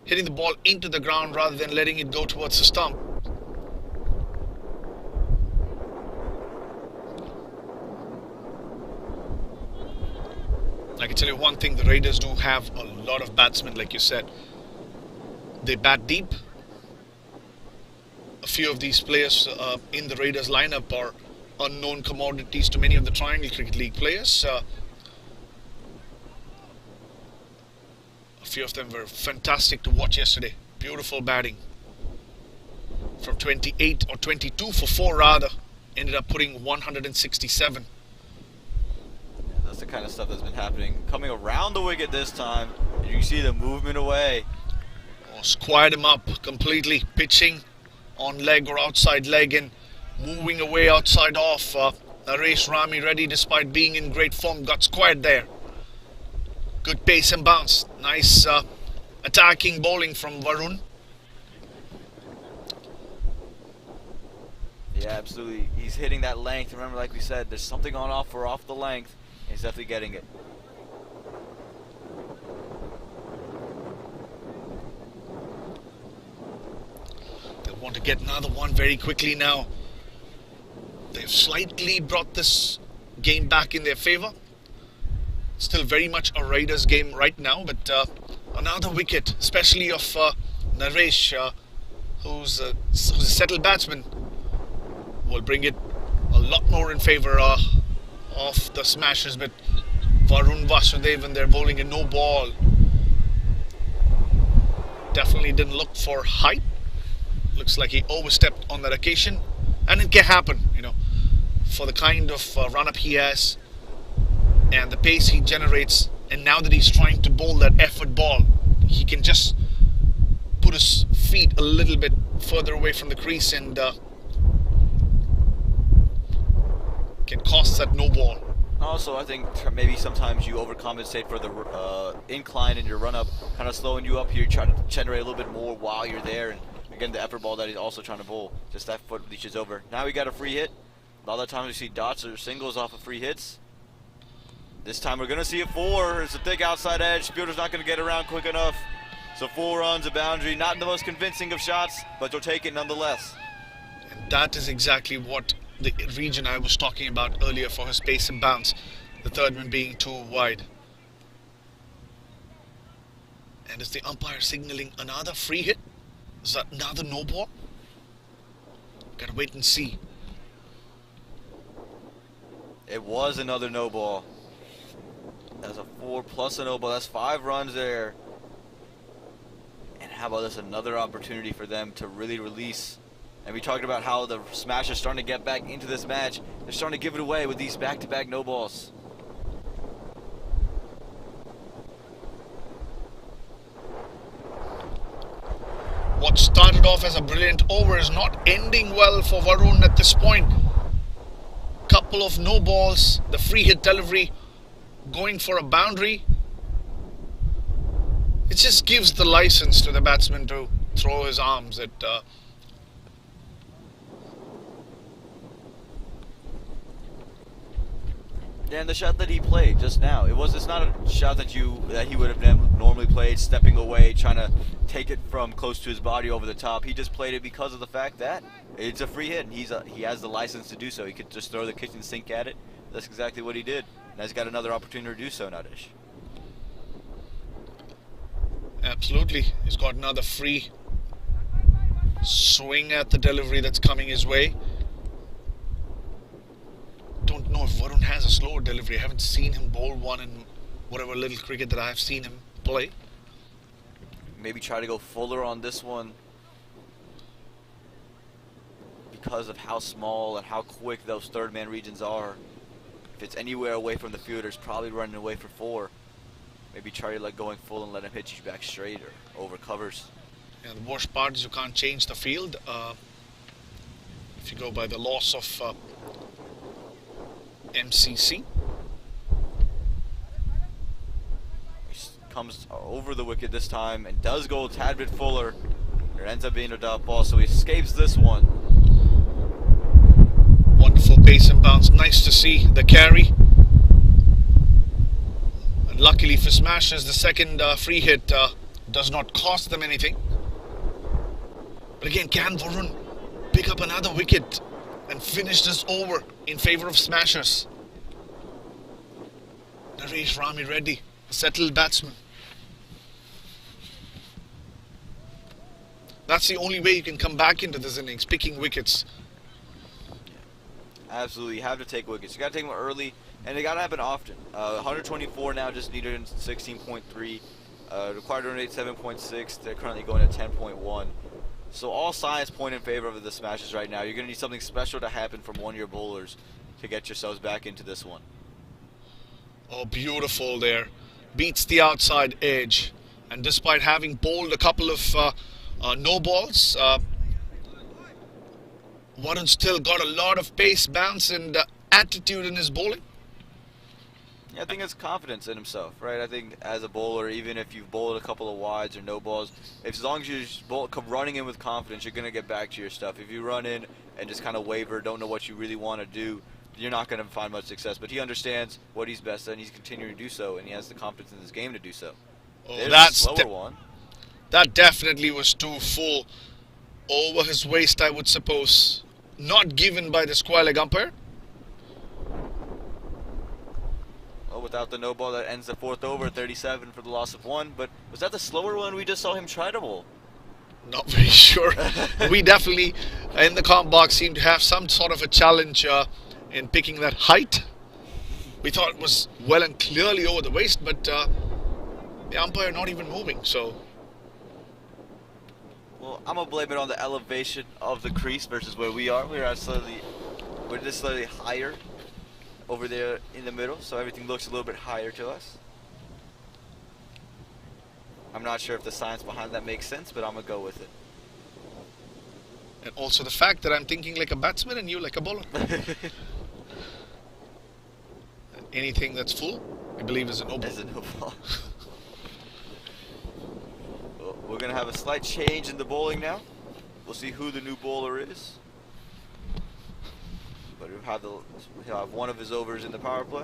Hitting the ball into the ground rather than letting it go towards the stump. I can tell you one thing, the Raiders do have a lot of batsmen, like you said. They bat deep. A few of these players in the Raiders lineup are unknown commodities to many of the Triangle Cricket League players. A few of them were fantastic to watch yesterday. Beautiful batting. From 28 or 22 for 4 rather. Ended up putting 167. That's the kind of stuff that's been happening. Coming around the wicket this time, and you see the movement away. Oh, squared him up completely. Pitching on leg or outside leg and moving away outside off. Naresh Rami Reddy, despite being in great form, got squared there. Good pace and bounce. Nice attacking bowling from Varun. Yeah, absolutely. He's hitting that length. Remember, like we said, there's something on off or off the length. He's definitely getting it. They'll want to get another one very quickly now. They've slightly brought this game back in their favor. Still very much a Raiders game right now, but another wicket, especially of Naresh, who's a settled batsman, will bring it a lot more in favor of the Smashers. But Varun Vasudevan, they're bowling a no ball. Definitely didn't look for height. Looks like he overstepped on that occasion, and it can happen, you know, for the kind of run-up he has and the pace he generates. And now that he's trying to bowl that effort ball, he can just put his feet a little bit further away from the crease and can cost that no ball. Also, I think maybe sometimes you overcompensate for the incline in your run-up, kind of slowing you up here, trying to generate a little bit more while you're there. And again, the effort ball that he's also trying to bowl, just that foot reaches over. Now we got a free hit. A lot of times we see dots or singles off of free hits. This time we're going to see a 4. It's a thick outside edge. Fielder's not going to get around quick enough. So 4 runs, a boundary. Not the most convincing of shots, but they'll take it nonetheless. And that is exactly what the region I was talking about earlier for his pace and bounce. The third one being too wide. And is the umpire signaling another free hit? Is that another no ball? Gotta wait and see. It was another no ball. That's a 4 plus a no ball. That's 5 runs there. And how about this? Another opportunity for them to really release And we talked about how the Smashers starting to get back into this match. They're starting to give it away with these back-to-back no balls. What started off as a brilliant over is not ending well for Varun at this point. Couple of no balls, the free hit delivery going for a boundary. It just gives the license to the batsman to throw his arms at Yeah, and the shot that he played just now, it's not a shot that he would have normally played, stepping away, trying to take it from close to his body over the top. He just played it because of the fact that it's a free hit, and he has the license to do so. He could just throw the kitchen sink at it. That's exactly what he did. And he's got another opportunity to do so now, Dish. Absolutely. He's got another free swing at the delivery that's coming his way. Don't know if Varun has a slower delivery. I haven't seen him bowl one in whatever little cricket that I've seen him play. Maybe try to go fuller on this one because of how small and how quick those third man regions are. If it's anywhere away from the fielders, probably running away for 4. Maybe try to going full and let him hit you back straight or over covers. Yeah, the worst part is you can't change the field if you go by the loss of MCC. He comes over the wicket this time and does go a tad bit fuller. It ends up being a dot ball, so he escapes this one. Wonderful pace and bounce. Nice to see the carry. And luckily for Smashers, the second free hit does not cost them anything. But again, can Varun pick up another wicket and finish this over in favor of Smashers? Naresh Rami Reddy, a settled batsman. That's the only way you can come back into this innings, picking wickets. Absolutely, you have to take wickets. You got to take them early, and it got to happen often. 124 now, just needed in 16.3. Required to run rate 7.6. They're currently going at 10.1. So all signs point in favor of the Smashers right now. You're going to need something special to happen from one of your bowlers to get yourselves back into this one. Oh, beautiful there. Beats the outside edge. And despite having bowled a couple of no balls, Varun still got a lot of pace, bounce, and attitude in his bowling. Yeah, I think it's confidence in himself, right? I think as a bowler, even if you've bowled a couple of wides or no balls, as long as you're running in with confidence, you're going to get back to your stuff. If you run in and just kind of waver, don't know what you really want to do, you're not going to find much success. But he understands what he's best at, and he's continuing to do so, and he has the confidence in his game to do so. Oh, that's a slower one. That definitely was too full over his waist, I would suppose. Not given by the square leg umpire. Well, without the no ball, that ends the 4th over, 37 for the loss of 1. But was that the slower one we just saw him try to bowl? Not very sure. We definitely, in the comp box, seem to have some sort of a challenge in picking that height. We thought it was well and clearly over the waist, but the umpire not even moving, so... Well, I'm going to blame it on the elevation of the crease versus where we are. We're just slightly higher over there in the middle, so everything looks a little bit higher to us. I'm not sure if the science behind that makes sense, but I'm going to go with it. And also the fact that I'm thinking like a batsman and you like a bowler. Anything that's full, I believe is a no ball. Is a no ball. Well, we're going to have a slight change in the bowling now. We'll see who the new bowler is. But he'll have one of his overs in the power play.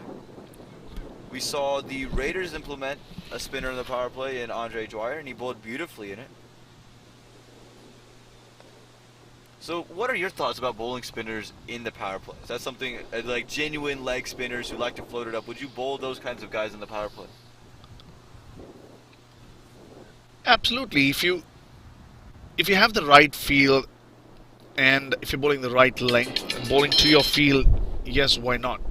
We saw the Raiders implement a spinner in the power play in Andre Dwyer, and he bowled beautifully in it. So what are your thoughts about bowling spinners in the power play? Is that something like genuine leg spinners who like to float it up? Would you bowl those kinds of guys in the power play? Absolutely. If you have the right feel and if you're bowling the right length and bowling to your feel, yes, why not?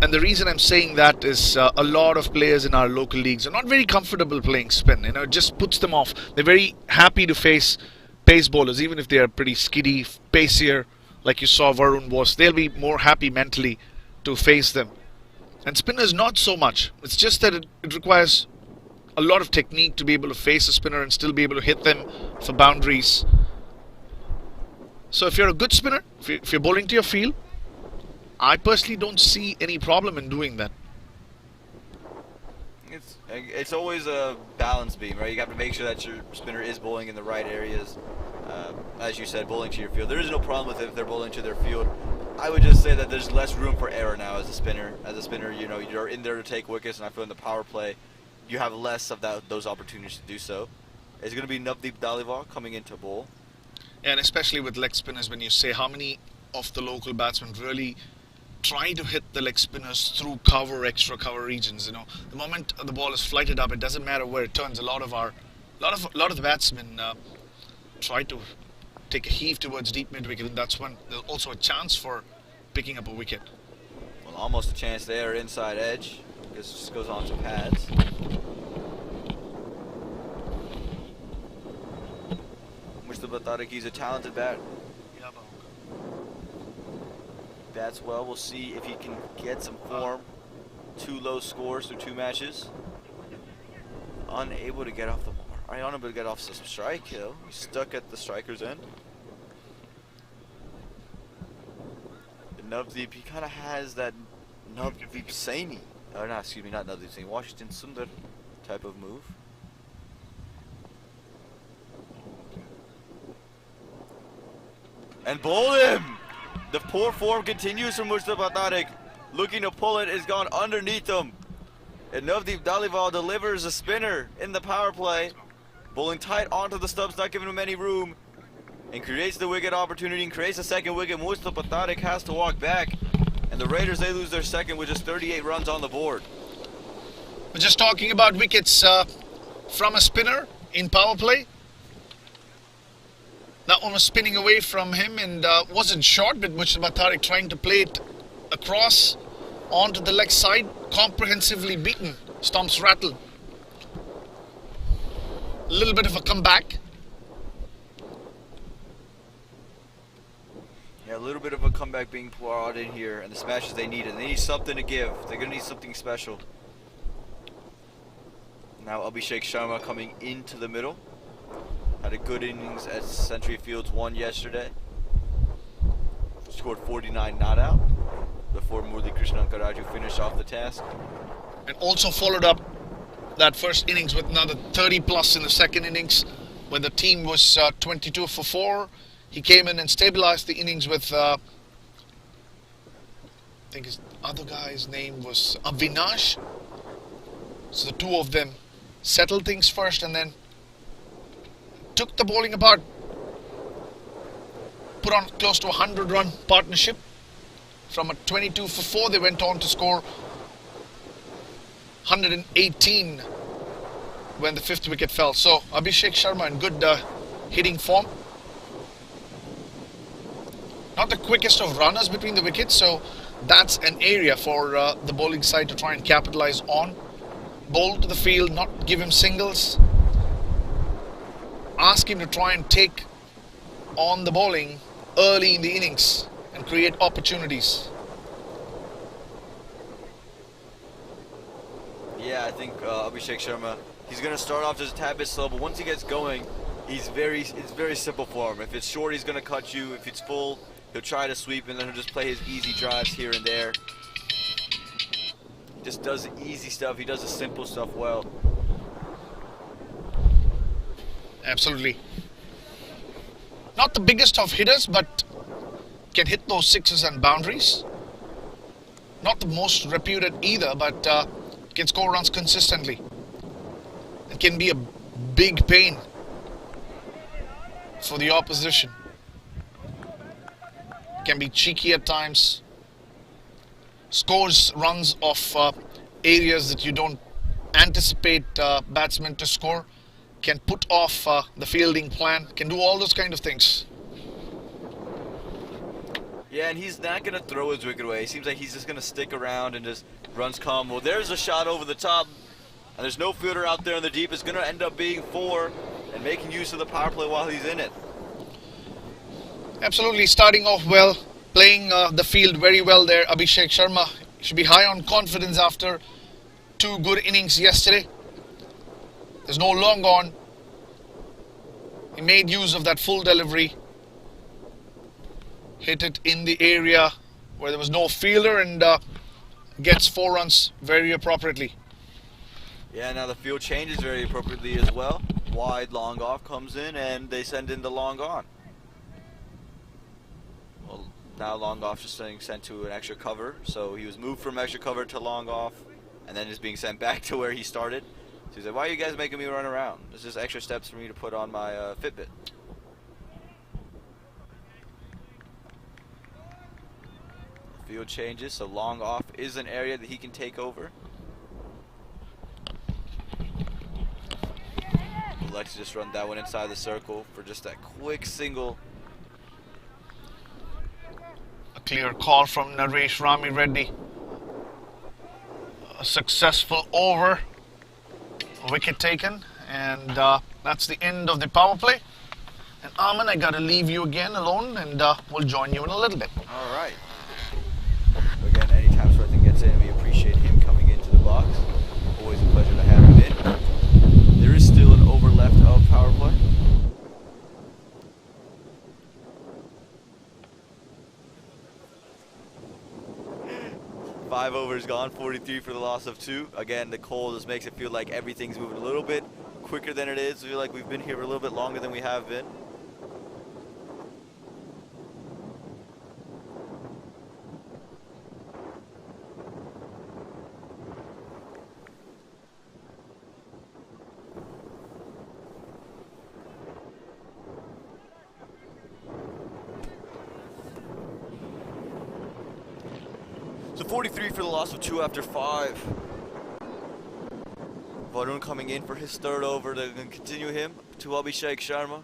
And the reason I'm saying that is a lot of players in our local leagues are not very comfortable playing spin. You know, it just puts them off. They're very happy to face pace bowlers, even if they are pretty skiddy, pacier, like you saw Varun was, they'll be more happy mentally to face them. And spinners not so much. It's just that it requires a lot of technique to be able to face a spinner and still be able to hit them for boundaries. So if you're a good spinner, if you're bowling to your field, I personally don't see any problem in doing that. It's always a balance beam, right? You have to make sure that your spinner is bowling in the right areas. As you said, bowling to your field. There is no problem with it if they're bowling to their field. I would just say that there's less room for error now as a spinner. As a spinner, you know, you're in there to take wickets, and I feel in the power play, you have less of those opportunities to do so. It's going to be Navdeep Dhaliwal coming into bowl. And especially with leg spinners, when you say how many of the local batsmen really try to hit the leg spinners through cover, extra cover regions. You know, the moment the ball is flighted up, it doesn't matter where it turns. A lot of the batsmen try to take a heave towards deep mid wicket, and that's when there's also a chance for picking up a wicket. Well, almost a chance there, inside edge. This just goes on to pads. Mustafa Tariq, he's a talented bat. Bats well. We'll see if he can get some form. 2 low scores through 2 matches. Unable to get off the mark. Unable to get off some strike hill. He's stuck at the striker's end. Navdeep, he kind of has that Navdeep Saini. No, excuse me, not Navdeep Saini. Washington Sundar type of move. And bowl him! The poor form continues from Mustafa Tariq. Looking to pull it, is gone underneath him. And Navdeep Dhaliwal delivers a spinner in the power play. Bowling tight onto the stumps, not giving him any room. And creates the wicket opportunity and creates a second wicket. Mustafa Tariq has to walk back. And the Raiders, they lose their second with just 38 runs on the board. We're just talking about wickets from a spinner in power play. That one was spinning away from him and wasn't short, but Mustafa Tariq trying to play it across onto the leg side, comprehensively beaten. Stumps rattled. A little bit of a comeback. Yeah, a little bit of a comeback being brought in here, and the smashes they need, and they need something to give. They're going to need something special. Now Abhishek Sharma coming into the middle. Had a good innings at Century Fields 1 yesterday. Scored 49 not out before Murli Krishnan Karaju finished off the task. And also followed up that first innings with another 30 plus in the second innings when the team was 22 for 4. He came in and stabilized the innings with I think his other guy's name was Avinash. So the two of them settled things first and then took the bowling apart. Put on close to a 100-run partnership. From a 22 for 4, they went on to score 118 when the 5th wicket fell. So Abhishek Sharma in good hitting form. Not the quickest of runners between the wickets, so that's an area for the bowling side to try and capitalize on. Bowl to the field, not give him singles. Ask him to try and take on the bowling early in the innings and create opportunities. Yeah, I think Abhishek Sharma, he's going to start off just a tad bit slow, but once he gets going, it's very simple for him. If it's short, he's going to cut you. If it's full, he'll try to sweep, and then he'll just play his easy drives here and there. Just does the easy stuff. He does the simple stuff well. Absolutely. Not the biggest of hitters, but can hit those sixes and boundaries. Not the most reputed either, but can score runs consistently. It can be a big pain for the opposition. Can be cheeky at times. Scores runs off areas that you don't anticipate batsmen to score. Can put off the fielding plan. Can do all those kind of things. Yeah, and he's not going to throw his wicket away. It seems like he's just going to stick around and just runs calm. Well, there's a shot over the top, and there's no fielder out there in the deep. It's going to end up being 4 and making use of the power play while he's in it. Absolutely, starting off well, playing the field very well there. Abhishek Sharma should be high on confidence after 2 good innings yesterday. There's no long on. He made use of that full delivery. Hit it in the area where there was no fielder and gets 4 runs very appropriately. Yeah, now the field changes very appropriately as well. Wide long off comes in and they send in the long on. Well, now long off just getting sent to an extra cover. So he was moved from extra cover to long off and then is being sent back to where he started. So he's like, why are you guys making me run around? It's just extra steps for me to put on my Fitbit. Field changes, so long off is an area that he can take over. Let's just run that one inside the circle for just that quick single. A clear call from Naresh Rami Reddy. A successful over. Wicket taken. And that's the end of the power play. And Aman, I gotta leave you again alone and we'll join you in a little bit. All right. Again, anytime Swarthan gets in, we appreciate him coming into the box. Always a pleasure to have him in. There is still an over left of power play. Five overs gone, 43 for the loss of 2. Again, the cold just makes it feel like everything's moving a little bit quicker than it is. I feel like we've been here a little bit longer than we have been. So 43 for the loss of 2 after 5. Varun coming in for his 3rd over. They're going to continue him to Abhishek Sharma.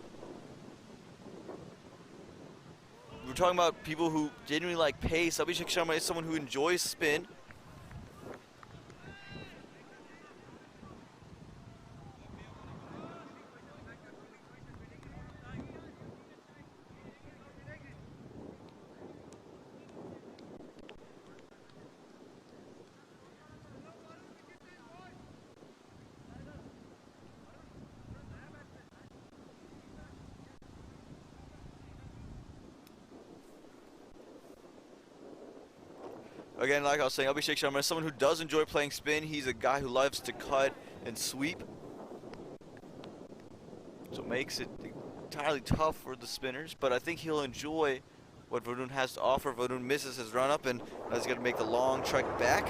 We're talking about people who genuinely like pace. Abhishek Sharma is someone who enjoys spin. Again, like I was saying, Abhishek Sharma is someone who does enjoy playing spin. He's a guy who loves to cut and sweep. So it makes it entirely tough for the spinners, but I think he'll enjoy what Varun has to offer. Varun misses his run up and now he's going to make the long trek back.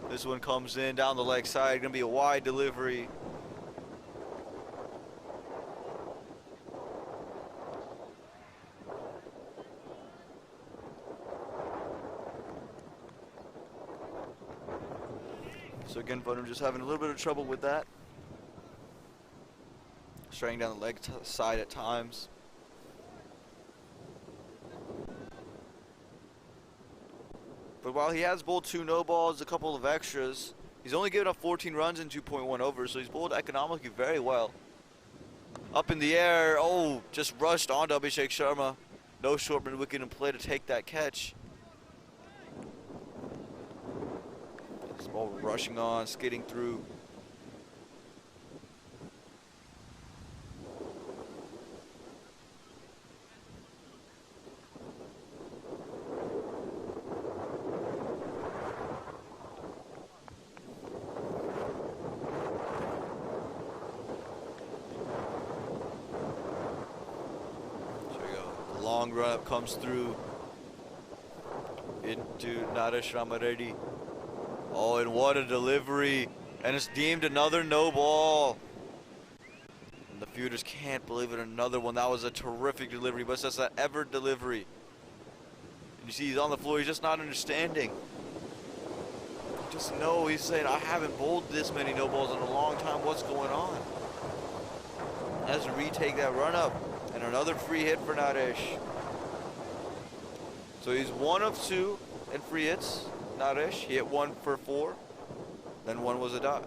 This one comes in down the leg side, gonna be a wide delivery. So again, Varun just having a little bit of trouble with that. Straying down the leg side at times. But while he has bowled 2 no balls, a couple of extras, he's only given up 14 runs in 2.1 overs, so he's bowled economically very well. Up in the air, oh, just rushed onto Abhishek Sharma. No shortman wicket in play to take that catch. This ball rushing on, skidding through. Long run up comes through into Naresh Rama Reddy. Oh, and what a delivery. And it's deemed another no ball. And the fielders can't believe it, another one. That was a terrific delivery, but it's just that ever delivery. And you see he's on the floor, he's just not understanding. Just know, he's saying, I haven't bowled this many no balls in a long time. What's going on? Has to retake that run up. And another free hit for Naresh. So he's 1 of 2 in free hits. Naresh, he hit 1 for 4. Then 1 was a dot.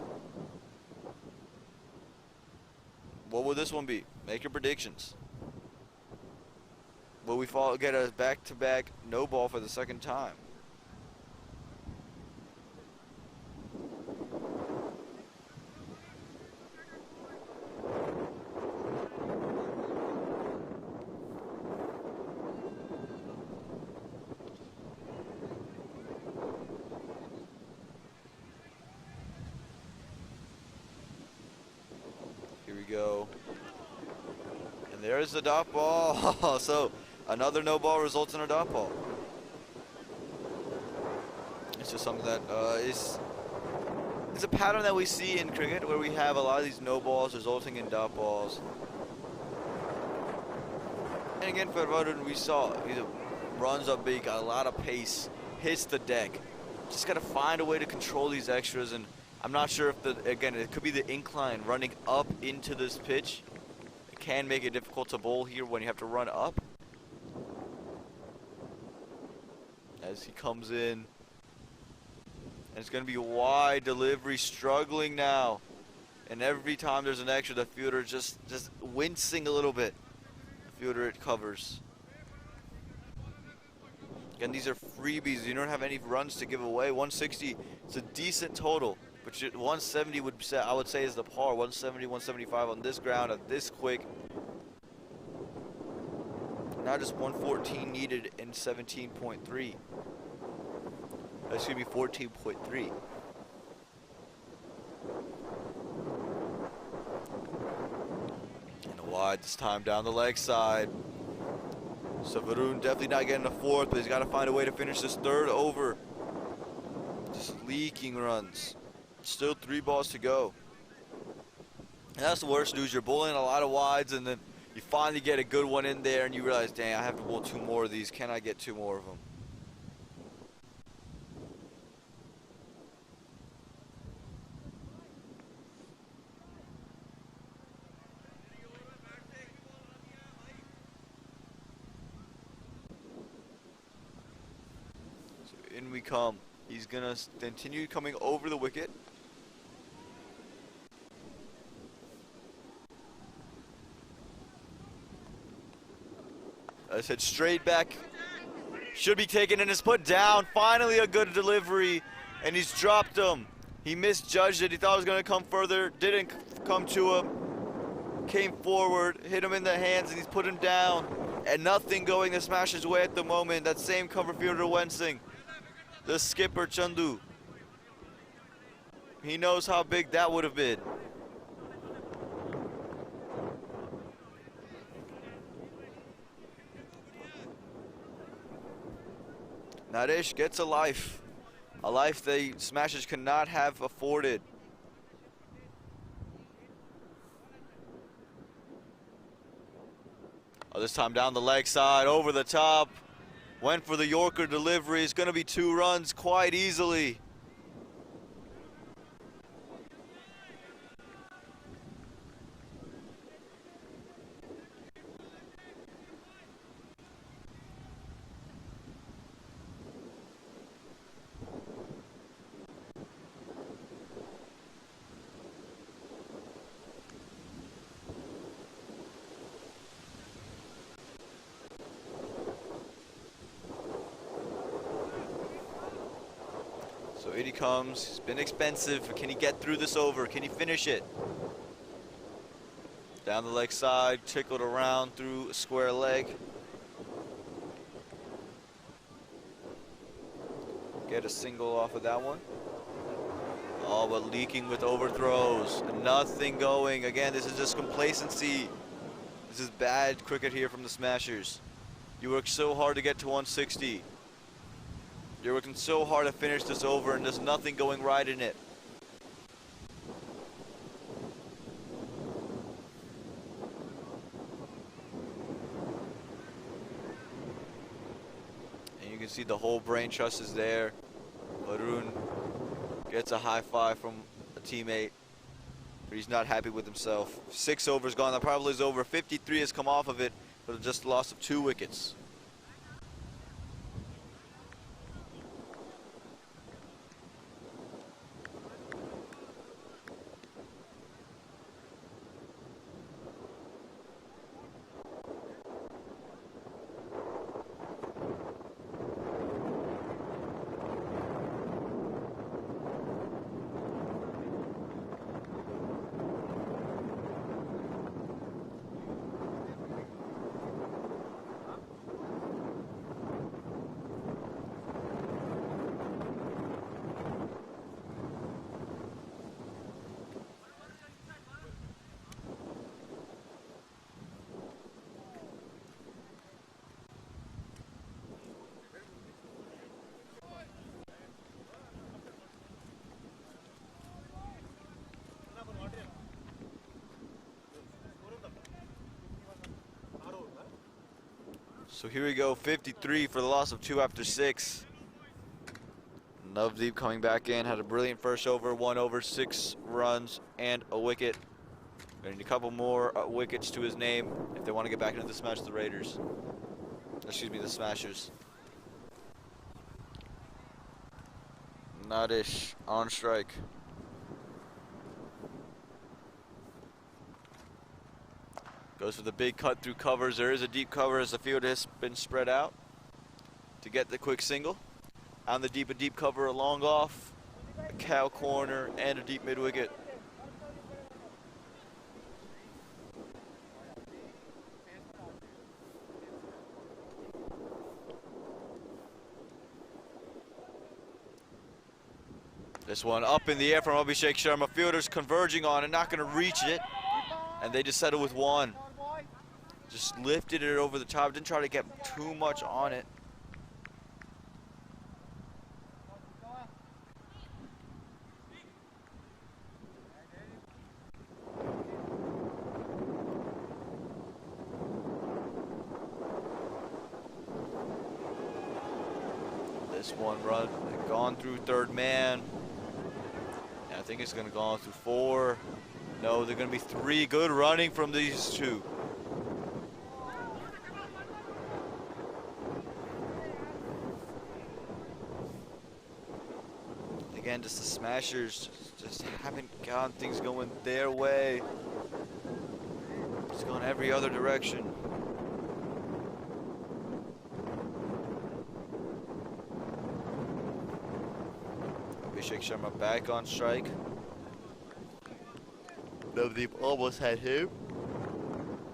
What will this one be? Make your predictions. Will we get a back-to-back no ball for the second time? Here we go. And there's the dot ball. So another no ball results in a dot ball. It's just something that it's a pattern that we see in cricket where we have a lot of these no balls resulting in dot balls. And again for Varun, we saw he runs up big, got a lot of pace, hits the deck. Just got to find a way to control these extras, and I'm not sure if again, it could be the incline running up into this pitch. It can make it difficult to bowl here when you have to run up. As he comes in. And it's going to be a wide delivery, struggling now. And every time there's an extra, the fielder just wincing a little bit. The fielder, it covers. Again, these are freebies. You don't have any runs to give away. 160, it's a decent total. But 170 I would say is the par. 170, 175 on this ground at this quick. Now just 114 needed in 17.3. That's going to be 14.3. And a wide this time down the leg side. So Varun definitely not getting a 4th, but he's got to find a way to finish this 3rd over. Just leaking runs. Still 3 balls to go. And that's the worst news. You're bowling a lot of wides, and then you finally get a good one in there, and you realize, dang, I have to bowl 2 more of these. Can I get 2 more of them? So in we come. He's going to continue coming over the wicket. I said straight back. Should be taken and is put down. Finally a good delivery. And he's dropped him. He misjudged it. He thought it was going to come further. Didn't come to him. Came forward. Hit him in the hands and he's put him down. And nothing going the Smashers' way at the moment. That same cover fielder Wensing. The skipper Chandu. He knows how big that would have been. Naresh gets a life the Smashers could not have afforded. Oh, this time down the leg side, over the top. Went for the Yorker delivery. It's going to be 2 runs quite easily. So in he comes. It's been expensive. Can he get through this over? Can he finish it? Down the leg side, tickled around through a square leg. Get a single off of that one. Oh, but leaking with overthrows. Nothing going. Again, this is just complacency. This is bad cricket here from the Smashers. You worked so hard to get to 160. You're working so hard to finish this over, and there's nothing going right in it. And you can see the whole brain trust is there. Varun Gets a high five from a teammate, but he's not happy with himself. 6 overs gone. That probably is over. 53 has come off of it, but just a loss of 2 wickets. So here we go, 53 for the loss of 2 after 6. Navdeep coming back in, had a brilliant first over, 1 over, 6 runs, and a wicket. Gonna need a couple more wickets to his name if they want to get back into the smash the Raiders. Excuse me, the Smashers. Nadish on strike. Goes for the big cut through covers. There is a deep cover as the field has been spread out to get the quick single. On the deep, a deep cover, a long off, a cow corner, and a deep mid wicket. This one up in the air from Abhishek Sharma. Fielders converging on it, not going to reach it. And they just settle with 1. Just lifted it over the top, didn't try to get too much on it. This one run gone through third man. And I think it's gonna go on through 4. No, they're gonna be 3. Good running from these 2. Again, just the Smashers just haven't gotten things going their way. It's going every other direction. Abhishek Sharma back on strike. Navdeep almost had him.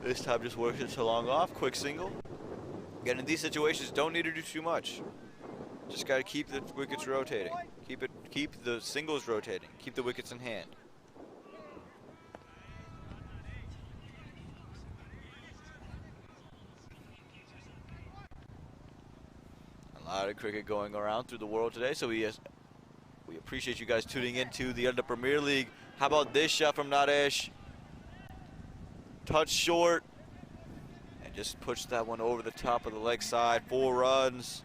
This time just works it to long off. Quick single. Again, in these situations, don't need to do too much. Just got to keep the wickets rotating. Keep the singles rotating. Keep the wickets in hand. A lot of cricket going around through the world today, so we appreciate you guys tuning into the Adda Premier League. How about this shot from Nadesh? Touch short, and just push that one over the top of the leg side. 4 runs.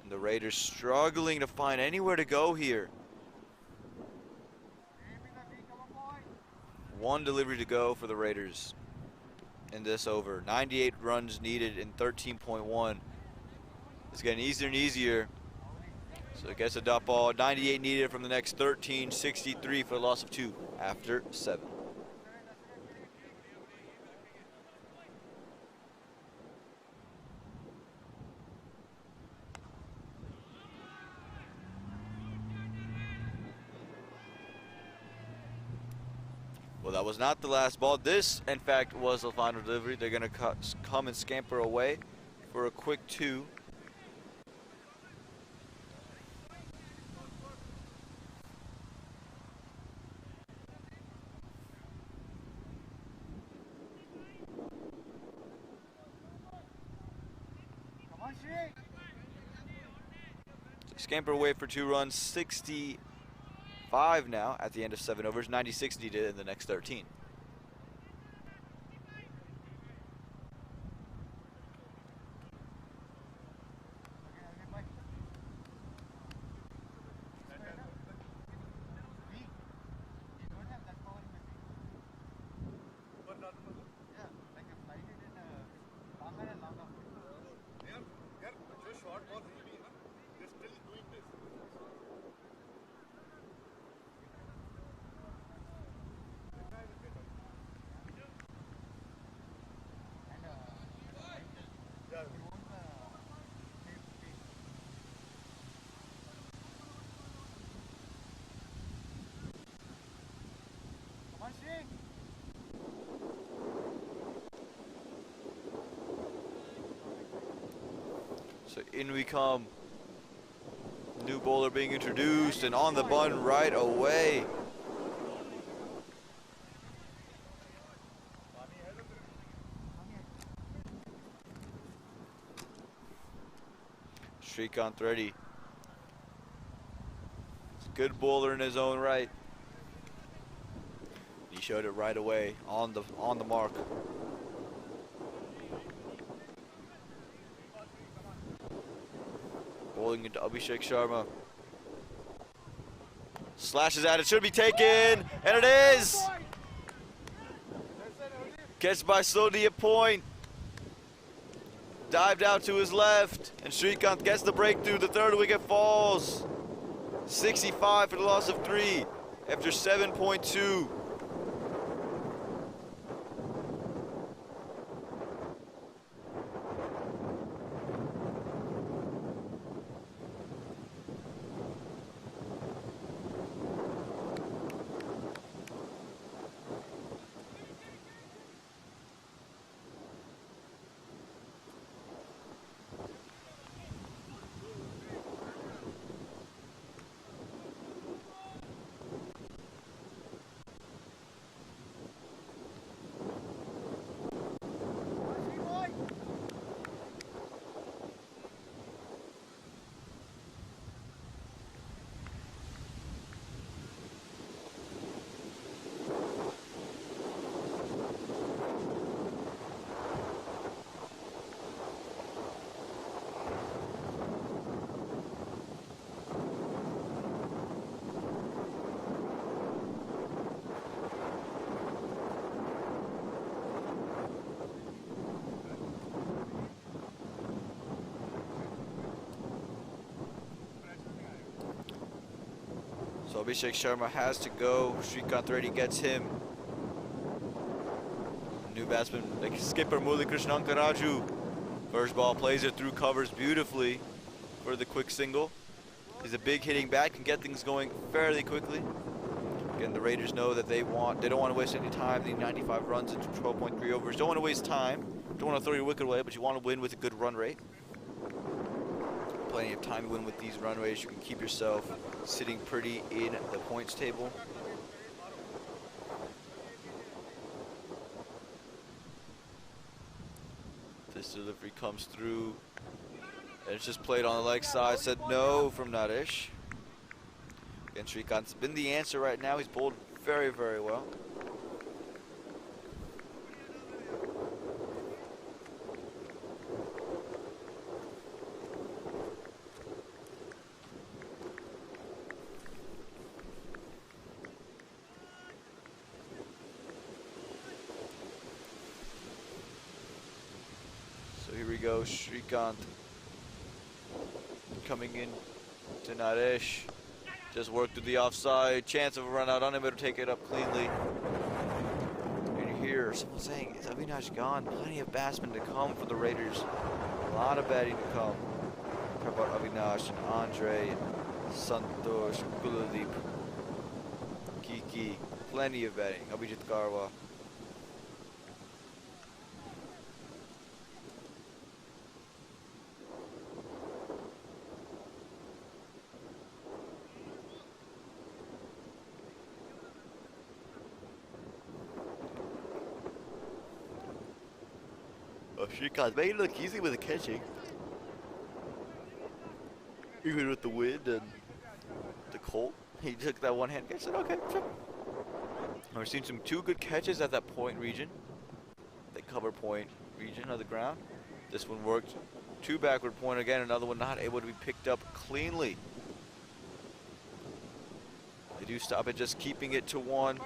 And the Raiders struggling to find anywhere to go here. 1 delivery to go for the Raiders in this over. 98 runs needed in 13.1. It's getting easier and easier. So it gets a dot ball. 98 needed from the next 13. 63 for a loss of 2 after 7. Well, that was not the last ball. This, in fact, was the final delivery. They're going to come and scamper away for a quick 2. Scamper away for 2 runs. 65 now at the end of 7 overs. 96 needed in the next 13. So in we come. New bowler being introduced and on the bun right away. Srikanth Reddy. He's a good bowler in his own right. He showed it right away on the mark. Bowling into Abhishek Sharma. Slashes at it, should be taken, and it is! Catch by Sodhi at point. Dived out to his left, and Srikanth gets the breakthrough. The third wicket falls. 65 for the loss of 3 after 7.2. So Abhishek Sharma has to go. Srikanth Reddy gets him. New batsman, like skipper Murali Krishna Raju. First ball plays it through, covers beautifully for the quick single. He's a big hitting bat, can get things going fairly quickly. Again, the Raiders know that they don't want to waste any time. They need 95 runs into 12.3 overs. Don't want to waste time. Don't want to throw your wicket away, but you want to win with a good run rate. Plenty of time to win with these run rates. You can keep yourself sitting pretty in the points table. This delivery comes through, and it's just played on the leg side. Said no from Naresh. Again, Srikanth's been the answer right now. He's bowled very, very well. Here we go, Srikanth coming in to Naresh. Just worked through the offside. Chance of a run out on him, better take it up cleanly. And you hear someone saying, is Avinash gone? Plenty of batsmen to come for the Raiders. A lot of batting to come. Talk about Avinash and Andre and Santosh, Kuldeep, Kiki. Plenty of batting. Abhijit Karwa. Srikanth made it look easy with the catching. Even with the wind and the cold, he took that one hand catch. Said, okay, sure. We've seen two good catches at that point region, the cover point region of the ground. This one worked. 2 backward point again. Another one not able to be picked up cleanly. They do stop it, just keeping it to 1.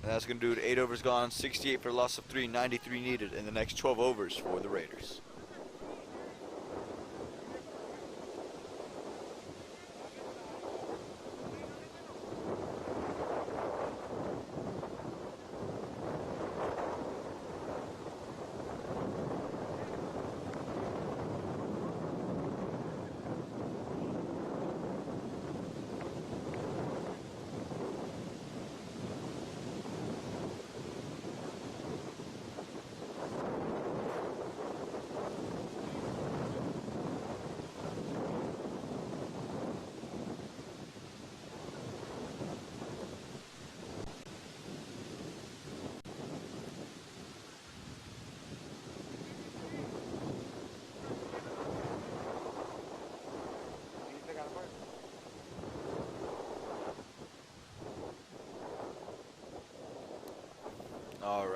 And that's going to do it. 8 overs gone, 68 for a loss of 3, 93 needed in the next 12 overs for the Raiders.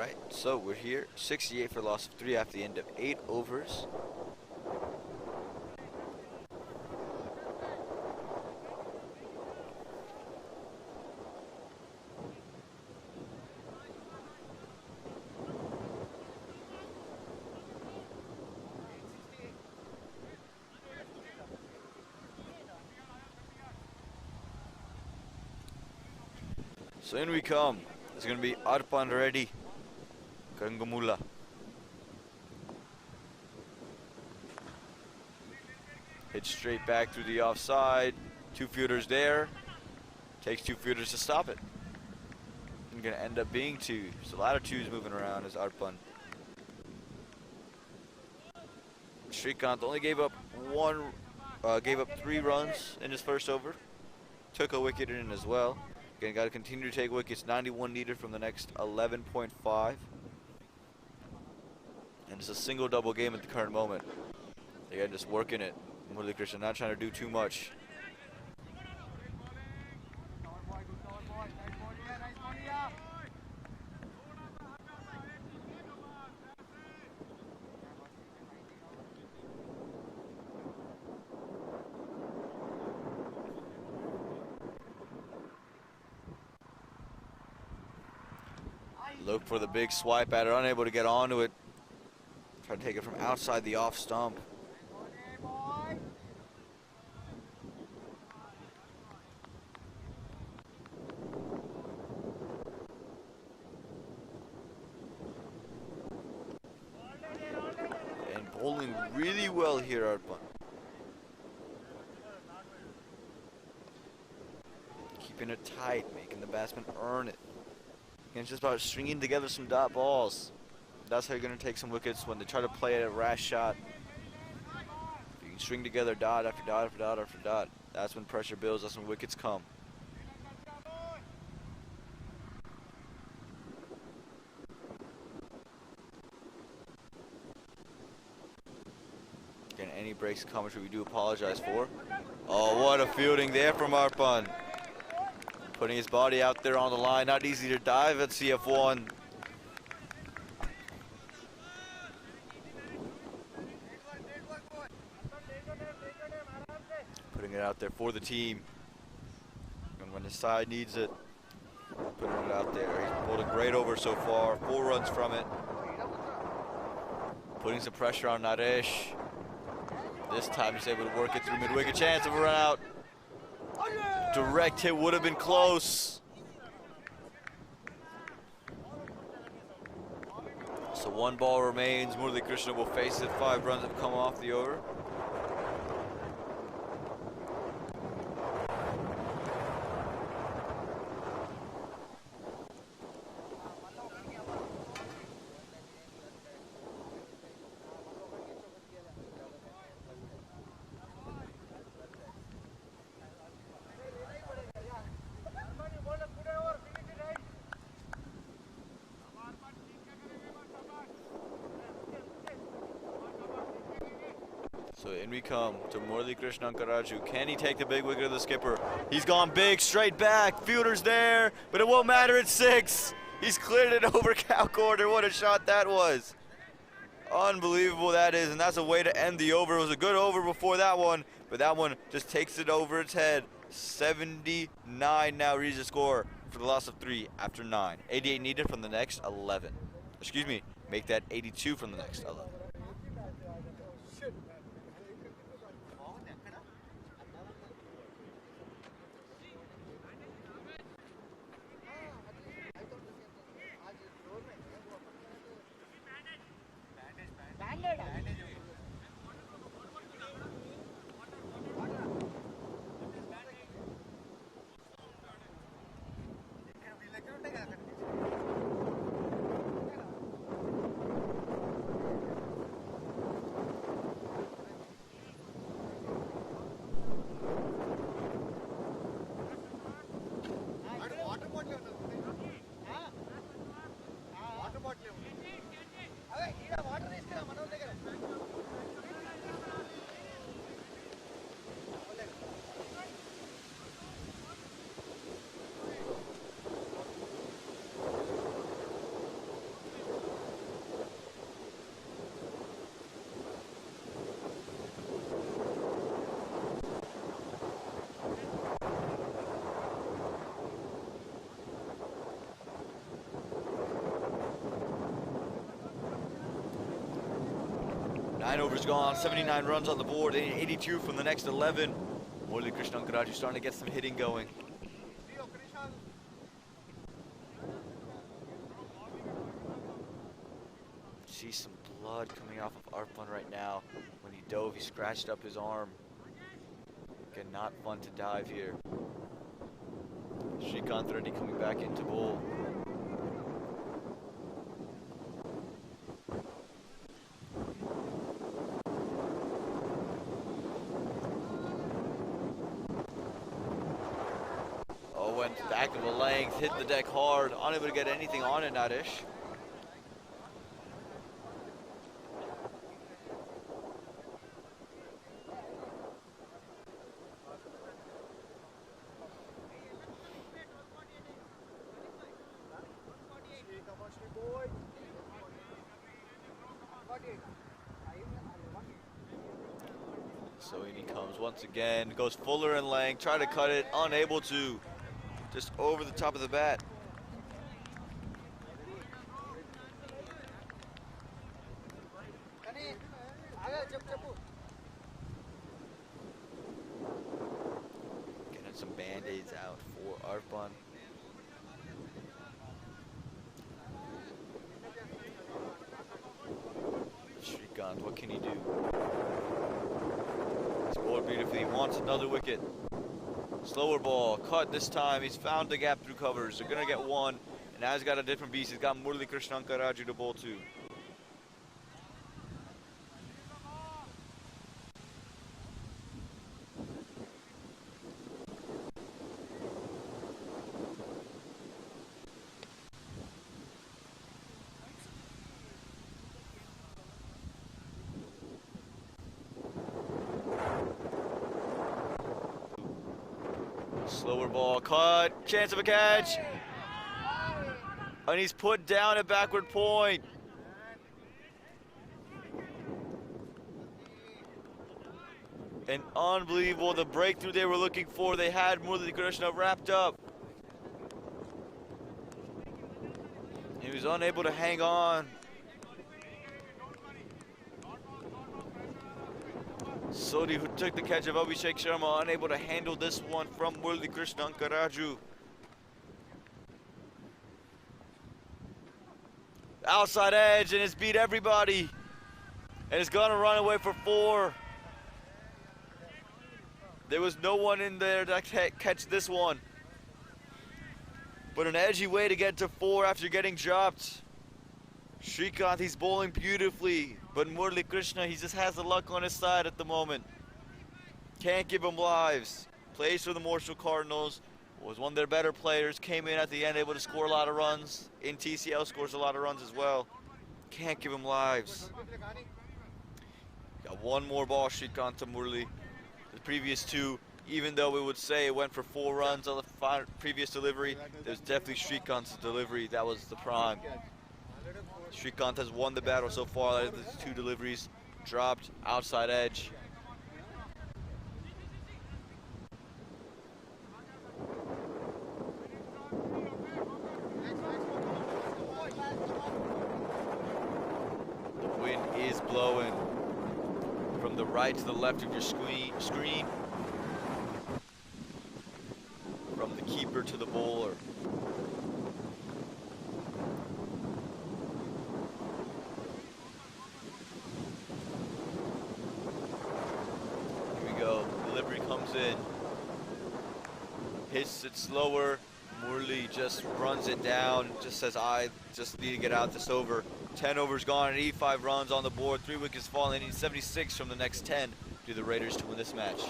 Alright, so we're here. 68 for a loss of 3 after the end of 8 overs. So in we come. It's going to be Arpan ready. Kangamula. Hit straight back through the offside. 2 fielders there. Takes 2 fielders to stop it. And going to end up being 2. So a lot of 2s moving around as Arpan. Shrikant only gave up 3 runs in his first over. Took a wicket in as well. Again, got to continue to take wickets. 91 needed from the next 11.5. And it's a single double game at the current moment. Again, just working it. Murali Krishna not trying to do too much. Look for the big swipe at it, unable to get onto it. Try to take it from outside the off stump. And bowling really well here, Arpan. Keeping it tight, making the batsman earn it. And it's just about stringing together some dot balls. That's how you're going to take some wickets when they try to play a rash shot. You can string together dot after dot after dot after dot. That's when pressure builds. That's when wickets come. Again, any breaks in commentary we do apologize for. Oh, what a fielding there from Arpan. Putting his body out there on the line. Not easy to dive at CF1. Putting it out there for the team. And when his side needs it, putting it out there. He's pulled a great over so far. 4 runs from it. Putting some pressure on Naresh. This time he's able to work it through mid-wicket. Chance of a run out. Direct hit would have been close. So 1 ball remains. Murali Krishna will face it. 5 runs have come off the over. So in we come to Murali Krishna Karaju. Can he take the big wicket of the skipper? He's gone big, straight back. Fielder's there, but it won't matter. It's 6. He's cleared it over cow corner. What a shot that was. Unbelievable that is, and that's a way to end the over. It was a good over before that one, but that one just takes it over its head. 79 now reads the score for the loss of 3 after 9. 88 needed from the next 11. Excuse me, make that 82 from the next 11. 9 overs gone, 79 runs on the board, 82 from the next 11. Murali Krishnankaraju starting to get some hitting going. See some blood coming off of Arpan right now. When he dove, he scratched up his arm. Again, not fun to dive here. Srikanth Reddy coming back into bowl. Oh, went back of a length, hit the deck hard, unable to get anything on it, Nadish. So in he comes once again, goes fuller in length, try to cut it, unable to, just over the top of the bat. Getting some band-aids out for Arpan. Srikanth, what can he do? Scored beautifully, he wants another wicket. Slower ball, cut this time, he's found the gap through covers. They're gonna get one, and now he's got a different beast. He's got Murali Krishnankaraju to bowl to. Slower ball, cut, chance of a catch. And he's put down at backward point. And unbelievable, the breakthrough they were looking for. They had Murali Krishna wrapped up. He was unable to hang on. Sodhi, who took the catch of Abhishek Sharma, unable to handle this one from Murali Krishnankaraju. Outside edge, and it's beat everybody. And it's gonna run away for 4. There was no one in there to catch this one. But an edgy way to get to 4 after getting dropped. Srikanth, he's bowling beautifully, but Murali Krishna, he just has the luck on his side at the moment. Can't give him lives. Plays for the Morrisville Cardinals, was one of their better players, came in at the end able to score a lot of runs. In TCL scores a lot of runs as well. Can't give him lives. Got one more ball, Srikanth to Murali. The previous 2, even though we would say it went for 4 runs on the previous delivery, there's definitely Srikanth's delivery. That was the prime. Srikanth has won the battle so far out of the 2 deliveries. Dropped, outside edge. The wind is blowing from the right to the left of your screen. From the keeper to the bowler. Delivery comes in, hits it slower. Murali just runs it down, just says, I just need to get out this over. 10 overs gone and 85 runs on the board, 3 wickets falling. They need 76 from the next 10 to the Raiders to win this match.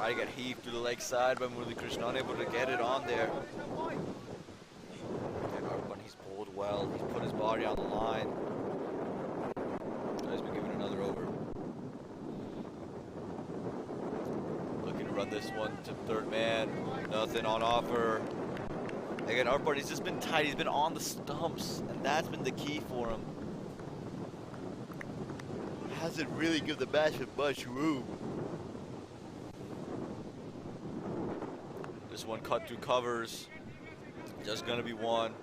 Try to get heaved to the leg side by Murli Krishna, unable to get it on there. And Arpan, he's bowled well. He's put his body on the line. He's been given another over. Looking to run this one to third man. Nothing on offer. Again, Arpan, he's just been tight. He's been on the stumps, and that's been the key for him. Hasn't really given the batsman much room. This one cut through covers. Just gonna be one.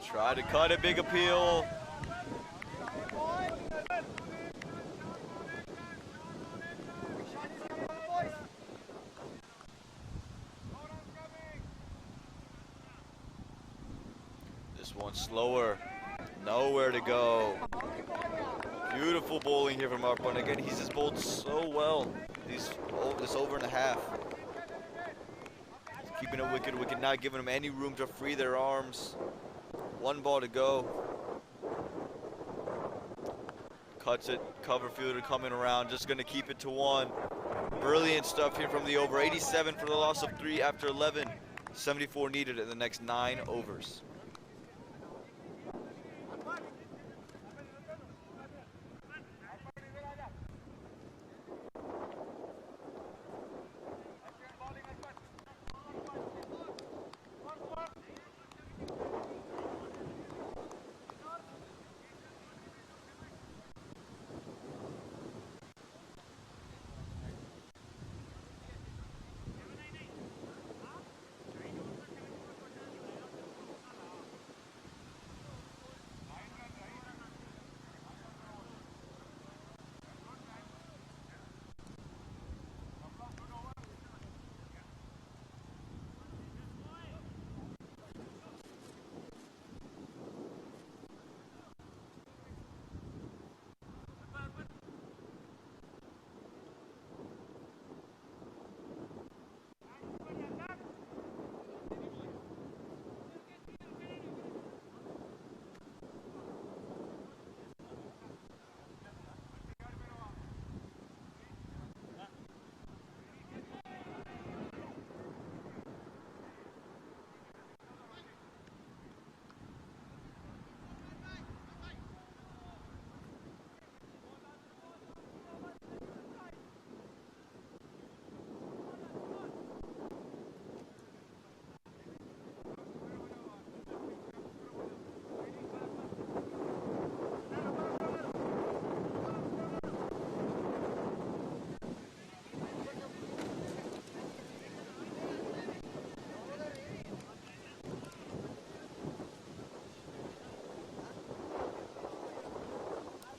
Try to cut it, big appeal. This one slower, nowhere to go. Beautiful bowling here from Arpan. Again, he's just bowled so well. This over and a half. He's keeping it wicked, not giving them any room to free their arms. One ball to go. Cuts it, cover fielder coming around, just gonna keep it to one. Brilliant stuff here from the over. 87 for the loss of 3 after 11. 74 needed in the next 9 overs.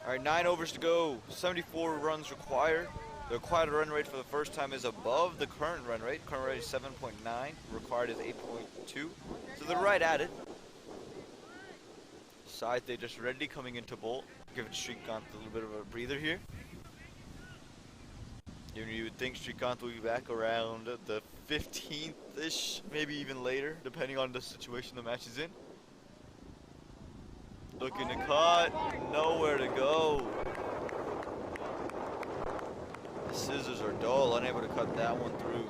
All right, 9 overs to go, 74 runs required. The required run rate for the first time is above the current run rate. Current rate is 7.9, required is 8.2. So they're right at it. Side they just ready coming into bowl. Give it Srikanth a little bit of a breather here. You would think Srikanth will be back around the 15th-ish, maybe even later, depending on the situation the match is in. Looking to cut, nowhere to go. The scissors are dull, unable to cut that one through.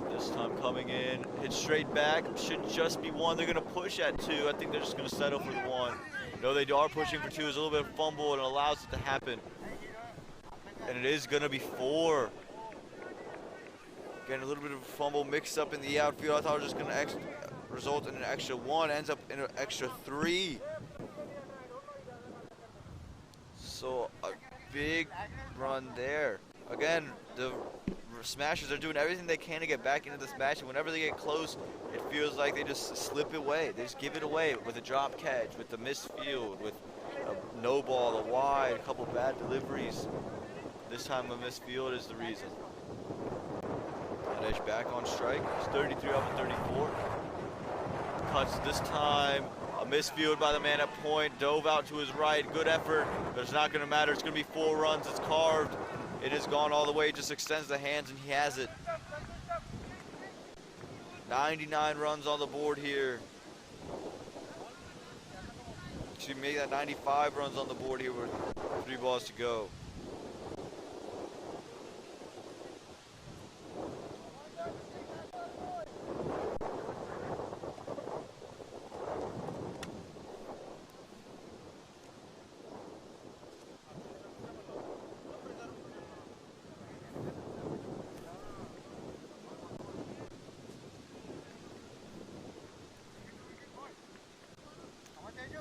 This time coming in, hit straight back, should just be one. They're gonna push at 2. I think they're just gonna settle for the 1. No, they are pushing for 2. It's a little bit of fumble and allows it to happen. And it is gonna be 4. Again, a little bit of a fumble mixed up in the outfield. I thought it was just gonna result in an extra 1, ends up in an extra 3. So a big run there. Again, the Smashers are doing everything they can to get back into this match, and whenever they get close, it feels like they just slip it away. They just give it away with a drop catch, with the missed field, with a no ball, a wide, a couple bad deliveries. This time a missed field is the reason. Edge back on strike. It's 33 up and 34. Cuts this time. A misfield by the man at point. Dove out to his right. Good effort, but it's not going to matter. It's going to be 4 runs. It's carved. It has gone all the way. Just extends the hands, and he has it. 99 runs on the board here. Should make that 95 runs on the board here with 3 balls to go.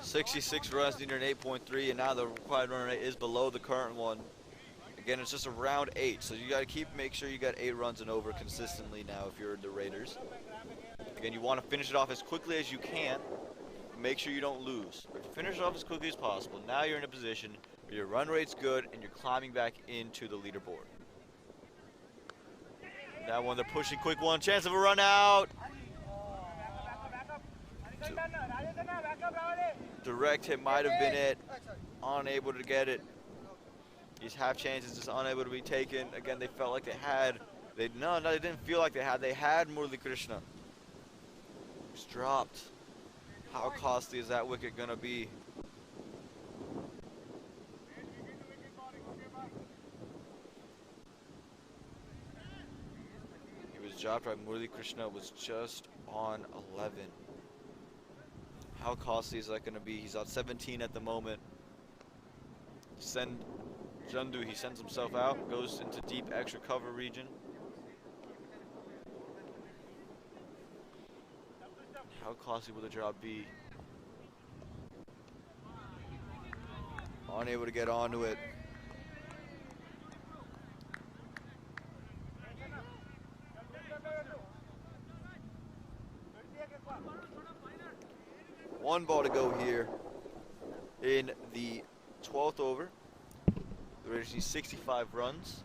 .66 runs needed an 8.3, and now the required run rate is below the current one. Again, it's just around 8, so you got to make sure you got 8 runs and over consistently now if you're the Raiders. Again, you want to finish it off as quickly as you can. Make sure you don't lose. But if you finish it off as quickly as possible, now you're in a position where your run rate's good and you're climbing back into the leaderboard. That one, they're pushing quick one, chance of a run out. Direct hit might have been it. Unable to get it. These half chances just unable to be taken. Again, they felt like they had. No, they didn't feel like they had. They had Murali Krishna. It's dropped. How costly is that wicket gonna be? He was dropped right. Murali Krishna was just on 11. How costly is that going to be? He's on 17 at the moment. Jandu, he sends himself out, goes into deep extra cover region. How costly will the drop be? Unable to get onto it. One ball to go here in the 12th over. The Raiders need 65 runs.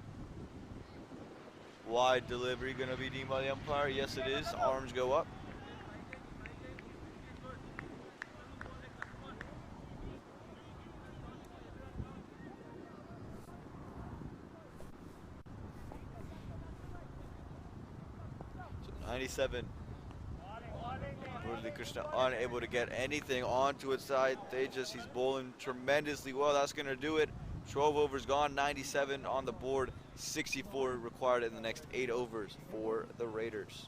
Wide delivery going to be deemed by the umpire. Yes, it is. Arms go up. So 97. Murali Krishna unable to get anything onto its side. He's bowling tremendously well. That's going to do it. 12 overs gone, 97 on the board, 64 required in the next 8 overs for the Raiders.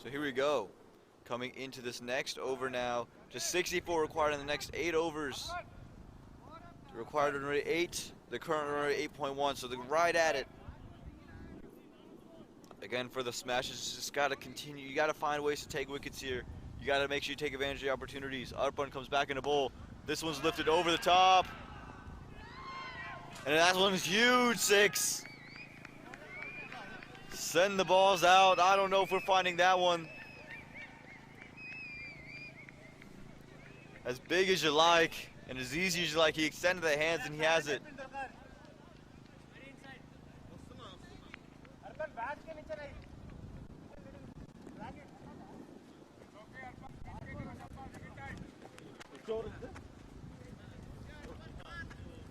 So here we go. Coming into this next over now. Just 64 required in the next 8 overs. The required run rate 8. The current run rate 8.1. So they're right at it. Again, for the Smashers, just got to continue. You got to find ways to take wickets here. You got to make sure you take advantage of the opportunities. Arpan comes back in a bowl. This one's lifted over the top. And that one's huge. 6. Send the balls out. I don't know if we're finding that one. As big as you like and as easy as you like. He extended the hands and he has it.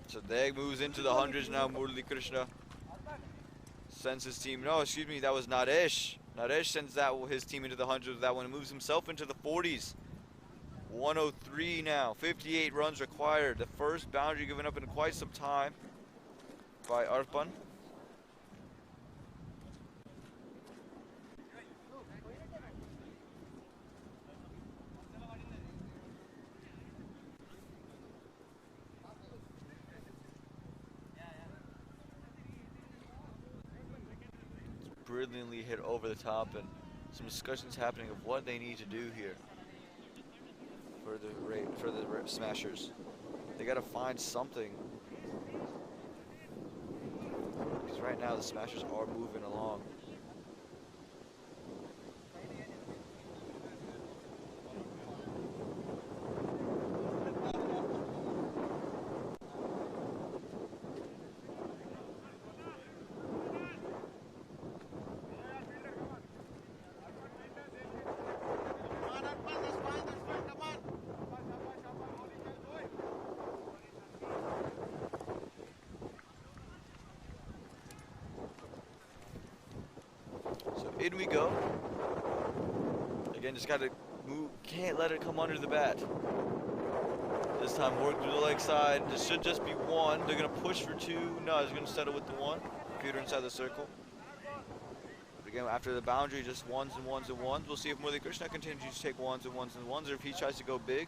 So Deg moves into the hundreds now. Murali Krishna sends his team. No, excuse me, that was Naresh. Naresh sends his team into the hundreds with that one and moves himself into the 40s. 103 now. 58 runs required. The first boundary given up in quite some time by Arpan. Brilliantly hit over the top, and some discussions happening of what they need to do here for the Smashers. They got to find something, because right now the Smashers are moving along. In we go. Again, just gotta move. Can't let it come under the bat. This time, work through the leg side. This should just be one. They're gonna push for two. No, he's gonna settle with the one. Computer inside the circle. But again, after the boundary, just ones and ones and ones. We'll see if Murali Krishna continues to take ones and ones and ones, or if he tries to go big.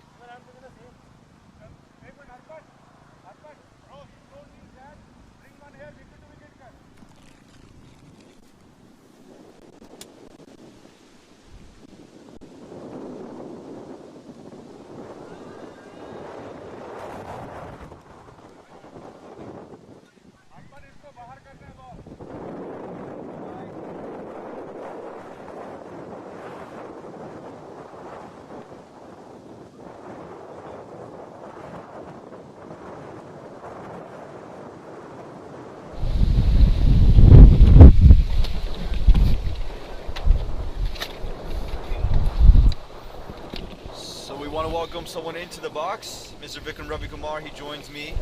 Welcome someone into the box, Mr. Vikram Ravi Kumar. He joins me.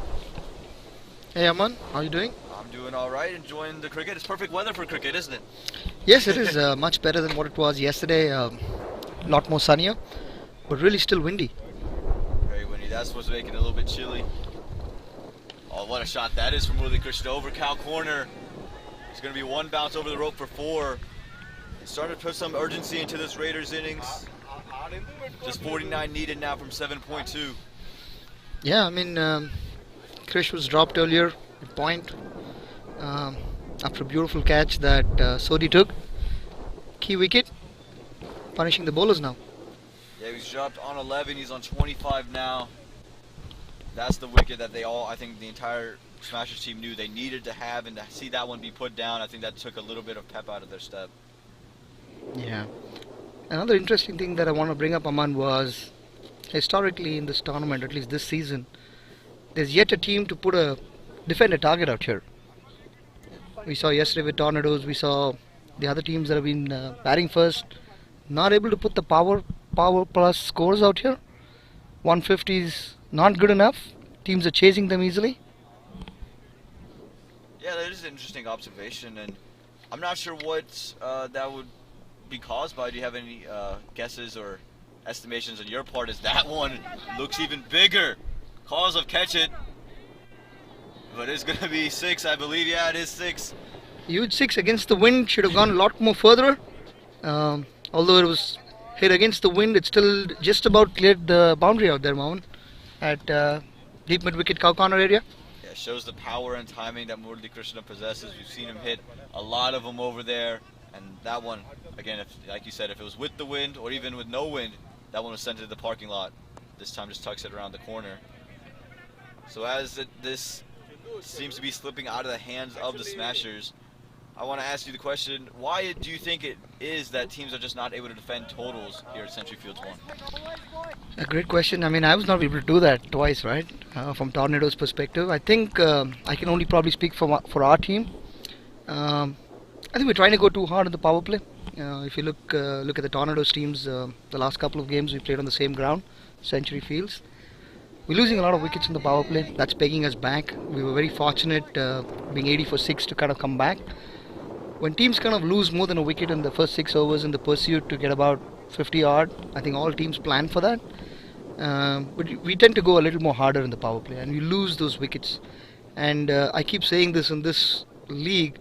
Hey Aman, how are you doing? I'm doing all right, enjoying the cricket. It's perfect weather for cricket, isn't it? Yes, it is much better than what it was yesterday. A lot more sunnier, but really still windy. Very windy. That's what's making it a little bit chilly. Oh, what a shot that is from Murali Krishna over cow corner. It's going to be one bounce over the rope for 4. It's starting to put some urgency into this Raiders innings. Just 49 needed now from 7.2. Yeah, I mean, Krish was dropped earlier at point after a beautiful catch that Sodhi took. Key wicket, punishing the bowlers now. Yeah, he's dropped on 11. He's on 25 now. That's the wicket that I think the entire Smashers team knew they needed to have, and to see that one be put down, I think that took a little bit of pep out of their step. Yeah. Another interesting thing that I want to bring up, Aman, was historically in this tournament, at least this season, there's yet a team to defend a target out here. We saw yesterday with Tornadoes, we saw the other teams that have been batting first, not able to put the power plus scores out here. 150 is not good enough. Teams are chasing them easily. Yeah, that is an interesting observation, and I'm not sure what that would be caused by. Do you have any guesses or estimations on your part as that one looks even bigger? Cause of catch it, but it's going to be 6, I believe. Yeah, it is 6. Huge 6 against the wind, should have gone a lot more further. Although it was hit against the wind, it still just about cleared the boundary out there, Mohan, at deep mid-wicket cow corner area. Yeah, it shows the power and timing that Murali Krishna possesses. We've seen him hit a lot of them over there. And that one, again, like you said, if it was with the wind or even with no wind, that one was sent to the parking lot. This time just tucks it around the corner. So as this seems to be slipping out of the hands of the Smashers, I want to ask you the question, why do you think it is that teams are just not able to defend totals here at Century Fields 1? A great question. I mean, I was not able to do that twice, right? From Tornado's perspective. I think I can only probably speak for our team. I think we're trying to go too hard in the power play. If you look at the Tornadoes teams, the last couple of games we played on the same ground, Century Fields. We're losing a lot of wickets in the power play. That's pegging us back. We were very fortunate being 80 for 6 to kind of come back. When teams kind of lose more than a wicket in the first 6 overs in the pursuit to get about 50 odd, I think all teams plan for that. But we tend to go a little more harder in the power play and we lose those wickets. And I keep saying this in this league,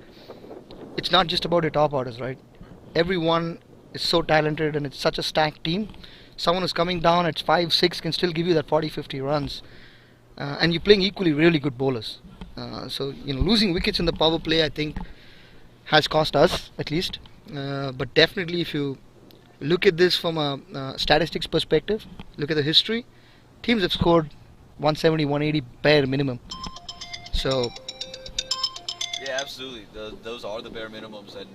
it's not just about your top orders, right? Everyone is so talented and it's such a stacked team. Someone who's coming down at 5-6 can still give you that 40-50 runs. And you're playing equally really good bowlers. So, losing wickets in the power play, I think, has cost us, at least. But definitely, if you look at this from a statistics perspective, look at the history, teams have scored 170, 180 bare minimum. So, Yeah, absolutely. Those are the bare minimums, and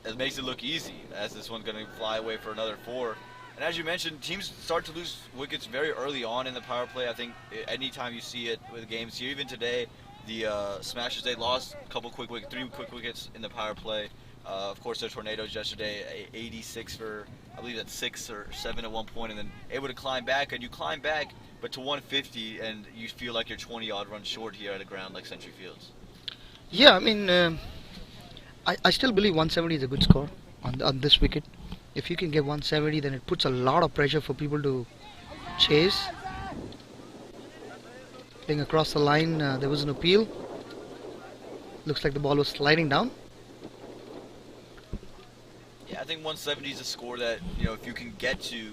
it makes it look easy, as this one's going to fly away for another 4. And as you mentioned, teams start to lose wickets very early on in the power play. I think anytime you see it with games here, even today, the Smashers, they lost a couple 3 quick wickets in the power play. Of course, the Tornadoes yesterday, 86 for, I believe that's 6 or 7 at one point, and then able to climb back. And you climb back, but to 150, and you feel like you're 20-odd runs short here at a ground like Century Fields. yeah, I mean, I still believe 170 is a good score on this wicket. If you can get 170, then it puts a lot of pressure for people to chase. Playing across the line, there was an appeal. Looks like the ball was sliding down. Yeah, I think 170 is a score that, if you can get to,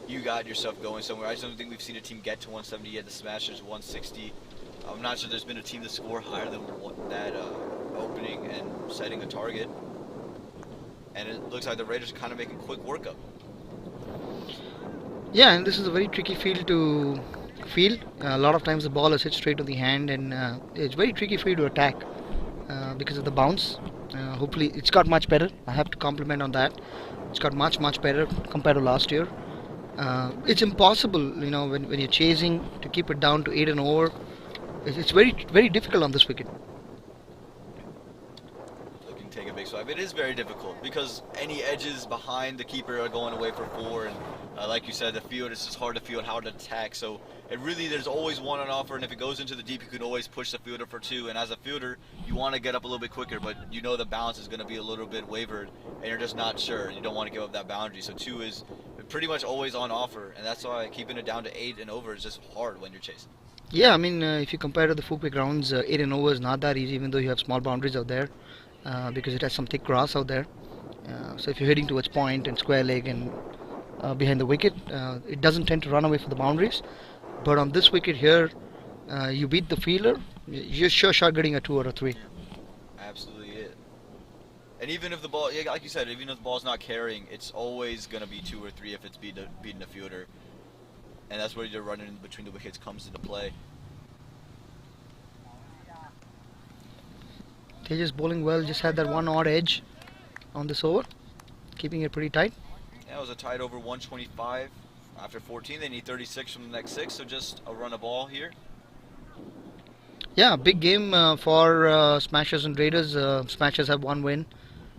you got yourself going somewhere. I just don't think we've seen a team get to 170 yet. The Smashers 160. I'm not sure there's been a team to score higher than that opening and setting a target. And it looks like the Raiders are kind of making quick work of it. Yeah, and this is a very tricky field to field. A lot of times the ball is hit straight to the hand, and it's very tricky for you to attack because of the bounce. Hopefully, it's got much better. I have to compliment on that. It's got much better compared to last year. It's impossible, when you're chasing to keep it down to 8 and over. It's very difficult on this wicket. Take a big swipe. It is very difficult because any edges behind the keeper are going away for 4, and like you said, the field is just hard to field, hard to attack. So there's always one on offer, and if it goes into the deep, you can always push the fielder for 2. And as a fielder, you want to get up a little bit quicker, but the balance is going to be a little bit wavered, and you're just not sure. You don't want to give up that boundary. So 2 is pretty much always on offer, and that's why keeping it down to 8 and over is just hard when you're chasing. Yeah, I mean, if you compare to the Fuquay grounds, 8 and over is not that easy, even though you have small boundaries out there. Because it has some thick grass out there. So if you're heading towards point and square leg and behind the wicket, it doesn't tend to run away for the boundaries. But on this wicket here, you beat the fielder, you're sure shot getting a 2 or a 3. Absolutely it. And even if the ball, like you said, even if the ball's not carrying, it's always going to be 2 or 3 if it's beating the fielder. And that's where you're running in between the wickets comes into play. They're just bowling well, just had that one odd edge on this over, keeping it pretty tight. Yeah, it was a tight over 125 after 14. They need 36 from the next 6, so just a run of ball here. Yeah, big game for Smashers and Raiders. Smashers have 1 win,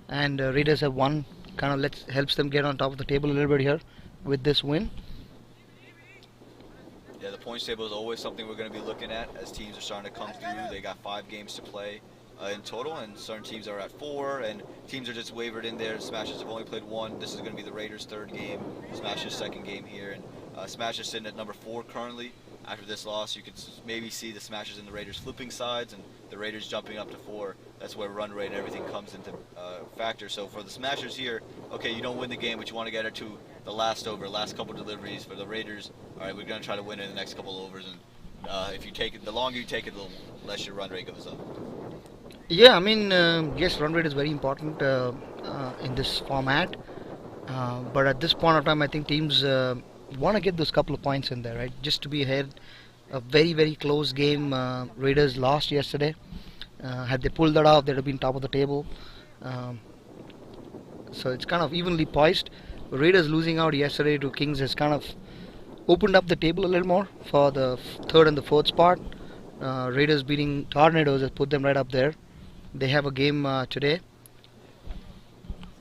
and Raiders have 1. Kind of helps them get on top of the table a little bit here with this win. Yeah, the points table is always something we're going to be looking at as teams are starting to come through. They got 5 games to play in total, and certain teams are at 4, and teams are just wavered in there. Smashers have only played 1. This is going to be the Raiders' 3rd game, Smashers' 2nd game here, and Smashers sitting at number 4 currently. After this loss, you could maybe see the Smashers and the Raiders flipping sides, and the Raiders jumping up to 4. That's where run rate and everything comes into factor. So for the Smashers here, okay, you don't win the game, but you want to get it to the last over, last couple deliveries. For the Raiders, all right, we're going to try to win it in the next couple overs, and if you take it, the longer you take it, the less your run rate goes up. Yeah, I mean, yes, run rate is very important in this format. But at this point of time, I think teams want to get those couple of points in there, right? Just to be ahead. A very close game. Raiders lost yesterday. Had they pulled that off, they'd have been top of the table. So it's kind of evenly poised. Raiders losing out yesterday to Kings has kind of opened up the table a little more for the 3rd and the 4th spot. Raiders beating Tornadoes has put them right up there. They have a game today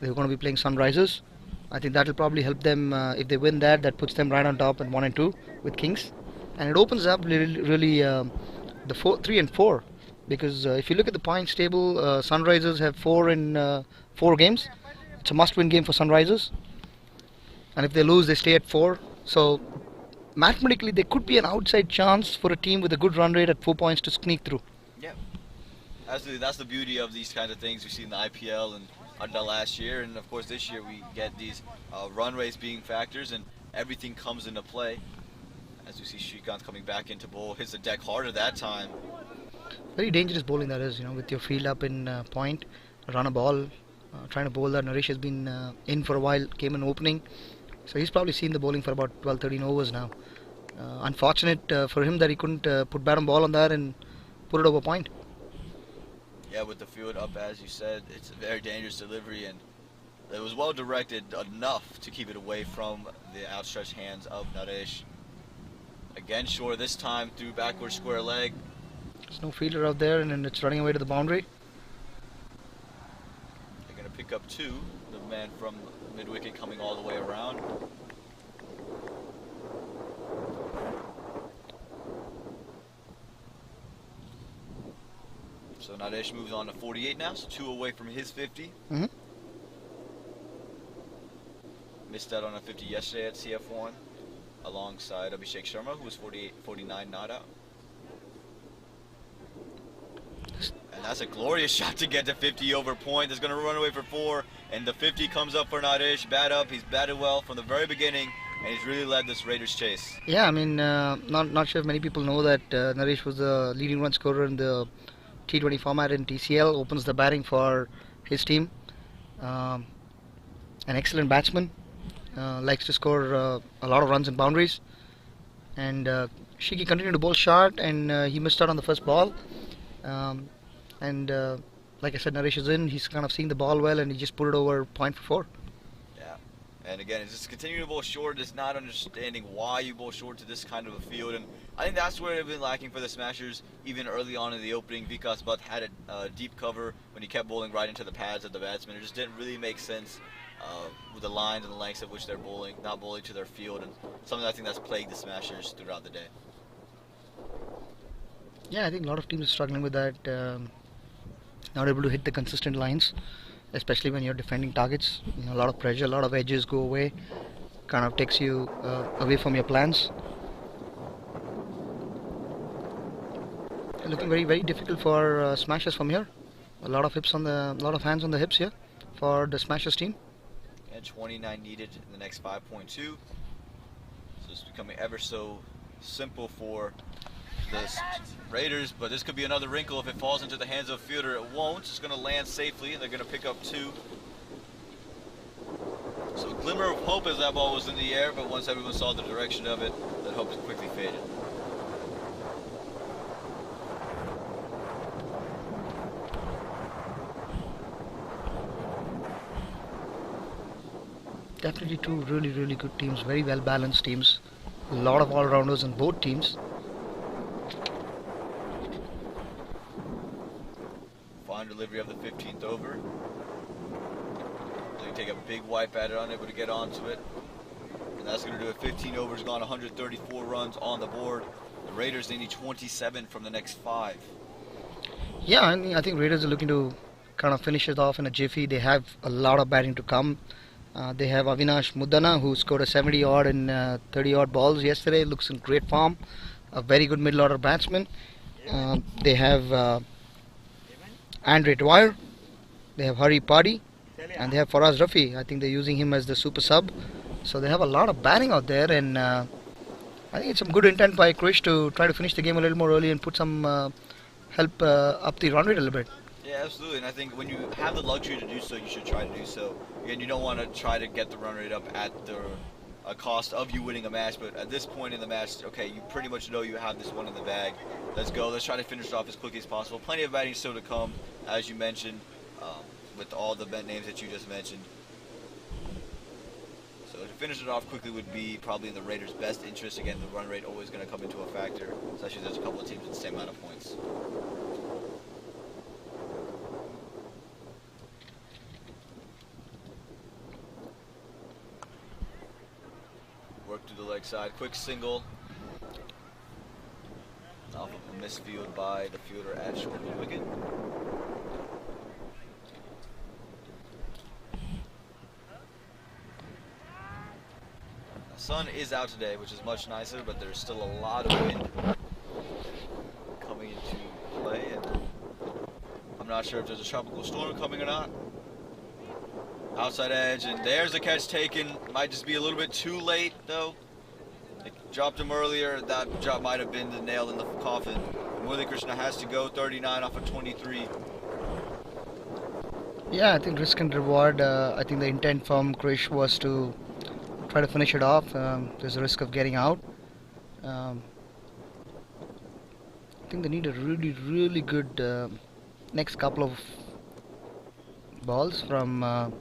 They're going to be playing Sunrisers. I think that will probably help them. If they win that, that puts them right on top at 1 and 2 with Kings, and it opens up really the 3 and 4, because if you look at the points table, Sunrisers have 4 in 4 games. It's a must-win game for Sunrisers, and if they lose, they stay at 4. So mathematically, there could be an outside chance for a team with a good run rate at 4 points to sneak through. Yeah, absolutely. That's the beauty of these kinds of things we see in the IPL and Adda last year, and of course this year we get these run rates being factors, and everything comes into play. As we see Shrikant coming back into bowl, hits the deck harder that time. Very dangerous bowling that is, with your field up in point, run a ball, trying to bowl that. Naresh has been in for a while, came in opening, so he's probably seen the bowling for about 12-13 overs now. Unfortunate for him that he couldn't put bat and ball on that and put it over point. Yeah, with the field up, as you said, it's a very dangerous delivery, and it was well directed enough to keep it away from the outstretched hands of Naresh. Again, short this time through backward square leg. There's no fielder out there, and then it's running away to the boundary. They're going to pick up 2. The man from mid-wicket coming all the way around. So Naresh moves on to 48 now, so 2 away from his 50. Mm-hmm. Missed out on a 50 yesterday at CF1 alongside Abhishek Sharma, who was 49 not out. And that's a glorious shot to get to 50 over point. That's going to run away for 4, and the 50 comes up for Naresh. Bat up, he's batted well from the very beginning, and he's really led this Raiders chase. Yeah, I mean, not sure if many people know that Naresh was the leading run scorer in the T20 format in TCL, opens the batting for his team. An excellent batsman, likes to score a lot of runs and boundaries. And Shiki continued to bowl short, and he missed out on the first ball. Like I said, Naresh is in, he's kind of seeing the ball well, and he just put it over point for 4. Yeah, and again, it's just continuing to bowl short, just not understanding why you bowl short to this kind of a field. And I think that's where they've been lacking for the Smashers, even early on in the opening. Vikas Butt had a deep cover when he kept bowling right into the pads of the batsmen. It just didn't really make sense with the lines and the lengths at which they're bowling, not bowling to their field, and something I think that's plagued the Smashers throughout the day. Yeah, I think a lot of teams are struggling with that. Not able to hit the consistent lines, especially when you're defending targets. A lot of pressure, a lot of edges go away, kind of takes you away from your plans. Looking very, very difficult for Smashers from here. A lot of hands on the hips here for the Smashers team. And 29 needed in the next 5.2. So it's becoming ever so simple for the Raiders, but this could be another wrinkle if it falls into the hands of a fielder. It won't. It's going to land safely, and they're going to pick up 2. So a glimmer of hope as that ball was in the air, but once everyone saw the direction of it, that hope quickly faded. Definitely 2 really, really good teams, very well balanced teams. A lot of all-rounders on both teams. Fine delivery of the 15th over. They take a big wipe at it, unable to get onto it. And that's going to do it. 15 overs gone, 134 runs on the board. The Raiders, they need 27 from the next 5. Yeah, I think Raiders are looking to kind of finish it off in a jiffy. They have a lot of batting to come. They have Avinash Muddana, who scored a 70-odd in 30-odd balls yesterday. Looks in great form. A very good middle-order batsman. They have Andre Dwyer. They have Hari Padi. And they have Faraz Rafi. I think they're using him as the super sub. So they have a lot of batting out there. And I think it's some good intent by Krish to try to finish the game a little more early and put some help up the run rate a little bit. Yeah, absolutely. And I think when you have the luxury to do so, you should try to do so. Again, you don't want to try to get the run rate up at the cost of you winning a match. But at this point in the match, okay, you pretty much know you have this one in the bag. Let's go. Let's try to finish it off as quickly as possible. Plenty of batting still to come, as you mentioned, with all the names that you just mentioned. So to finish it off quickly would be probably in the Raiders' best interest. Again, the run rate always going to come into a factor, especially if there's a couple of teams with the same amount of points. Work to the leg side. Quick single. Off of a misfield by the fielder at short of the wicket. The sun is out today, which is much nicer, but there's still a lot of wind coming into play, and I'm not sure if there's a tropical storm coming or not. Outside edge, and there's a catch taken. Might just be a little bit too late, though. They dropped him earlier. That drop might have been the nail in the coffin. Murali Krishna has to go 39 off of 23. Yeah, I think risk and reward. I think the intent from Krish was to try to finish it off. There's a risk of getting out. I think they need a really good next couple of balls from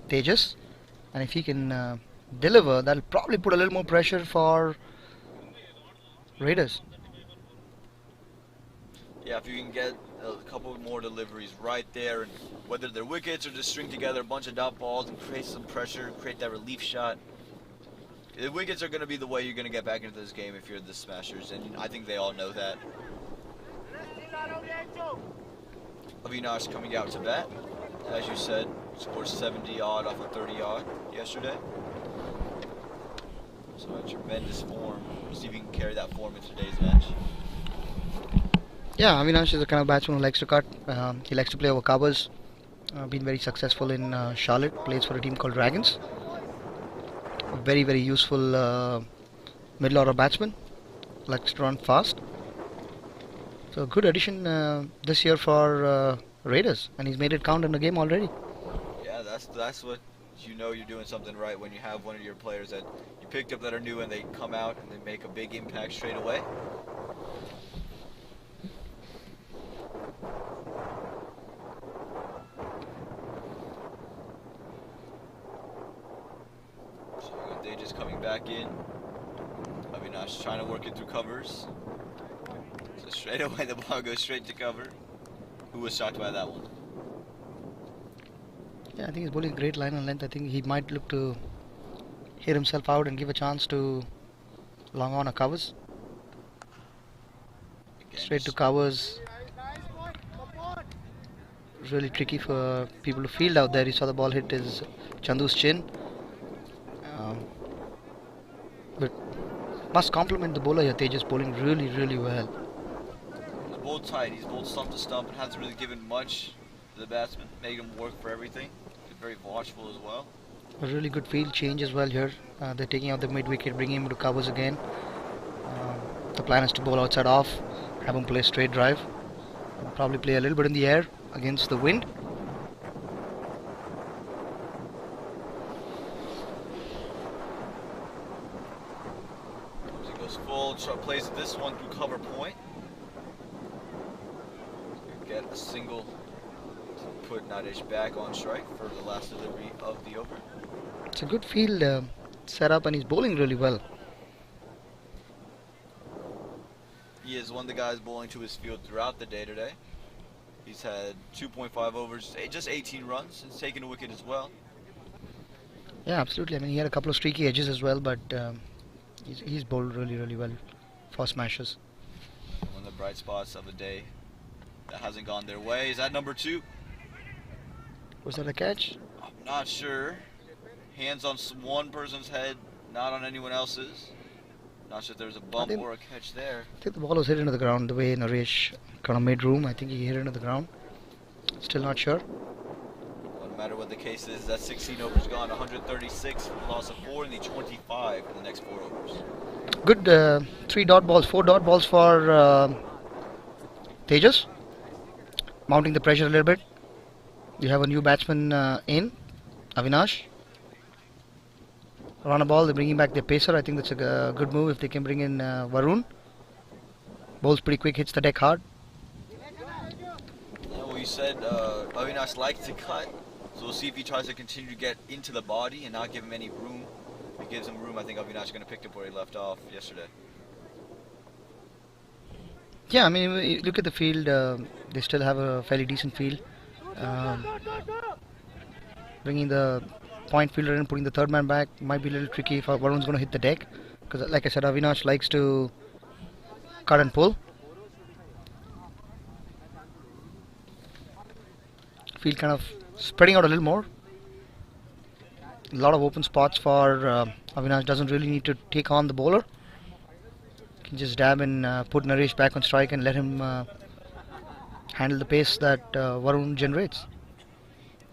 Tejas, and if he can deliver, that'll probably put a little more pressure for Raiders. Yeah, if you can get a couple more deliveries right there, and whether they're wickets or just string together a bunch of dot balls and create some pressure, create that relief shot. The wickets are going to be the way you're going to get back into this game if you're the Smashers, and I think they all know that. Avinash coming out to bat, as you said, scored 70 odd off of 30 odd yesterday. So a tremendous form. We'll see if he can carry that form in today's match. Yeah, Avinash is the kind of batsman who likes to cut. He likes to play over covers. Been very successful in Charlotte. Plays for a team called Dragons. A very useful middle order batsman. Likes to run fast. So good addition this year for Raiders, and he's made it count in the game already. Yeah, that's what you know you're doing something right when you have one of your players that you picked up that are new and they come out and they make a big impact straight away. So they just coming back in. Avinash trying to work it through covers. So straight away the ball goes straight to cover. Who was shocked by that one? Yeah, I think he's bowling great line and length. I think he might look to hit himself out and give a chance to long on a covers. Again, Straight to covers. Really tricky for people to field out there. He saw the ball hit his Chandu's chin. But must compliment the bowler here. Tejas bowling really well. He's bowled tight. He's bowled stump to stump and hasn't really given much to the batsman. Made him work for everything. He's very watchful as well. A really good field change as well here. They're taking out the mid wicket, bringing him to covers again. The plan is to bowl outside off, have him play straight drive, and probably play a little bit in the air against the wind. He goes full, plays this one through cover point. Get a single to put Nadesh back on strike for the last delivery of the over. It's a good field setup, and he's bowling really well. He is one of the guys bowling to his field throughout the day today. He's had 2.5 overs, just 18 runs. He's taken a wicket as well. Yeah, absolutely. I mean, he had a couple of streaky edges as well, but he's bowled really well for Smashers. One of the bright spots of the day that hasn't gone their way is at number 2. Was that a catch? I'm not sure. Hands on one person's head, not on anyone else's. Not sure if there's a bump or a catch there. I think the ball was hit into the ground the way Naresh kind of made room. I think he hit it into the ground. Still not sure. Well, no matter what the case is, that 16 overs gone. 136, loss of 4, and the 25 in the next 4 overs. Good 4 dot balls for Tejas. Mounting the pressure a little bit. You have a new batsman in, Avinash. Run a ball, they're bringing back their pacer. I think that's a good move if they can bring in Varun. Bowls pretty quick, hits the deck hard. Yeah, well, you said Avinash likes to cut, so we'll see if he tries to continue to get into the body and not give him any room. If he gives him room, I think Avinash is going to pick up where he left off yesterday. Yeah, I mean, you look at the field, they still have a fairly decent field. Bringing the point fielder and putting the third man back might be a little tricky if Varun's going to hit the deck. Because, like I said, Avinash likes to cut and pull. Field kind of spreading out a little more. A lot of open spots for Avinash. Doesn't really need to take on the bowler. Can just dab and put Naresh back on strike and let him handle the pace that Varun generates.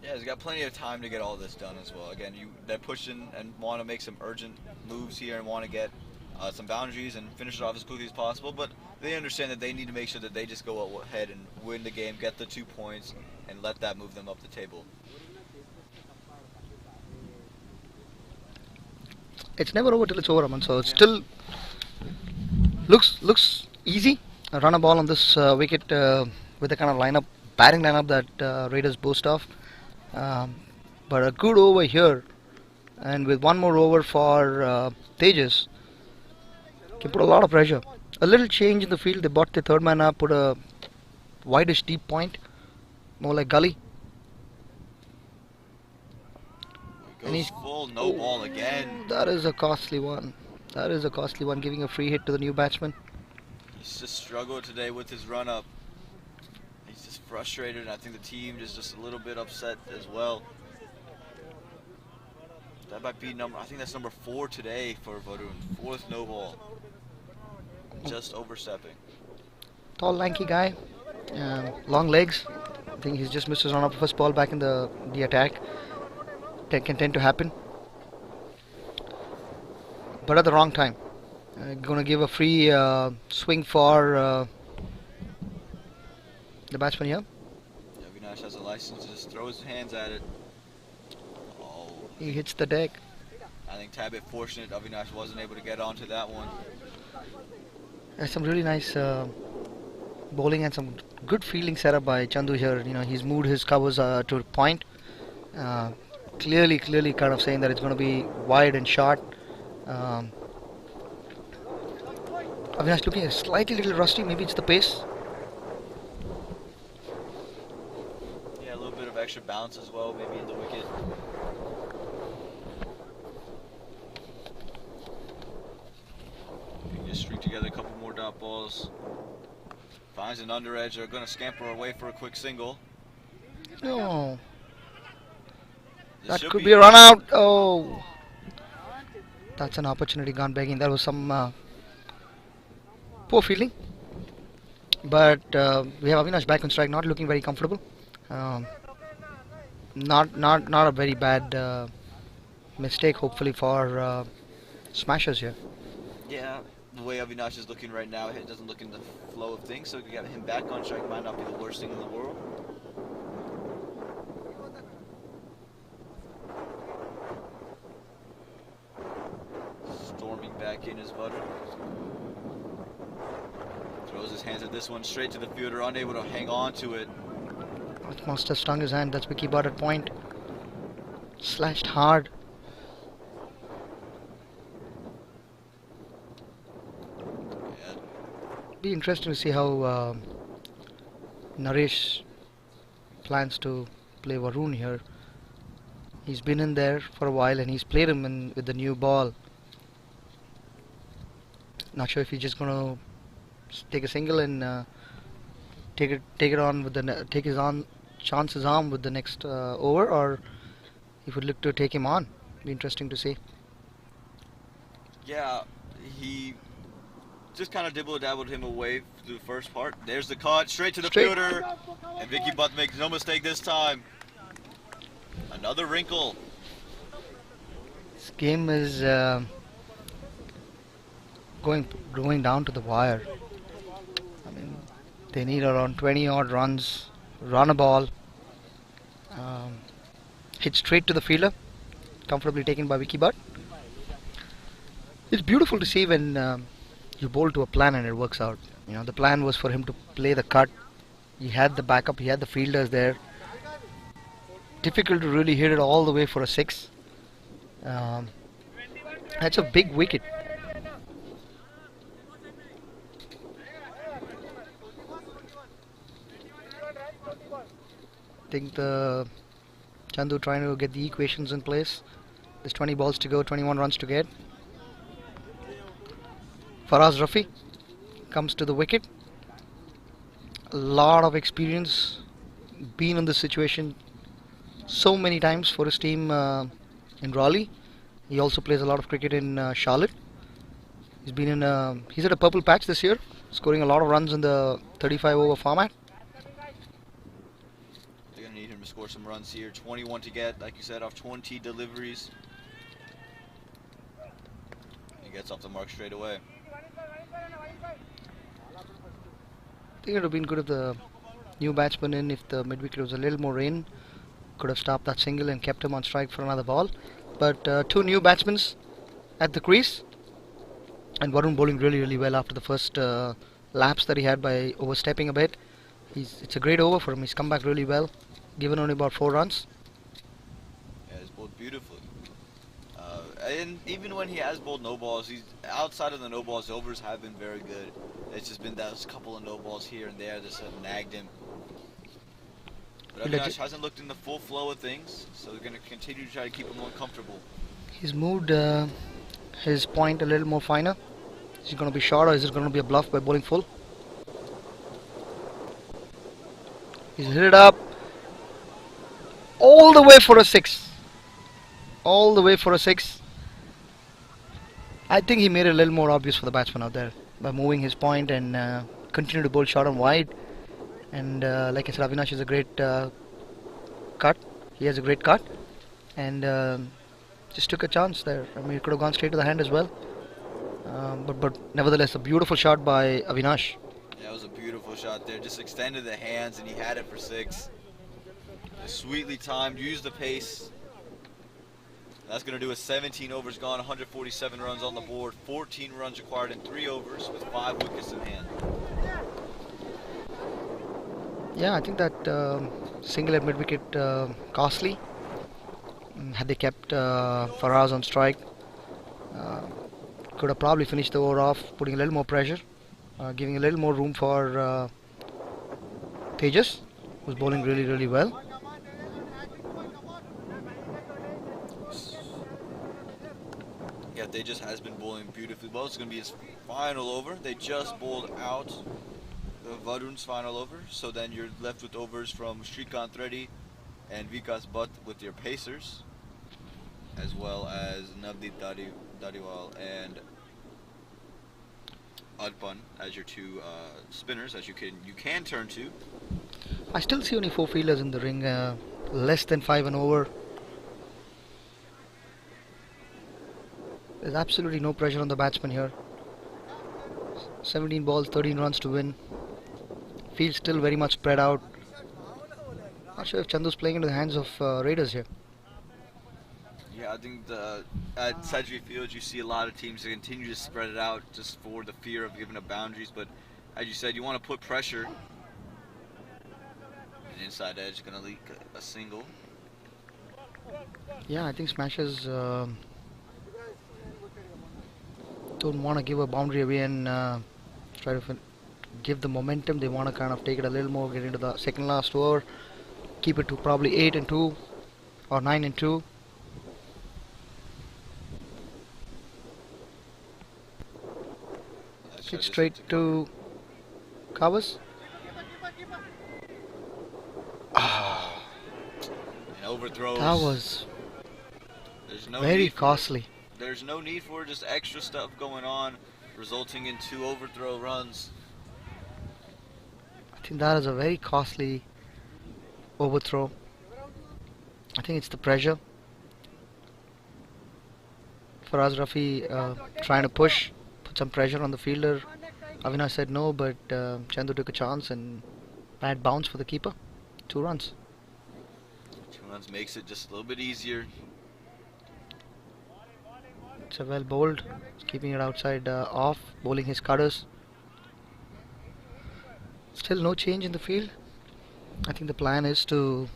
Yeah, he's got plenty of time to get all this done as well. Again, they're pushing and want to make some urgent moves here and want to get some boundaries and finish it off as quickly as possible. But they understand that they need to make sure that they just go ahead and win the game, get the 2 points, and let that move them up the table. It's never over till it's over, Aman. So it still looks easy. Run a ball on this wicket with the kind of batting lineup that Raiders boast of. But a good over here, and with one more over for Tejas, can put a lot of pressure. A little change in the field. They brought the third man up, put a wideish deep point, more like gully. And he's full, no ball again. That is a costly one. Giving a free hit to the new batsman. He's just struggled today with his run up. He's just frustrated, and I think the team is just a little bit upset as well. That might be I think that's number 4 today for Varun. 4th no ball. Just overstepping. Tall, lanky guy. Long legs. I think he's just missed his run up first ball back in the attack. That can tend to happen. But at the wrong time. Gonna give a free swing for the batsman here. Avinash has a license to just throw his hands at it. Oh. He hits the deck. I think tad bit fortunate Avinash wasn't able to get onto that one. There's some really nice bowling and some good fielding setup by Chandu here. He's moved his covers to a point. Clearly kind of saying that it's going to be wide and short. Avinash looking slightly little rusty. Maybe it's the pace. Yeah, a little bit of extra bounce as well, maybe in the wicket. If you can just string together a couple more dot balls. Finds an under edge. They're going to scamper away for a quick single. No. That could be a run out. Oh. That's an opportunity gone begging. That was some poor fielding. But we have Avinash back on strike, not looking very comfortable. Not a very bad mistake, hopefully, for smashers here. Yeah, the way Avinash is looking right now, it doesn't look in the flow of things, so to get him back on strike might not be the worst thing in the world. Storming back in his butter. Throws his hands at this one straight to the fielder, unable to hang on to it. It must have stung his hand. That's Vicky Butt at point. Slashed hard. Yeah. Be interesting to see how Naresh plans to play Varun here. He's been in there for a while and he's played him with the new ball. Not sure if he's just gonna take a single and take it on with take his chances on with the next over, or he would look to take him on. Be interesting to see. Yeah, he just kind of dibble-dabbled him away through the first part. There's the cut, straight to the fielder, and Vicky Butt makes no mistake this time. Another wrinkle. This game is going down to the wire. I mean, they need around 20 odd runs, run a ball, hit straight to the fielder, comfortably taken by Vicky Butt. It's beautiful to see when you bowl to a plan and it works out. The plan was for him to play the cut. He had the backup, he had the fielders there. Difficult to really hit it all the way for a 6. That's a big wicket. I think the Chandu trying to get the equations in place. There's 20 balls to go, 21 runs to get. Faraz Rafi comes to the wicket. A lot of experience, been in this situation so many times for his team in Raleigh. He also plays a lot of cricket in Charlotte. He's at a purple patch this year, scoring a lot of runs in the 35 over format. They're going to need him to score some runs here. 21 to get, like you said, off 20 deliveries. He gets off the mark straight away. I think it would have been good if the new batsman if the mid-wicket was a little more rain, could have stopped that single and kept him on strike for another ball. But two new batsmen at the crease, and Varun bowling really well after the first lapse that he had by overstepping a bit. It's a great over for him. He's come back really well, given only about 4 runs. Yeah, he's bowled beautifully. And even when he has bowled no balls, he's outside of the no balls, the overs have been very good. It's just been those couple of no balls here and there that have nagged him. But Avinash hasn't looked in the full flow of things, so they're going to continue to try to keep him uncomfortable. He's moved his point a little more finer. Is it going to be short or is it going to be a bluff by bowling full? He's hit it up all the way for a 6. All the way for a 6. I think he made it a little more obvious for the batsman out there by moving his point and continue to bowl short and wide. And like I said, Avinash is a great cut. He has a great cut, and just took a chance there. I mean, it could have gone straight to the hand as well. But nevertheless, a beautiful shot by Avinash. Yeah, it was a beautiful shot there. Just extended the hands, and he had it for 6. Just sweetly timed, used the pace. That's going to do it. 17 overs gone, 147 runs on the board, 14 runs required in 3 overs with 5 wickets in hand. Yeah, I think that single at mid-wicket costly. Had they kept Faraz on strike, could have probably finished the over off, putting a little more pressure, giving a little more room for Tejas, who's bowling really well. Yeah, Tejas has been bowling beautifully well. It's going to be his final over. They just bowled out Varun's final over, so then you're left with overs from Shrikant Reddy and Vikas Bhatt with your pacers, as well as Navdeep Dadiwal and Adpan as your 2 spinners, as you can turn to. I still see only 4 fielders in the ring, less than 5 and over. There's absolutely no pressure on the batsman here. 17 balls, 13 runs to win. Field still very much spread out. Not sure if Chandu's playing into the hands of Raiders here. Yeah, I think at Sedgley Field you see a lot of teams that continue to spread it out just for the fear of giving up boundaries. But as you said, you want to put pressure. An inside edge going to leak a single. Yeah, I think Smashers don't want to give a boundary away and try to give the momentum. They want to kind of take it a little more, get into the second last over, keep it to probably 8 and 2 or 9 and 2. Kick straight to covers. And overthrows. That was There's no very need for costly. There's no need for just extra stuff going on, resulting in 2 overthrow runs. I think that is a very costly overthrow. I think it's the pressure. Faraz Rafi trying to put some pressure on the fielder. Avinash said no, but Chandu took a chance and bad bounce for the keeper. 2 runs. 2 runs makes it just a little bit easier. It's a well bowled, keeping it outside off, bowling his cutters. Still no change in the field. I think the plan is to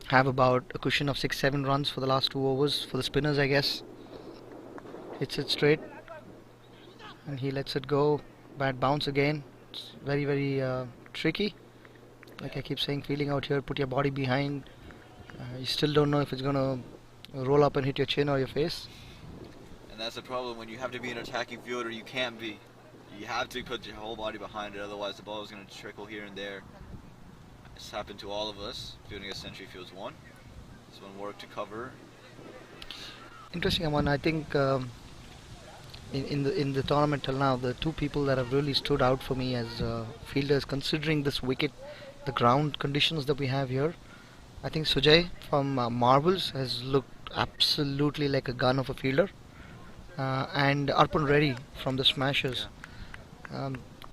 have about a cushion of 6-7 runs for the last 2 overs for the spinners, I guess. Hits it straight and he lets it go. Bad bounce again. It's very tricky. Like I keep saying, fielding out here, put your body behind, You still don't know if it's gonna roll up and hit your chin or your face. And that's the problem when you have to be an attacking fielder. You can't be. You have to put your whole body behind it, otherwise the ball is going to trickle here and there. This happened to all of us fielding a Century Fields 1. This one worked to cover. Interesting, Aman. I think in the tournament till now, the two people that have really stood out for me as fielders, considering this wicket, the ground conditions that we have here, I think Sujay from Marbles has looked absolutely like a gun of a fielder, and Arpan Reddy from the Smashers.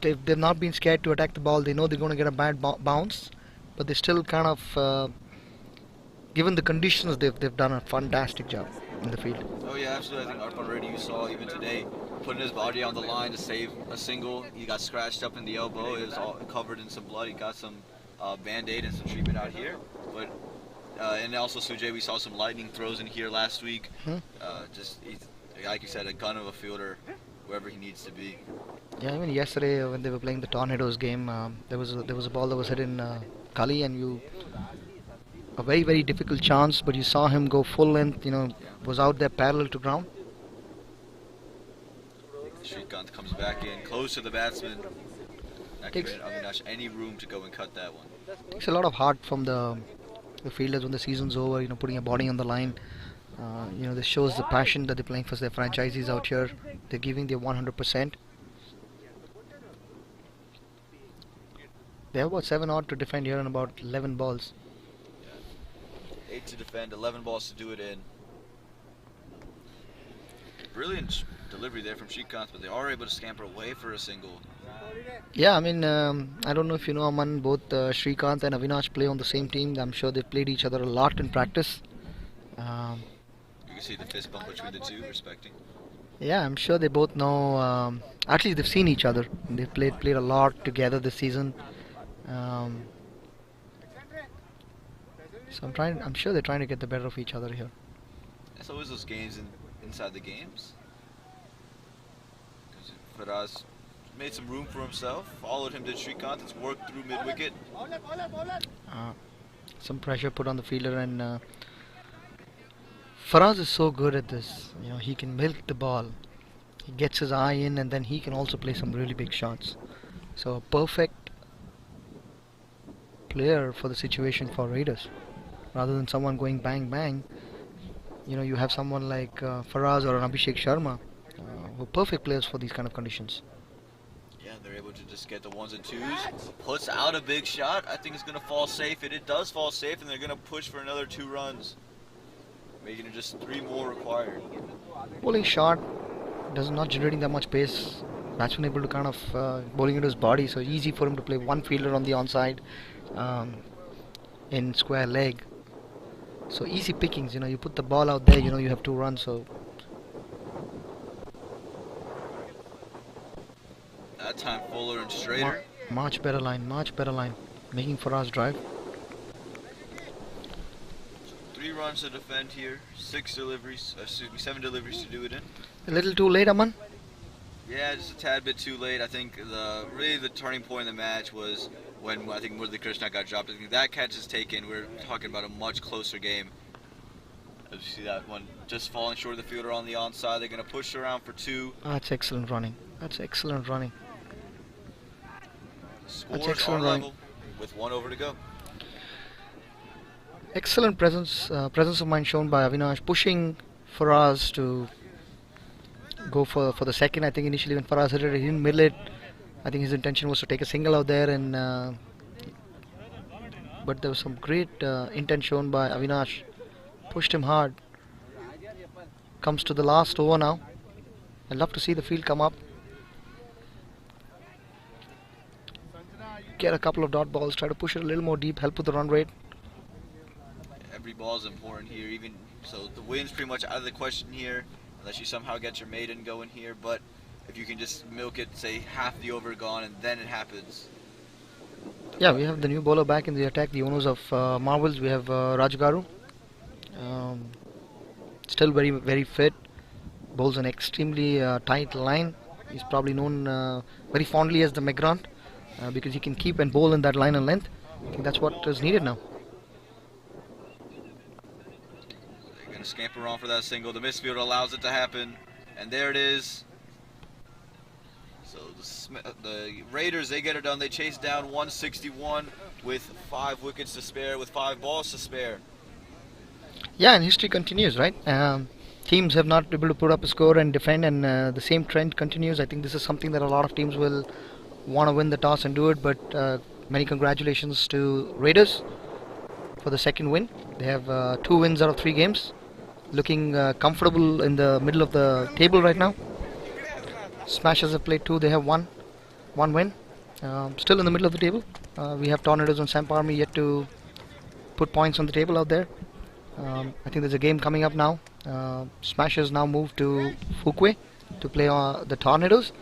They've not been scared to attack the ball. They know they're going to get a bad bounce, but they still kind of, given the conditions, they've done a fantastic job in the field. Oh yeah, absolutely. I think Arpan Reddy, you saw even today, putting his body on the line to save a single. He got scratched up in the elbow. It was all covered in some blood. He got some Band-Aid and some treatment out here. But and also Sujay, we saw some lightning throws in here last week. He's, like you said, a gun of a fielder wherever he needs to be. Yeah, even yesterday when they were playing the Tornadoes game, there was a ball that was hit in Kali, and a very, very difficult chance, but you saw him go full length, was out there parallel to ground. Shrikant comes back in, close to the batsman. Not giving Avinash any room to go and cut that one. Takes a lot of heart from the fielders when the season's over, putting a body on the line. This shows the passion that they're playing for their franchisees out here. They're giving their 100%. They have about 7 odd to defend here and about 11 balls. 8 to defend, 11 balls to do it in. Brilliant delivery there from Shrikant, but they are able to scamper away for a single. Yeah, I mean, I don't know if you know, Aman, both Shrikant and Avinash play on the same team. I'm sure they've played each other a lot in practice. You can see the fist bump between the two, respecting. Yeah, I'm sure they both know. At least they've seen each other. They've played a lot together this season. So I'm sure they're trying to get the better of each other here. It's always those games inside the games. Faraz made some room for himself, followed him to Shrikant. It's worked through mid-wicket. Some pressure put on the fielder, and Faraz is so good at this. He can milk the ball. He gets his eye in, and then he can also play some really big shots. So a perfect player for the situation for Raiders. Rather than someone going bang bang, you have someone like Faraz or an Abhishek Sharma, who are perfect players for these kind of conditions. Yeah, they're able to just get the ones and twos. Puts out a big shot. I think it's going to fall safe, and it does fall safe, and they're going to push for another 2 runs. Making it just 3 more required. Bowling shot, not generating that much pace. Batsman able to kind of bowling into his body, so easy for him to play one fielder on the onside in square leg. So easy pickings, you put the ball out there, you have 2 runs. So That time fuller and straighter. Much better line, making Faraz drive. 3 runs to defend here, 7 deliveries to do it in. A little too late, Aman. Yeah, just a tad bit too late. I think really the turning point in the match was when I think Murali Krishna got dropped. I think that catch is taken. We're talking about a much closer game. As you see that one just falling short of the fielder on the onside. They're going to push around for 2. That's excellent running. Scores are level with 1 over to go. Excellent presence of mind shown by Avinash, pushing Faraz to go for the second. I think initially when Faraz hit it, he didn't middle it. I think his intention was to take a single out there, and but there was some great intent shown by Avinash. Pushed him hard. Comes to the last over now. I'd love to see the field come up. Get a couple of dot balls, try to push it a little more deep, help with the run rate. Every ball is important here, even so the win's pretty much out of the question here, unless you somehow get your maiden going here, but if you can just milk it, say half the over gone, and then it happens. Yeah, we have the new bowler back in the attack, the owners of Marvels. We have Rajgaru. Still very, very fit. Bowls an extremely tight line. He's probably known very fondly as the Migrant because he can keep and bowl in that line and length. I think that's what is needed now. scamper on for that single. The misfielder allows it to happen, and there it is. So the Raiders, they get it done. They chase down 161 with 5 wickets to spare, with 5 balls to spare. Yeah, and history continues, right? Teams have not been able to put up a score and defend, and the same trend continues. I think this is something that a lot of teams will want to win the toss and do it, but many congratulations to Raiders for the second win. They have 2 wins out of 3 games, looking comfortable in the middle of the table right now. Smashers have played 2, they have one win, still in the middle of the table. We have Tornadoes and Samp Army yet to put points on the table out there. I think there's a game coming up now. Smashers now move to Fuquay to play the Tornadoes,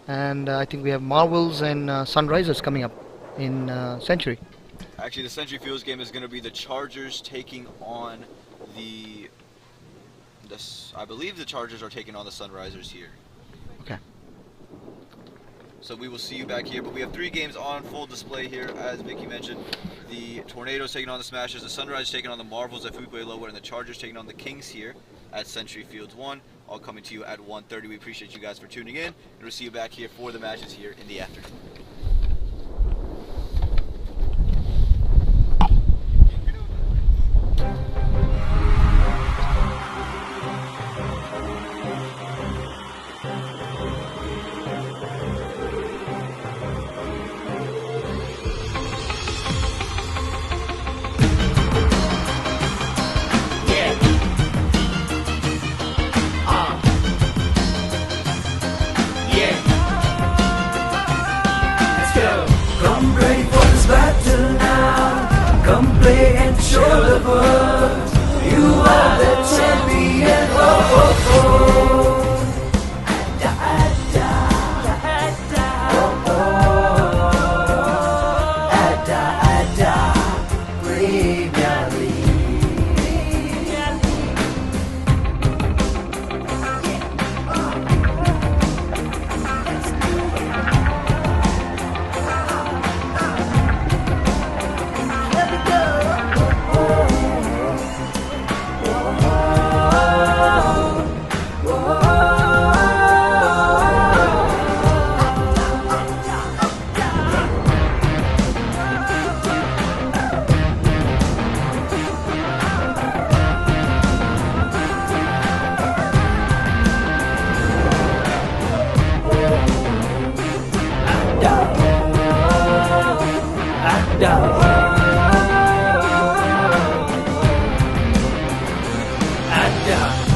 and I think we have Marvels and Sunrisers coming up in Century. Actually, the Century Fields game is going to be the Chargers taking on the I believe the Chargers are taking on the Sunrisers here. Okay. So we will see you back here, but we have 3 games on full display here, as Vicky mentioned. The Tornadoes taking on the Smashers, the Sunrise taking on the Marvels at Fuquay Lower, and the Chargers taking on the Kings here at Century Fields 1. All coming to you at 1:30. We appreciate you guys for tuning in, and we'll see you back here for the matches here in the afternoon. Come ready for this battle now. Come play and show the world you are the champion. Oh, oh, oh. Adda, Adda, Adda, oh, oh. Adda, Adda, Premier League. Adda.